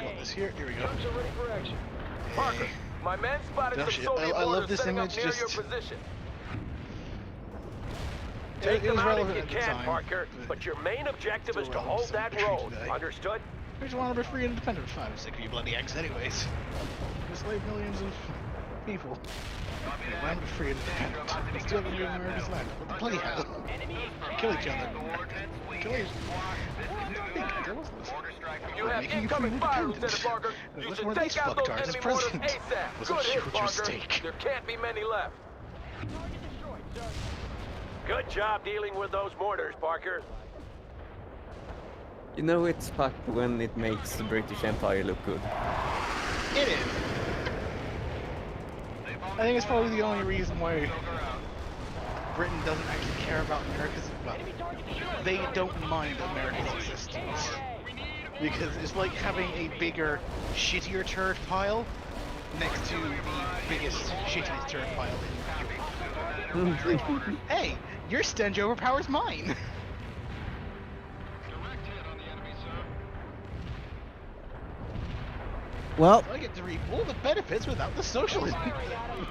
Got this here. Here we go. Ready for action. Parker, my man spotted Gosh, some Soviet I love mortars this setting up image, near your just- position. It Take them was out if relevant you at the can, time, Parker, but your main objective is to relevant hold to that some road. degree today. Understood? I just want to be free and independent. Fine, I'm sick of you bloody eggs anyways. You slave millions of people. I want to be free and independent. Let's do everything in America's land. What the bloody hell? Kill each other. Kill each other. You have incoming fire, Lieutenant Parker. You What's should one of these take out those fucktards as enemy mortars president? ASAP. Was Good a hit, huge Parker. mistake. There can't be many left. Good job dealing with those mortars, Parker. You know it's fucked when it makes the British Empire look good. It is. I think it's probably the only reason why Britain doesn't actually care about America's. Well, they don't mind America's existence. Because it's like having a bigger, shittier turret pile next to the biggest, shittiest turret pile in Europe. Hey, your stench overpowers mine! Well, I get to reap all the benefits without the socialism,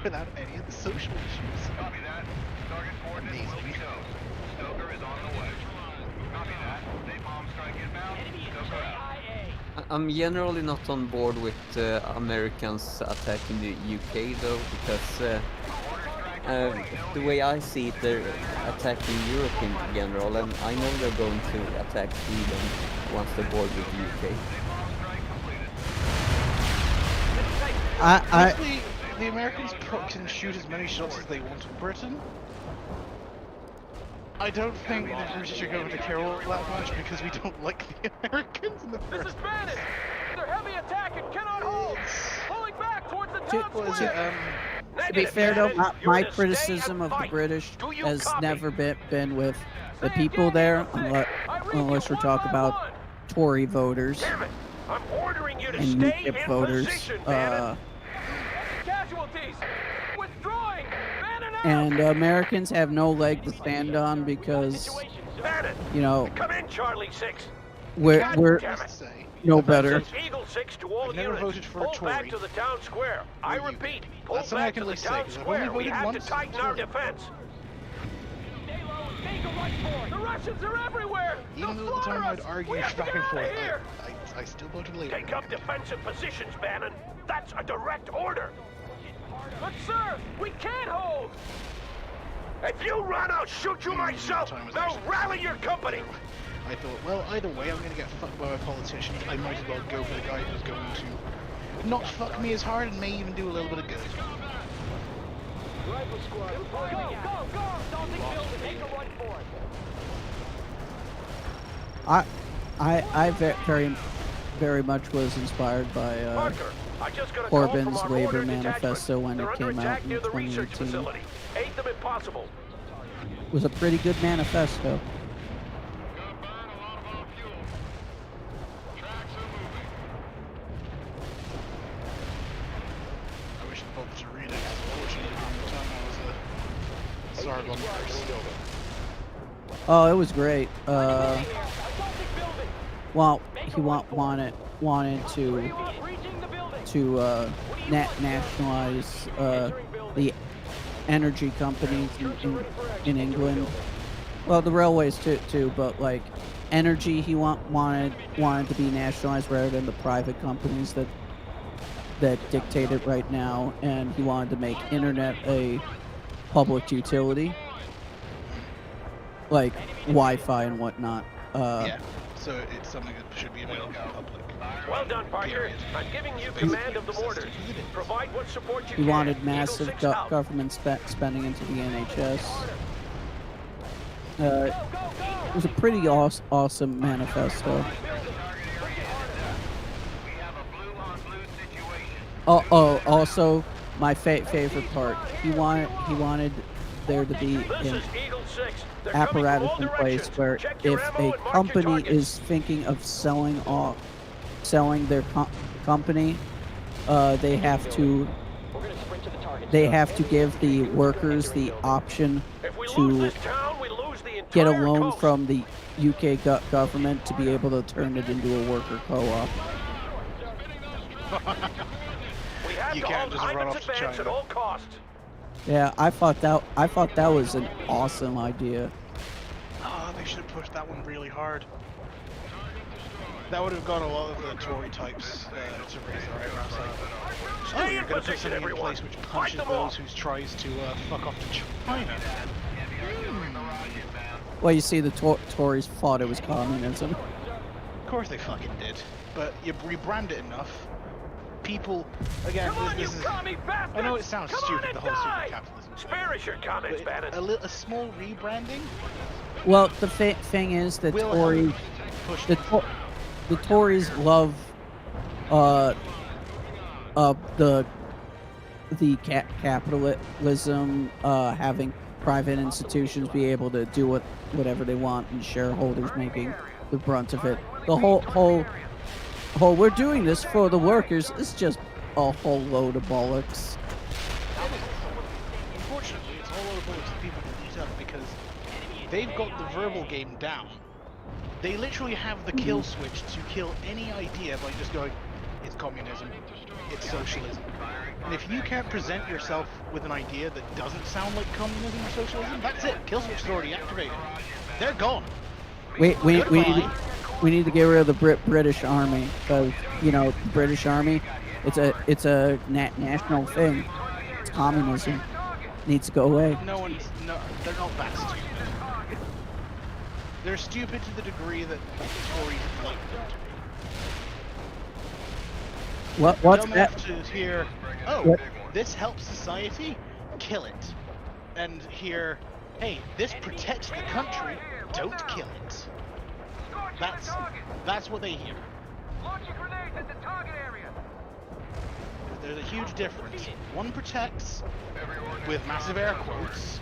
without any of the social issues. Copy that. Target coordinates will be known. Stoker is on the way. Copy that. Napalm strike inbound. Stoker out. I'm generally not on board with Americans attacking the UK though, because the way I see it, they're attacking Europe in general, and I know they're going to attack Sweden once they're bored with the UK. Honestly, the Americans can shoot as many shots as they want in Britain. I don't think the British are going to care all that much because we don't like the Americans in the first This is Bannon! They're heavy attack and cannot hold! Pulling back towards the town square! To be fair though, my criticism of the British has never been with the people there, unless we're talking about Tory voters I'm ordering you to and stay UKIP in voters. position, Bannon. Casualties! Withdrawing! Bannon out! And Americans have no leg to stand on because, Bannon, you know, come in, Charlie 6. we're Damn it. no better. Eagle 6 to all I've never units. voted for a Pull back Tory. to the town square. I repeat, pull That's something I back can to the at least say, town 'cause I've only square. We voted have to once tighten for our a defense. The Russians are everywhere! Even They'll though at the time slaughter I'd us! argue We have to back get and out forth, of here! I still voted Labour. Take up defensive positions, Bannon. That's a direct order. But sir, we can't hold! If you run, I'll shoot you myself. Now rally your company. I thought, well, either way, I'm going to get fucked by my politicians. I might as well go for the guy who's going to not fuck me as hard and may even do a little bit of good. Rifle squad, go, go, go! Assaulting building, make a run for it! I very much was inspired by Corbyn's Labor Manifesto when it came out in 2018. Aid them if possible. It was a pretty good manifesto. Sargon first? Oh, it was great. Well, he wanted to nationalize the energy companies in England. Well, the railways too, but like energy, he wanted to be nationalized rather than the private companies that dictate it right now, and he wanted to make internet a public utility, like Wi-Fi and whatnot. Yeah, so it's something that should be available to the public. Well done, Parker. I'm giving you command of the mortars. Provide what support you He can. wanted massive Eagle 6 out. government spending into the NHS. It was a pretty awesome manifesto. Also, my favorite part. He wanted there to be an apparatus in place where if a company is thinking of selling their company, they have to give the workers the option to get a loan from the UK government to be able to turn it into a worker co-op. You can't just run off to China. Yeah, I thought that was an awesome idea. Oh, they should have pushed that one really hard. That would have got a lot of the Tory types to raise their eyebrows like, oh, you're going to put something in place which punches those who tries to fuck off to China. Well, you see, the Tories thought it was communism. Of course they fucking did. But you rebrand it enough, people, again, this is... I know it sounds stupid, the whole super capitalism. Spare us your comments, Bannon. A small rebranding? Well, the thing is that the Tories love the capitalism, having private institutions be able to do whatever they want, and shareholders making the brunt of it. The whole we're doing this for the workers is just a whole load of bollocks. Unfortunately, it's a whole load of bollocks that people can eat up because they've got the verbal game down. They literally have the kill switch to kill any idea by just going, it's communism, it's socialism. And if you can't present yourself with an idea that doesn't sound like communism or socialism, that's it. Kill switch is already activated. They're gone. We need to get rid of the British Army, because the British Army, it's a national thing. It's communism. It needs to go away. They're not that stupid. They're stupid to the degree that the Tories like them to be. What's Dumb that? enough to hear, this helps society, kill it. And hear, hey, this protects the country, don't kill it. That's what they hear. There's a huge difference. One protects with massive air quotes,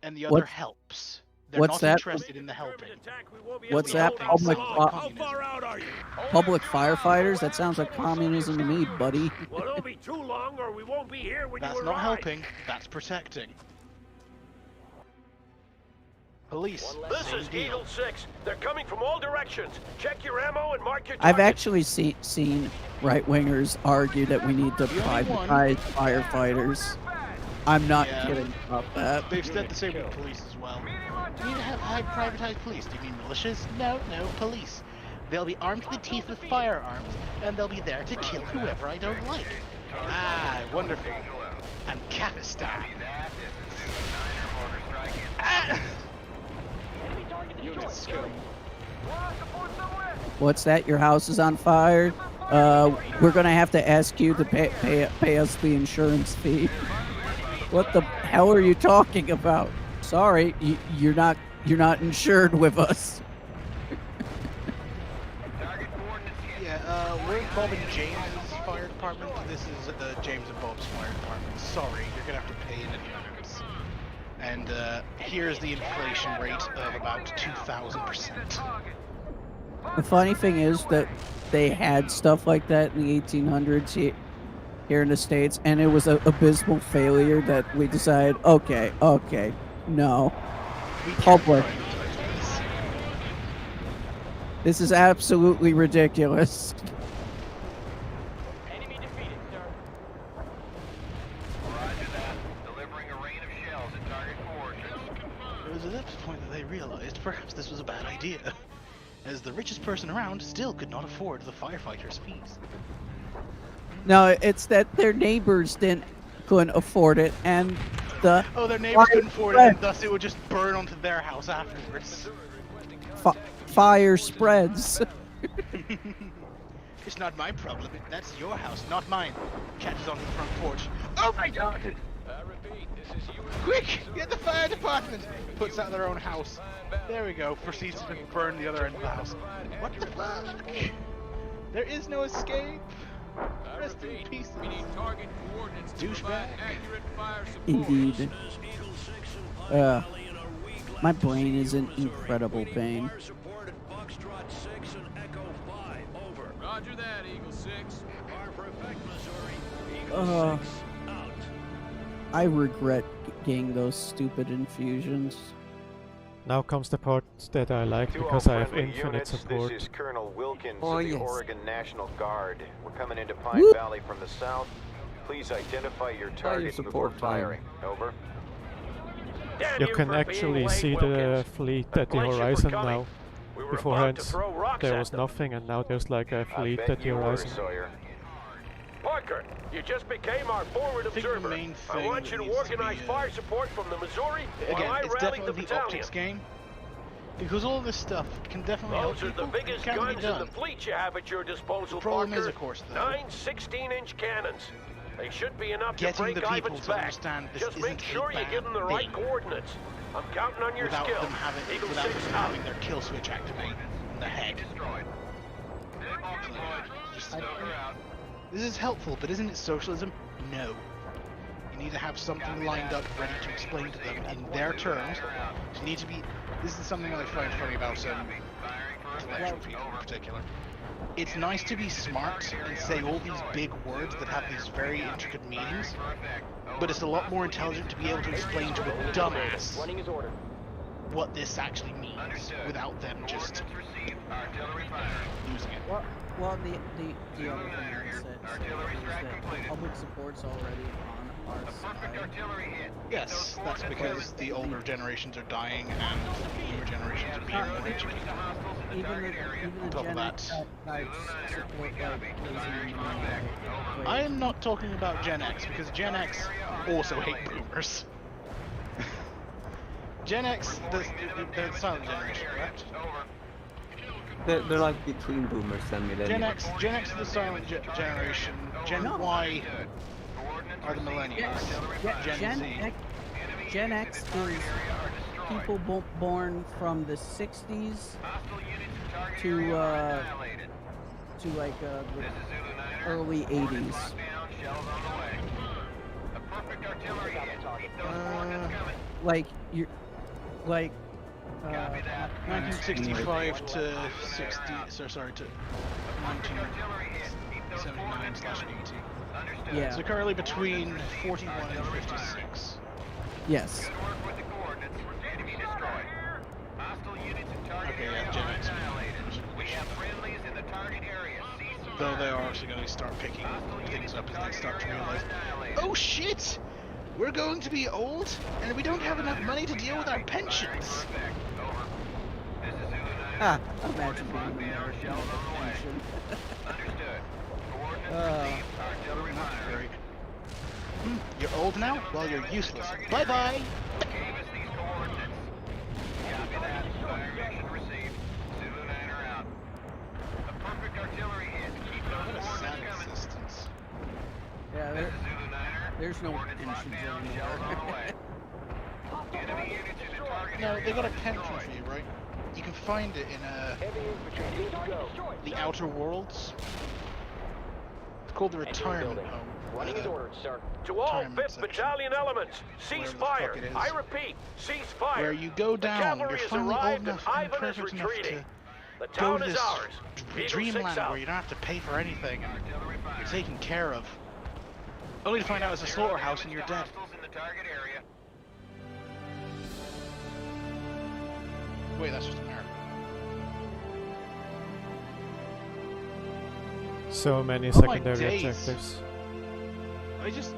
and the other helps. They're What's not that? interested in the helping. What's that? Public firefighters? That sounds like communism to me, buddy. Well, don't be too long, or we won't be here when That's you not arrive. helping. That's protecting. Police. This is Eagle 6. They're coming from all directions. Check your ammo and mark your I've targets. actually seen right-wingers argue that we need to privatize firefighters. I'm not kidding about that. They've said the same with police as well. Do you have privatized police? Do you mean militias? No, police. They'll be armed to the teeth with firearms, and they'll be there to kill whoever I don't like. Ah, wonderful. And Kakistan. Ah! Unit scum. What's that? Your house is on fire? We're gonna have to ask you to pay us the insurance fee. What the hell are you talking about? Sorry, you're not insured with us. Yeah, we're Bob and James' fire department. This is James and Bob's fire department. Sorry, you're gonna have to pay in advance. And here's the inflation rate of about 2,000%. The funny thing is that they had stuff like that in the 1800s. here in the States, and it was an abysmal failure that we decided, okay, no. Public. This is absolutely ridiculous. Enemy defeated, sir. Roger that. Delivering a rain of shells at target coordinates. It was at this point that they realized perhaps this was a bad idea, as the richest person around still could not afford the firefighters' fees. No, it's that their neighbors couldn't afford it, and their neighbors couldn't afford it, and thus it would just burn onto their house afterwards. Fire spreads. It's not my problem. That's your house, not mine. Catches onto the front porch. Oh my god! Quick! Get the fire department! Puts out their own house. There we go. Proceeds to burn the other end of the house. What the fuck? There is no escape. Rest in peace. Douchebag. Indeed. My brain is in incredible pain. Roger that, Eagle 6. I regret getting those stupid infusions. Now comes the part that I like because I have infinite support. This is Colonel Wilkins of the yes. Oregon National Guard. We're coming into Pine Whoop. Valley from the south. Please identify your Fire target before support firing. Over. You can actually see the fleet at the horizon now. Beforehand there was nothing, and now there's like a fleet at the horizon. Parker, you just became our forward observer. I want you to organize fire support from the Missouri while I Again, it's rally the definitely the battalion. optics game. Because all this stuff can definitely help Those are people. the biggest It can guns be in done. the fleet you have at your disposal, The problem Parker. is, of course, though, 9 16-inch cannons. They should be enough to getting break the people Ivan's to back. understand this Just make isn't sure a you give them the bad right thing. coordinates. I'm counting on your without skill. them having, Eagle without 6 them out. having their kill switch activate in the head. This is helpful, but isn't it socialism? No. You need to have something lined up ready to explain to them in their terms. You need to be. This is something I find funny about intellectual people in particular. It's nice to be smart and say all these big words that have these very intricate meanings, but it's a lot more intelligent to be able to explain to a dumbass what this actually means without them just losing it. Well, the other thing is that public support's already on our side. Yes, that's because the older generations are dying and the newer generations are being more educated. Even On the top of Gen that, X types support I am not talking about Gen X because Gen X also hate boomers. Gen X, they're the silent generation, correct? They're like between boomers and millennials. Gen X is the silent generation. Gen Y are the millennials. Gen X is people born from the 60s to like the early 80s. Like you're like 1965 to 60. Sorry, to 1979/80. Yeah. So currently between 41 and 56. Yes. Okay, yeah, Gen X. Though they are also going to start picking things up as they start to realize, oh shit! We're going to be old, and we don't have enough money to deal with our pensions. Imagine being American with a pension. Not great. You're old now? Well, you're useless. Bye-bye! Yeah, there's no pensions anymore. No, they got a pension for you, right? You can find it in the Outer Worlds. It's called the retirement home. Running his orders, sir. To all 5th Battalion elements, cease fire. I repeat, cease fire. Where you go down, you're cavalry has finally old arrived and enough and Ivan is perfect enough retreating. The to go town to is this ours. Eagle 6 dreamland out. where you don't have to pay for anything and you're taken care of. Only to find out it's a slaughterhouse and you're dead. Wait, that's just America. So many Oh my secondary days. objectives.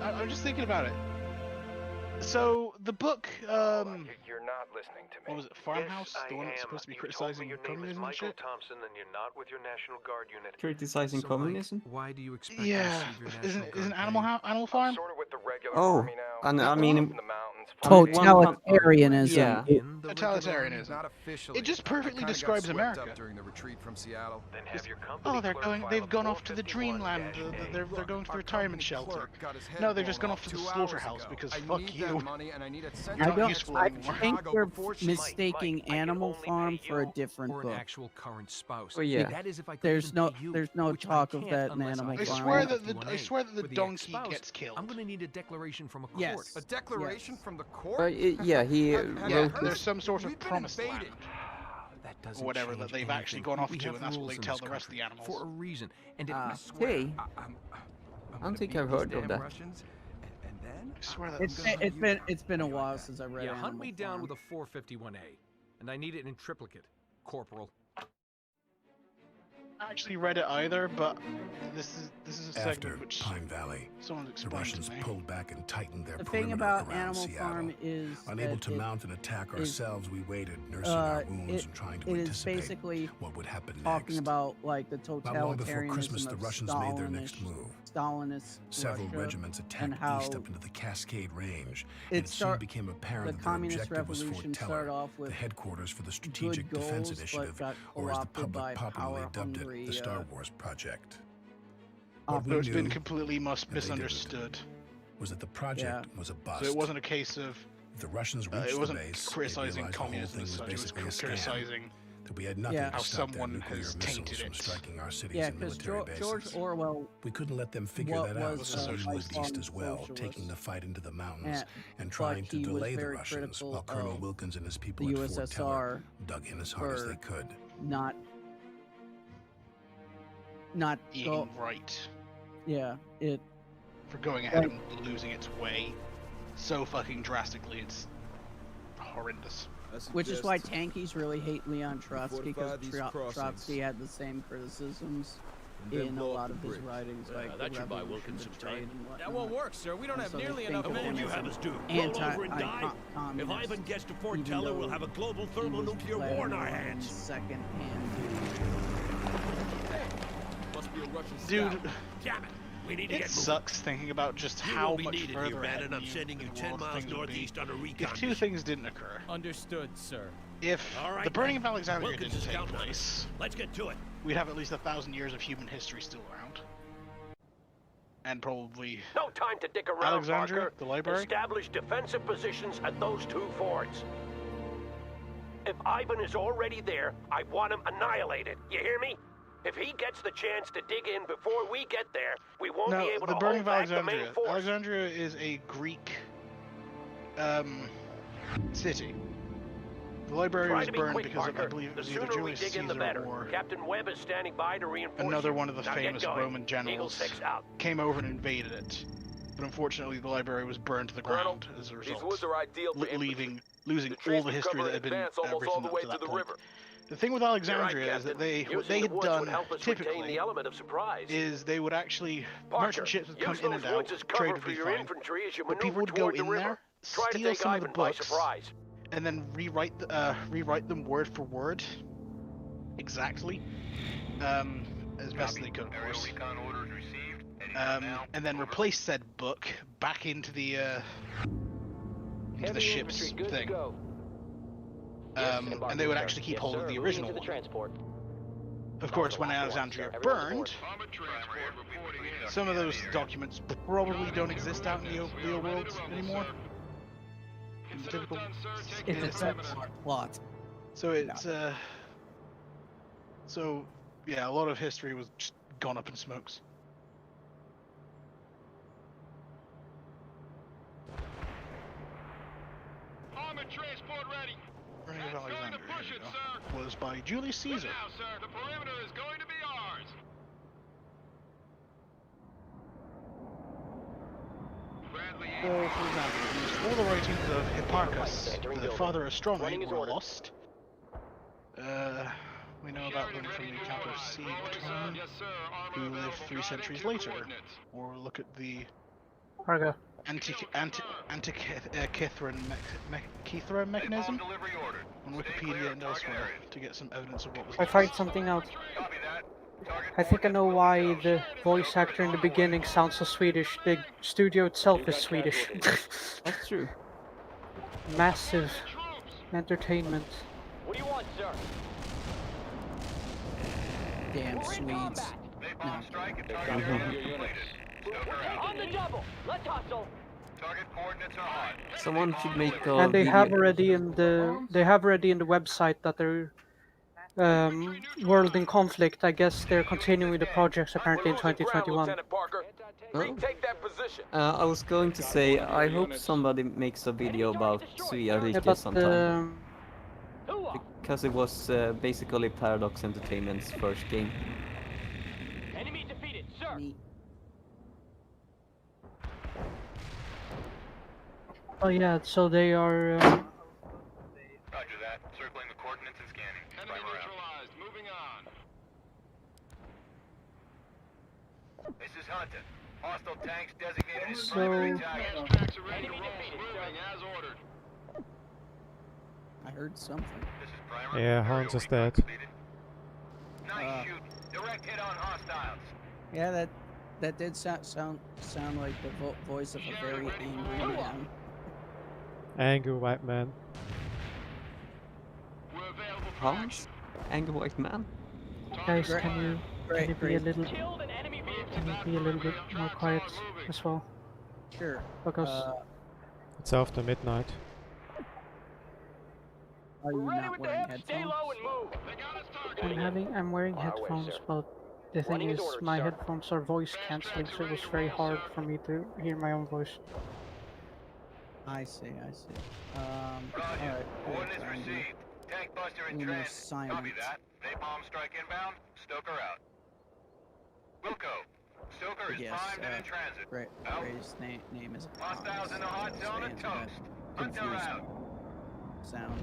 I'm just thinking about it. So the book, You're not listening to me. what was it, Farmhouse? Yes, The one that's supposed to be criticizing communism and shit? Thompson, and you're not with your National Guard unit. Criticizing communism? Why do you expect Yeah, isn't Animal Farm? Sort of with the regular Oh, army now. and I mean, Totalitarianism. yeah. Totalitarianism. Not officially. It just I perfectly kinda got describes swept America. up during the retreat from Seattle. Then have your company Oh, they've gone off to the 451-A. dreamland. They're going to the retirement shelter. Got his head No, they've blown just gone off off to the 2 hours slaughterhouse ago. because I fuck need you. that money and I need it sent I to don't. useful I anymore. think Chicago you're before she- mistaking Animal Farm for a different or an book. actual current spouse. Oh, yeah. That is if I could There's even no, pay you, there's no which I talk of can't that in unless Animal I Farm. swear that for I swear that the the donkey ex-spouse, gets killed. I'm gonna need a declaration from a court. Yes. A declaration from the court? Yeah, he Yeah, wrote there's this. some sort of We've been promised invaded. land. That doesn't Or whatever that change they've actually anything. gone off We to, have and that's what rules they in tell this the rest of the country animals. for a reason. And if Hey, I'm I don't think gonna I've beat heard these of damn that. Russians, and then I swear that it's been a while since I read yeah, Animal hunt me down Farm. with a 451A, and I need it in triplicate, Corporal. I actually read it either, but this is a segment After which Pine Valley, someone's the explained Russians to me. pulled back and tightened their The thing perimeter about around Animal Seattle. Farm is Unable that to it mount an attack is- ourselves, we waited, nursing our wounds it, and trying to it is anticipate basically what would happen talking next. about like the Not long before totalitarianism Christmas, the of Russians made their next move. Stalinist Several Russia, regiments and attacked how east up into the Cascade Range, and it it soon start- became apparent the that their communist objective was Fort revolution Teller, started off the with headquarters for the Strategic good Defense goals, Initiative, but got or as the co-opted by public popularly dubbed it, power-hungry, the Star Wars Project. So What we it's been knew, completely and they didn't, misunderstood. was that the project was a bust. So it wasn't a case of If the Russians reached it the wasn't base, they criticizing realized the whole communism thing as was such. It was basically a scam. criticizing That we had nothing how to stop their someone nuclear has missiles tainted from it. striking our cities Yeah, and because military bases. George Orwell. We couldn't let them figure what that out, was so we moved lifelong east as well, socialist. taking the fight into the mountains and but trying to he was delay the very Russians critical while Colonel of Wilkins and his people the at Fort Teller USSR dug in as hard as for they could. not being go, right yeah, it for going ahead and losing its way so fucking drastically. It's horrendous. which is why tankies really hate Leon Trotsky, because fortify these crossings. Trotsky had the same criticisms And then in a blow up lot the of his bridge. writings, like that the should buy revolution, Wilkins some the trade, time. and whatnot. That won't work, sir. We don't And have so they nearly think enough of men. him You as have an us do. Roll over and die. If communist, Ivan gets to Fort even Teller, though we'll have a global he thermonuclear was war in our planning on hands. second-hand Must be a Russian Dude, scout. Damn it. We need to it get moving. sucks thinking about just You how won't be much needed further here, man, ahead and I'm in sending you the 10 world miles things would be northeast on a recon if two mission. things didn't occur. Understood, sir. If All right, the burning then. of Alexandria Wilkins didn't is take counting on place, us. Let's get to it. we'd have at least 1,000 years of human history still around. And probably No time to dick around, Alexandria, Parker. the library. Establish defensive positions at those two forts. If Ivan is already there, I want him annihilated. You hear me? If he gets the chance to dig in before we get there, we won't No, be able the to burning hold of back the Alexandria. main force. Alexandria is a Greek city. The library Try was to be burned quick, because Parker. I believe it The was either sooner we Julius dig in, the Caesar better. or Captain Webb is standing by to reinforce another you. one of the Now get famous going. Roman Eagle generals 6 out. came over and invaded it. But unfortunately, the library was burned to the ground as a result, These woods are ideal for losing all the history that had been everything up to that point. The thing with Alexandria is that what they had done typically the element of surprise. is they would actually Parker, merchant ships would come use in those and out, woods as trade cover would for be your fine, infantry as you but people maneuver would go toward the in river. there, Try to steal take some of Ivan the by books, surprise. and then rewrite them word for word, exactly, as best they could, of course. And then replace said book back into the ship's thing. And they would actually keep hold of the original one. Of course, when Alexandria burned, some of those documents probably don't exist out in the real world anymore. In the typical It's a plot. So it's so yeah, a lot of history was just gone up in smokes. Armored transport ready. Burning of That's going to Alexandria push it, here sir. we go. Was by Julius Caesar. Now, sir, the perimeter is going to be ours. For example, before the writings of Hipparchus, the father astronomy, were lost. We know about them from the account of C. Ptolemy, who lived 3 centuries later. Or look at the Argo. Antikythera mechanism on Wikipedia and elsewhere to get some evidence of what was I find something out. I think I know why the voice actor in the beginning sounds so Swedish. The studio itself is Swedish. That's true. Massive entertainment. What do you want, sir? Damn Swedes. No. On the double. Let's hustle. Someone should make a And they video. have already in the website that they're World in Conflict. I guess they're continuing the projects apparently in 2021. I was going to say, I hope somebody makes a video about Svea Rike but sometime. Because it was basically Paradox Entertainment's first game. Enemy defeated, sir. Oh yeah, so they are. Roger that. Circling the coordinates and scanning. Enemy neutralized. Moving on. This is Hunter. Hostile tanks designated as primary targets. Tracks are ready to roll. Moving as ordered. I heard something. Yeah, Hans is dead. Nice shoot. Direct hit on hostiles. Yeah, that did sound like the voice of a very angry man. Angry white man. Hans? Angry white man? Guys, can you be a little bit more quiet as well? Sure. Because It's after midnight. Are you not wearing headphones? I'm wearing headphones, but the thing is, my headphones are voice cancelling, so it was very hard for me to hear my own voice. I see. Alright. Coordinates received. Tank buster in transit. Copy that. Napalm strike inbound. Stoker out. Wilco. Stoker is primed and in transit. Ray's name is Hostiles in the hot zone and toast. Hunter out. Sound.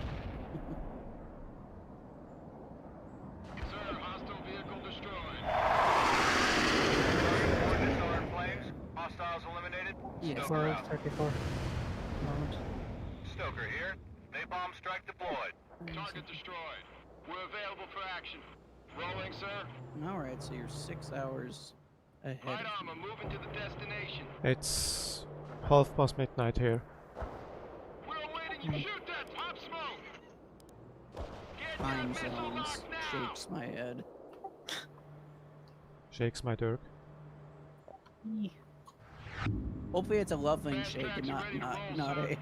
Sir, hostile vehicle destroyed. Coordinates are in flames. Hostiles eliminated. Stoker out. 34. Moment. Stoker here. Napalm strike deployed. Target destroyed. We're available for action. Rolling, sir. Alright, so you're 6 hours ahead. Light armor moving to the destination. It's midnight here. We're awaiting you. Shoot that. Pop smoke. Time zones shakes my head. Shakes my dirk. Hopefully it's a loving shake and not a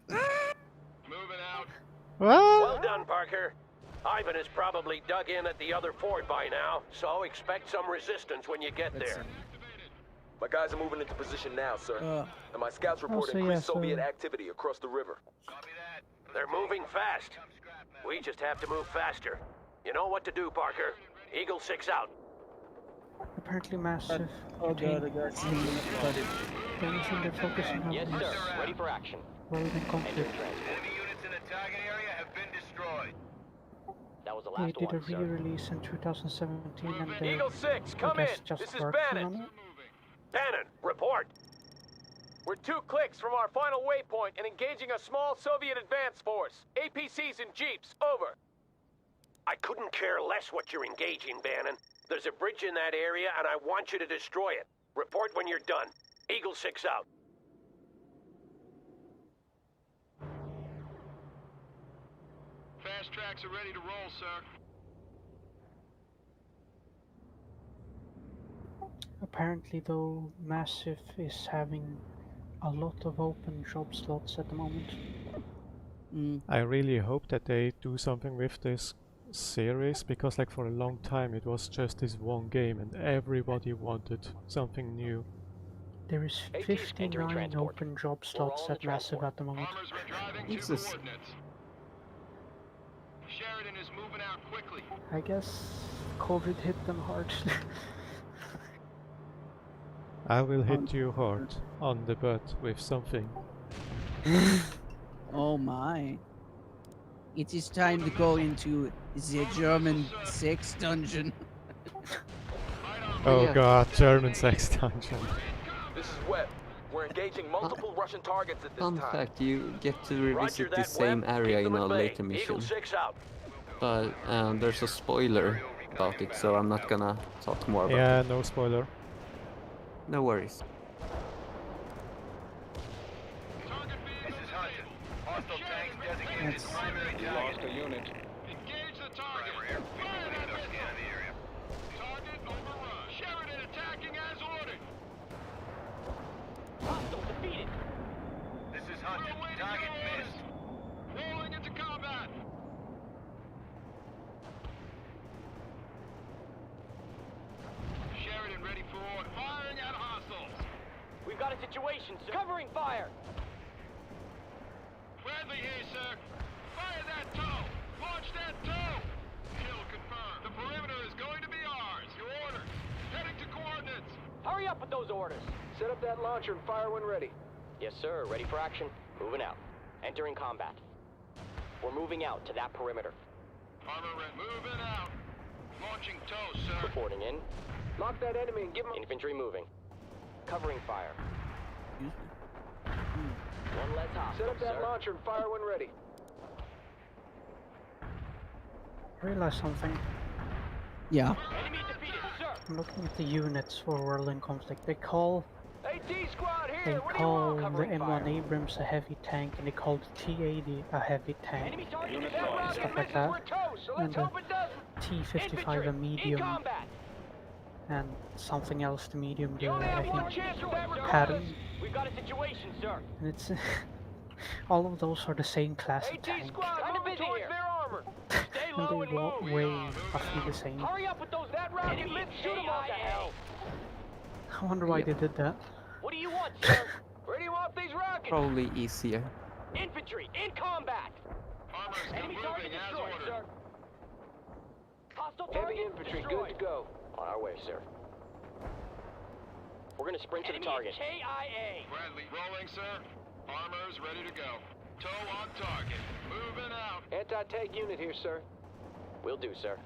Moving out. Well done, Parker. Ivan has probably dug in at the other fort by now, so expect some resistance when you get there. My guys are moving into position now, sir. And my scouts report so increased yeah, Soviet activity across the river. They're moving fast. We just have to move faster. You know what to do, Parker. Eagle 6 out. Apparently massive. Oh god, I got seen in the flooded. The reason they're focusing on Yes, this sir. Ready for action. World in Conflict. Enemy units in the target area have been destroyed. That was the They last did a one, sir. re-release in 2017 and they Eagle 6, I come in. guess just This is working Bannon. on it. Bannon, report. We're 2 clicks from our final waypoint and engaging a small Soviet advance force. APCs and jeeps, over. I couldn't care less what you're engaging, Bannon. There's a bridge in that area and I want you to destroy it. Report when you're done. Eagle 6 out. Fast tracks are ready to roll, sir. Apparently though, Massive is having a lot of open job slots at the moment. I really hope that they do something with this series, because like for a long time it was just this one game and everybody wanted something new. There is 59 open job slots at Massive at the moment. Jesus. Sheridan is moving out quickly. I guess COVID hit them hard. I will hit you hard on the butt with something. Oh my. It is time to go into the German sex dungeon. Oh god, German sex dungeon. This is Webb. We're engaging multiple Russian targets at this Fun time. fact, you get to revisit the that, same Webb. area Keep in them a at bay. later mission. Eagle 6 out. But there's a spoiler about it, so I'm not gonna talk more about Yeah, it. no spoiler. No worries. This is Hudson. Hostile tanks designated as primary target. Lost a unit. Engage the target. Fire that missile. Scan the area. Target overrun. Sheridan attacking as ordered. Hostile defeated. This is Hudson. Target missed. Rolling into combat. Sheridan ready for order. Firing at hostiles. We've got a situation, sir. Covering fire. Bradley here, sir. Fire that tow. Launch that tow. Kill confirmed. The perimeter is going to be ours. Your order. Heading to coordinates. Hurry up with those orders. Set up that launcher and fire when ready. Yes, sir. Ready for action. Moving out. Entering combat. We're moving out to that perimeter. Armor moving out. Launching tow, sir. Reporting in. Lock that enemy and give him... Infantry moving. Covering fire. One less hostile, Set up that sir. launcher and fire when ready. I realized something. Yeah. Enemy defeated, sir. I'm looking at the units for World in Conflict. They call AT squad they here. What do you call want? the Covering M1 fire. Abrams a heavy tank, and they call the T-80 a heavy tank, Enemy target Unit destroyed. lost. stuff like Misses, that. we're toast, so let's And hope it doesn't. T-55 a Infantry, medium, in combat. and something else to medium. You only I have one think chance to ever Patton. We've got a situation, sir. And it's all of those are the same class of AT tank, squad Kinda moving busy towards here. their armor. Stay and low they and move. weigh roughly the same. Hurry up with those that rocket. Enemy Let's shoot 'em all to KIA. hell. I wonder why they did that. What do you want, sir? Where do you want these rockets? Probably easier. Infantry in combat. Armor is Enemy target moving as destroyed, ordered. sir. Hostile Heavy target infantry, destroyed. good to go. On our way, sir. We're gonna sprint to the target. KIA. Bradley rolling, sir. Armor's ready to go. Tow on target. Moving out. Anti-tank unit here, sir. Will do, sir.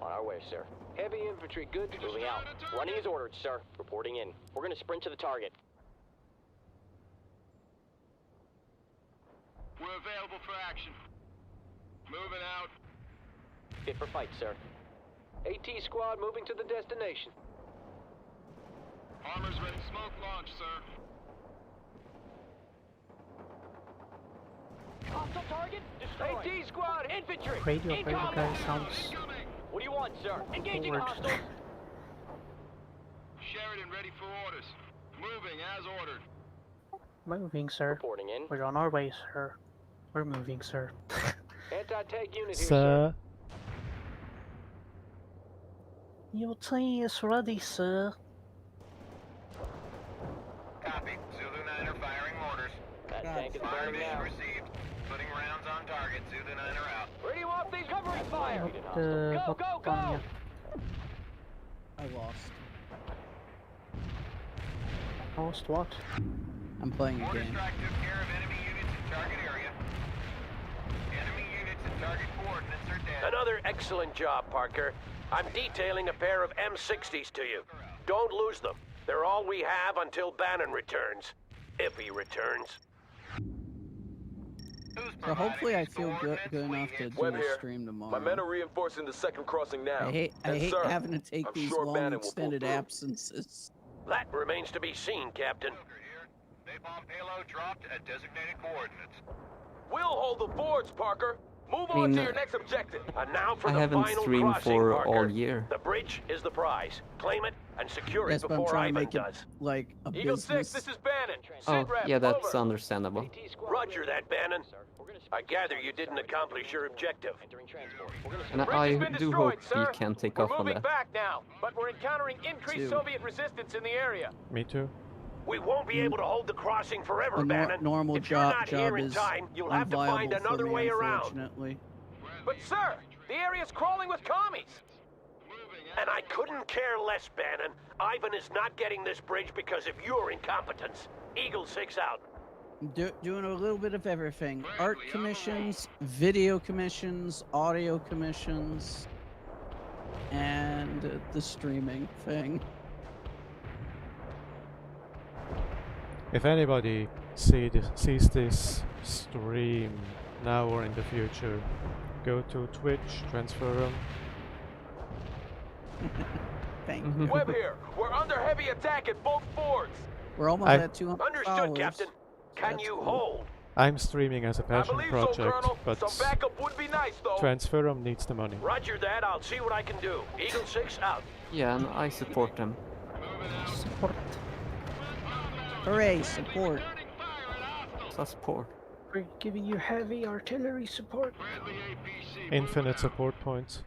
On our way, sir. Heavy infantry, good to go. Moving out. Running as ordered, sir. Reporting in. We're gonna sprint to the target. We're available for action. Moving out. Fit for fight, sir. AT squad moving to the destination. Armor's ready. Smoke launch, sir. Hostile target destroyed. AT squad, Infantry. Radio in operator combat. guy sounds What do you want, sir? Engaging forward. hostiles. Sheridan ready for orders. Moving as ordered. moving, sir. Reporting in. We're on our way, sir. We're moving, sir. Anti-tank unit here, Sir. Your tea is ready, sir. Copy. Zulu 9 are firing mortars. That tank is Fire burning mission now. received. Putting rounds on target. Zulu 9 are out. Where do you want these Covering fire. What, Go, what go, gun go. I lost. Lost what? I'm playing a Mortar game. strike took care of enemy units in target area. Enemy units in target coordinates are dead. Another excellent job, Parker. I'm detailing a pair of M60s to you. Don't lose them. They're all we have until Bannon returns. If he returns. So hopefully I feel good enough to do Webb a here. stream tomorrow. My men are reinforcing the second crossing now. I hate And sir, having to take I'm these sure long Bannon will pull extended through. absences. That remains to be seen, Captain. Napalm payload dropped at designated coordinates. We'll hold the forts, Parker. Move I on mean, to your next objective. And now for I the haven't final streamed crossing, for Parker. all year. The bridge is the prize. Claim it and secure Yes, it but I'm before trying to Ivan make it does. like a Eagle business. 6, this is Bannon. Oh, Sit rep, yeah, that's over. understandable. Roger that, Bannon. I gather you didn't accomplish your objective. And Bridge I has been do destroyed, hope sir. you can take We're off on moving that. back now, but we're encountering increased Two. Soviet resistance in the area. Me too. We won't be able to hold the crossing forever, A Bannon. normal if you're job not here in is time, you'll have to find unviable another for me, way around. unfortunately. But sir, the area's crawling with commies. Moving And I couldn't care less, Bannon. Ivan is not getting this bridge because of your incompetence. Eagle 6 out. Doing a little bit of everything. Art commissions, video commissions, audio commissions, and the streaming thing. If anybody sees this stream now or in the future, go to Twitch, transfer them. Thank you. Webb here. We're under heavy attack at both fords. We're almost at 200 Understood, followers. Captain. Can That's you cool. hold? I'm streaming as a passion believe project, so, Colonel. but Some backup would be nice, though. Transferum needs the money. Roger that. I'll see what I can do. Eagle 6 out. Yeah, and I support them. Support. Hooray, support. Support. We're giving you heavy artillery support. Infinite support points.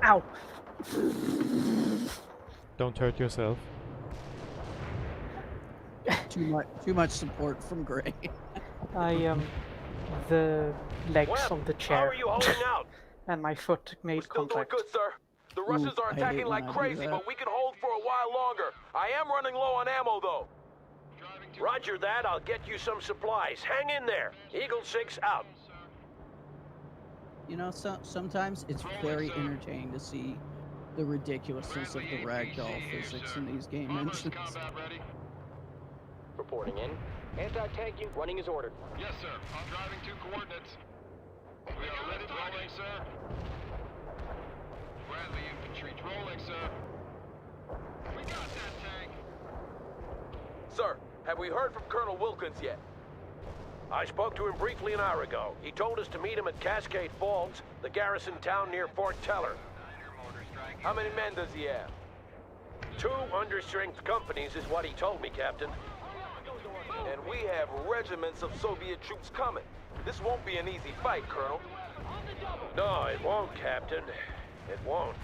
Ow! Don't hurt yourself. Too much support from Gray. I am the legs Webb, of the how chair. are you holding out? And my foot made Still doing contact. good, sir. The Russians are I hate attacking when like I do crazy, that. but we can hold for a while longer. I am running low on ammo, though. Roger that. I'll get you some supplies. Hang in there. Eagle 6 out. You know, sometimes it's very entertaining to see the ridiculousness of the ragdoll physics in these game engines. Reporting in. Anti-tank unit running as ordered. Yes, sir. I'm driving to coordinates. We are ready rolling, sir. Bradley infantry rolling, sir. We got that tank. Sir, have we heard from Colonel Wilkins yet? I spoke to him briefly an hour ago. He told us to meet him at Cascade Falls, the garrison town near Fort Teller. How many men does he have? 2 understrength companies is what he told me, Captain. And we have regiments of Soviet troops coming. This won't be an easy fight, Colonel. No, it won't, Captain. It won't.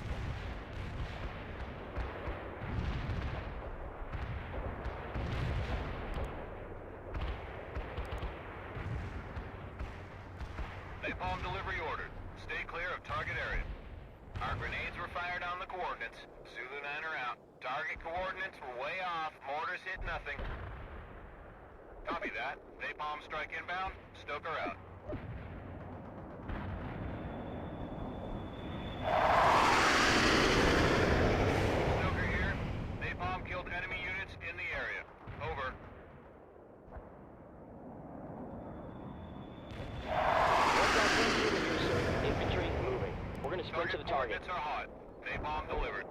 Napalm delivery ordered. Stay clear of target area. Our grenades were fired on the coordinates. Zulu 9 are out. Target coordinates were way off. Mortars hit nothing. Copy that. Napalm strike inbound. Stoker out. Stoker here. Napalm killed enemy units in the area. Over. Infantry moving. We're gonna sprint to the target. Coordinates are hot. Napalm delivered.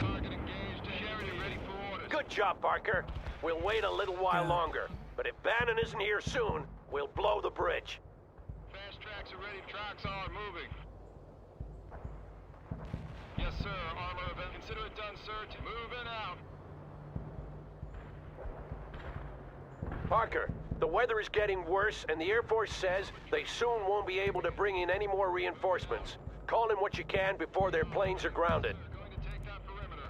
Target engaged. Sheridan ready for orders. Good job, Parker. We'll wait a little while longer. But if Bannon isn't here soon, we'll blow the bridge. Fast tracks are ready. Tracks are moving. Yes, sir. Armor event. Consider it done, sir. Moving out. Parker, the weather is getting worse, and the Air Force says they soon won't be able to bring in any more reinforcements. Call in what you can before their planes are grounded. Going to take that perimeter.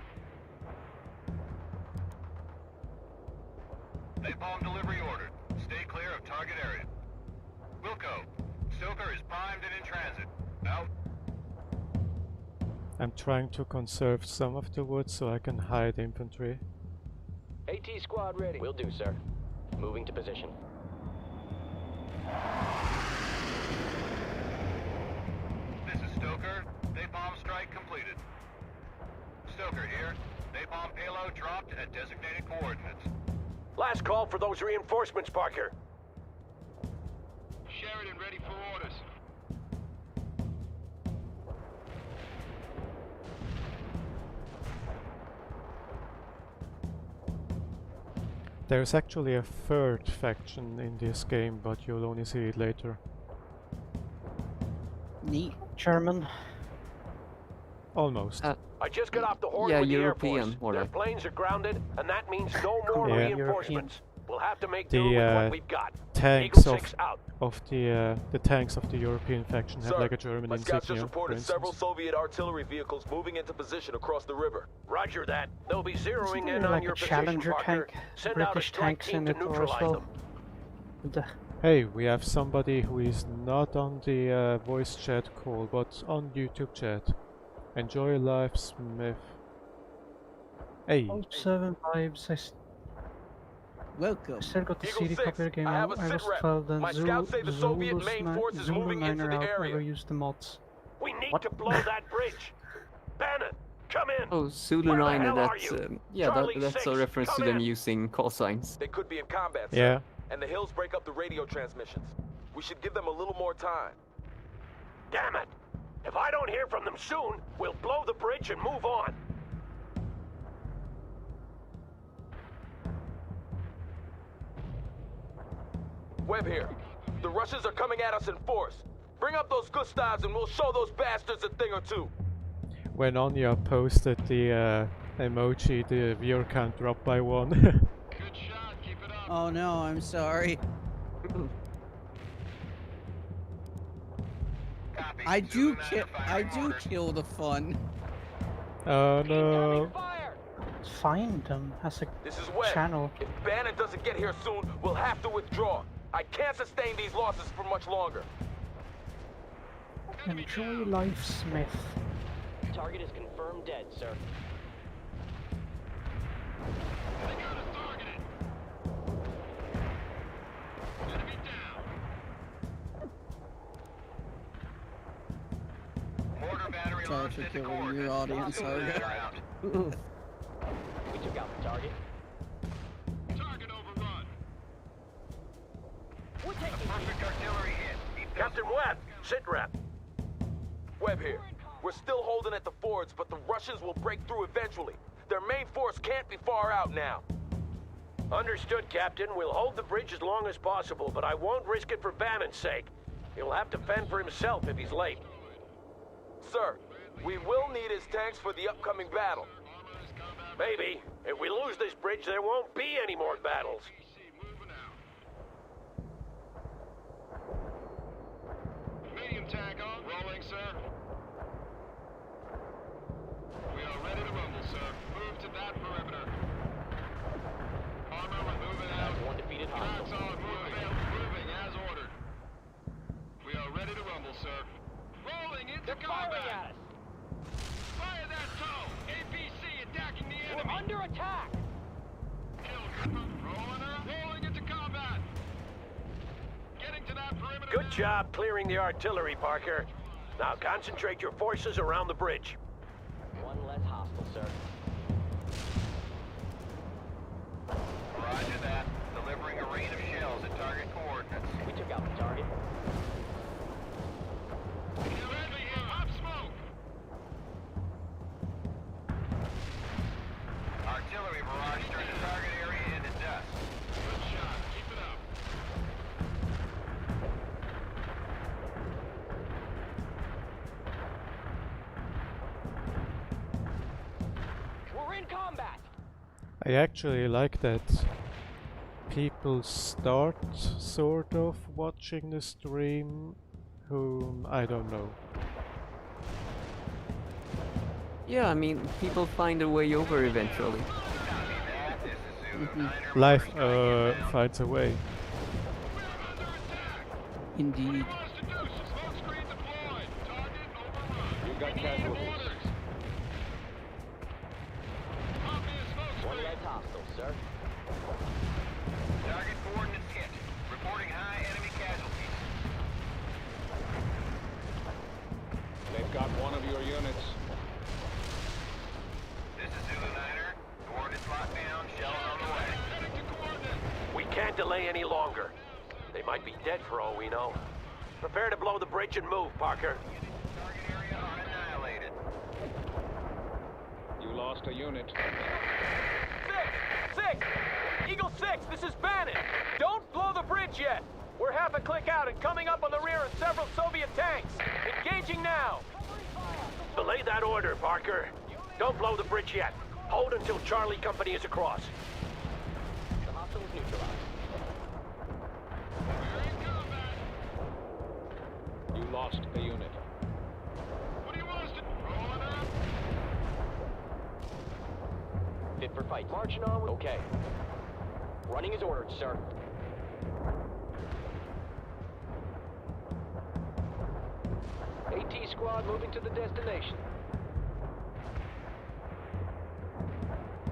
Napalm delivery ordered. Stay clear of target area. Wilco, Stoker is primed and in transit. Out. I'm trying to conserve some of the wood so I can hide infantry. AT squad ready. Will do, sir. Moving to position. This is Stoker. Napalm strike completed. Stoker here. Napalm payload dropped at designated coordinates. Last call for those reinforcements, Parker. Sheridan ready for orders. There's actually a third faction in this game, but you'll only see it later. Neat. German. Almost. I just got off the horn yeah, with the Air European, Force. more Their like. planes are grounded, and that means no more Yeah. reinforcements. We'll have to make do with The what we've got. tanks Eagle of 6 out. the tanks of the European faction have Sir, like a German my scouts just insignia, for reported several instance. Soviet artillery vehicles moving into position across the river. Roger that. They'll be zeroing Isn't in there on like your a position, Challenger Parker. tank? Send out a British strike tanks team in to it or as neutralize well? them. Hey, we have somebody who is not on the voice chat call, but on YouTube chat. Enjoy life, Smith. Hey. 07 vibes. Welcome. Still got the Eagle CD 6, copy of the game. I I have a sit was rep. 12 then My scouts say the Soviet main force is Zulu moving into 9er the out, area. never used the mods. We need to blow that bridge. Bannon, come in. Oh, Zulu Where the 9, hell are that's, you? yeah, Charlie that's 6, a reference to come them in. using call signs. They could be in combat, Yeah. sir. And the hills break up the radio transmissions. We should give them a little more time. Damn it. If I don't hear from them soon, we'll blow the bridge and move on. Webb here. The Russians are coming at us in force. Bring up those Gustavs and we'll show those bastards a thing or two. When Anya posted the emoji, the viewer count dropped by 1. Oh no, I'm sorry. I do kill the fun. Oh no. Find them as a This is Webb. channel. If Bannon doesn't get here soon, we'll have to withdraw. I can't sustain these losses for much longer. Enjoy life, Smith. Target is confirmed dead, sir. Sorry for killing your audience, Arga. We took out the target. Target overrun. We're taking Perfect artillery hit. Captain Webb, sit rep. Webb here. We're still holding at the fords, but the Russians will break through eventually. Their main force can't be far out now. Understood, Captain. We'll hold the bridge as long as possible, but I won't risk it for Bannon's sake. He'll have to fend for himself if he's late. Sir, we will need his tanks for the upcoming battle. Maybe. If we lose this bridge, there won't be any more battles. Medium tag on. Rolling, sir. We are ready to rumble, sir. Move to that perimeter. Armor, we're moving out. one defeated Tracks hostile. on. Moving as ordered. We are ready to rumble, sir. Rolling into combat. Firing at us. Fire that tow. APC attacking the enemy. We're under attack. Rolling into combat. Getting to that perimeter. Good job clearing the artillery, Parker. Now concentrate your forces around the bridge. One less hostile, sir. Roger that. Delivering a rain of shells at target coordinates. We took out the target. Pop smoke. Artillery barrage turned the target area into dust. Good shot. Keep it up. We're in combat. I actually like that people start sort of watching the stream whom I don't know. Yeah, I mean, people find a way over eventually. Life finds a way. Indeed. You've got casualties. One less hostile, sir. Target coordinates hit. Reporting high enemy casualties. They've got one of your units. This is Zulu 9er. Coordinates locked down. Shells on the way. Heading to coordinates. We can't delay any longer. They might be dead for all we know. Prepare to blow the bridge and move, Parker. Target area annihilated. You lost a unit. Six! Eagle 6, this is Bannon! Don't blow the bridge yet! We're half a click out and coming up on the rear of several Soviet tanks. Engaging now! Belay that order, Parker. Don't blow the bridge yet. Hold until Charlie Company is across. The hostile is neutralized. You lost a unit. What do you want us to rolling up? Fit for fight. Marching on. Okay. Running as ordered, sir. moving to the destination.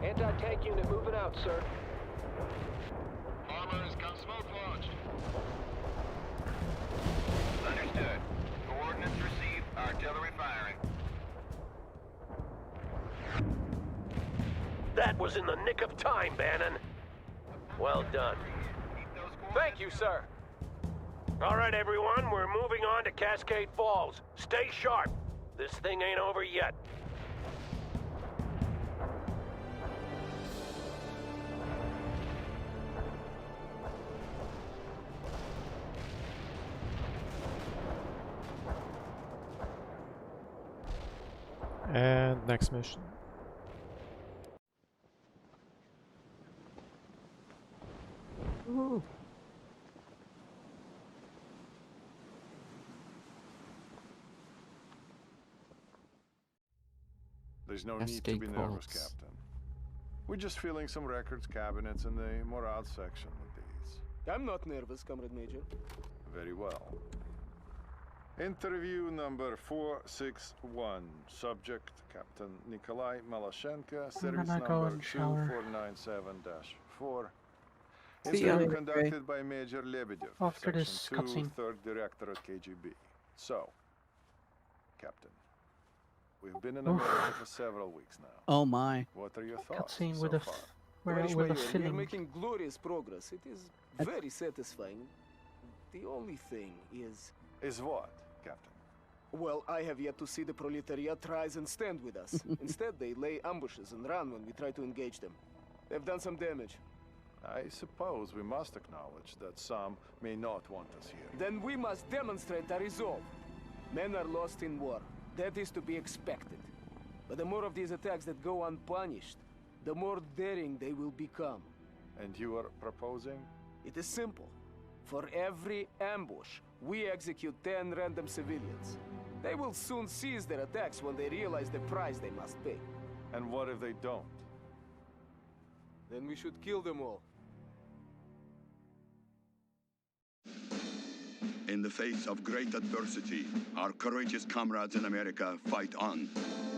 Anti-tank unit moving out, sir. Armor has got smoke launched. Understood. Coordinates received. Artillery firing. That was in the nick of time, Bannon. Well done. Thank you, sir. All right, everyone, we're moving on to Cascade Falls. Stay sharp. This thing ain't over yet. And next mission. Ooh. There's no need to be nervous, Captain. We're just filling some records cabinets in the morale section with these. I'm not nervous, Comrade Major. Very well. Interview number 461. Subject, Captain Nikolai Malashenka, service number 2497-4. Interview conducted by Major Lebedev, After this Section 2, cutscene. 3rd Directorate KGB. So, Captain, we've been in America for several weeks now. Oh my. What are your thoughts Cutscene so with a far? with a We're filling. making glorious progress. It is very satisfying. The only thing is... Is what, Captain? Well, I have yet to see the proletariat rise and stand with us. Instead, they lay ambushes and run when we try to engage them. They've done some damage. I suppose we must acknowledge that some may not want us here. Then we must demonstrate our resolve. Men are lost in war. That is to be expected. But the more of these attacks that go unpunished, the more daring they will become. And you are proposing? It is simple. For every ambush, we execute 10 random civilians. They will soon cease their attacks when they realize the price they must pay. And what if they don't? Then we should kill them all. In the face of great adversity, our courageous comrades in America fight on,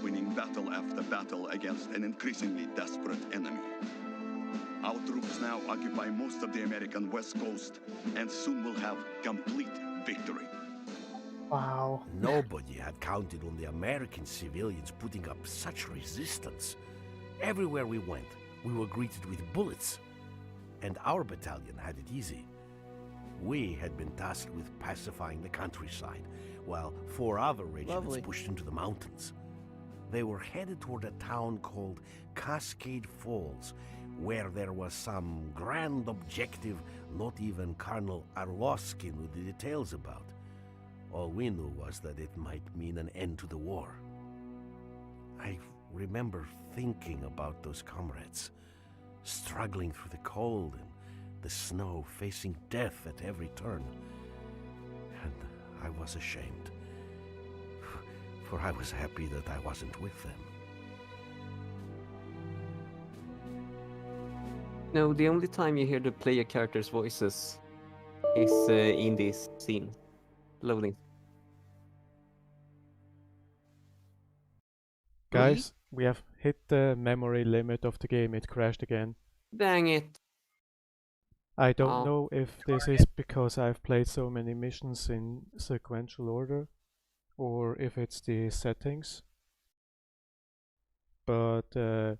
winning battle after battle against an increasingly desperate enemy. Our troops now occupy most of the American West Coast, and soon will have complete victory. Wow. Nobody had counted on the American civilians putting up such resistance. Everywhere we went, we were greeted with bullets. And our battalion had it easy. We had been tasked with pacifying the countryside, while 4 other regiments pushed into the mountains. They were headed toward a town called Cascade Falls, where there was some grand objective not even Colonel Arlovsky knew the details about. All we knew was that it might mean an end to the war. I remember thinking about those comrades, struggling through the cold and the snow, facing death at every turn. And I was ashamed, for I was happy that I wasn't with them. No, the only time you hear the player characters' voices is in this scene. Loading. Guys, we have hit the memory limit of the game. It crashed again. Dang it. I don't know if this is because I've played so many missions in sequential order, or if it's the settings. But I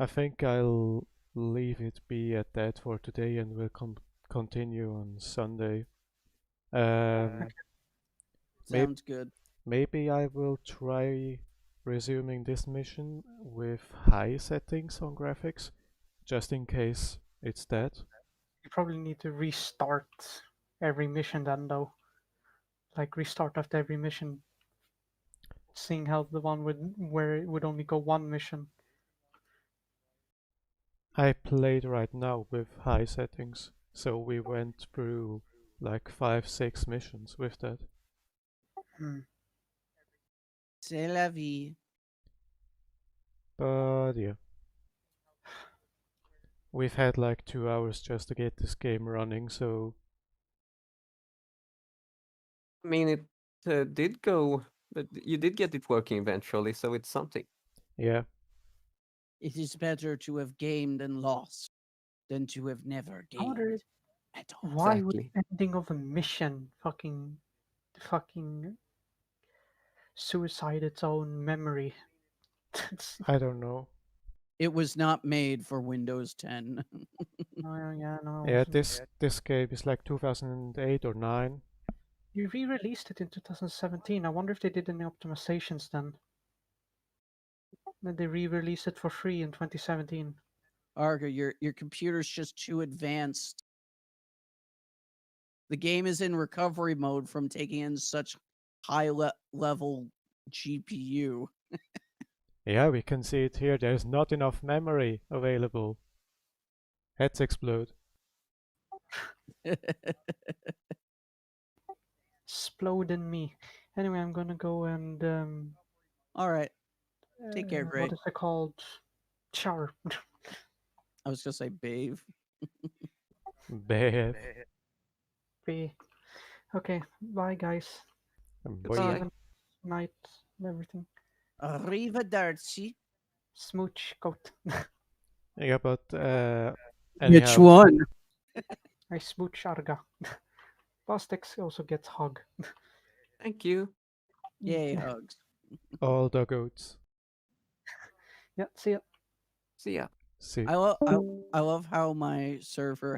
think I'll leave it be at that for today, and we'll continue on Sunday. Sounds good. Maybe I will try resuming this mission with high settings on graphics, just in case it's dead. You probably need to restart every mission then, though. Like restart after every mission, seeing how the one where it would only go one mission. I played right now with high settings, so we went through like 5-6 missions with that. C'est la vie. But yeah. We've had like 2 hours just to get this game running, so... I mean, it did go But you did get it working eventually, so it's something. Yeah. It is better to have gamed and lost than to have never I wonder gamed at all. why would ending of a mission fucking suicide its own memory. I don't know. It was not made for Windows 10. Oh, yeah, no. Yeah, this game is like 2008 or 9. You re-released it in 2017. I wonder if they did any optimizations then. Then they re-released it for free in 2017. Arga, your computer's just too advanced. The game is in recovery mode from taking in such high level GPU. Yeah, we can see it here. There's not enough memory available. Heads explode. Explode in me. Anyway, I'm gonna go and all right. Take care, Greg. What is it called? Shower. I was gonna say bathe. Bathe. Okay, bye guys. Bye. Night, everything. Arrivederci. Smooch coat. Yeah, but Which one? I smooch Arga. Plastics also gets hug. Thank you. Yay, hugs. All the goats. Yeah, see ya. See ya. See. I love how my server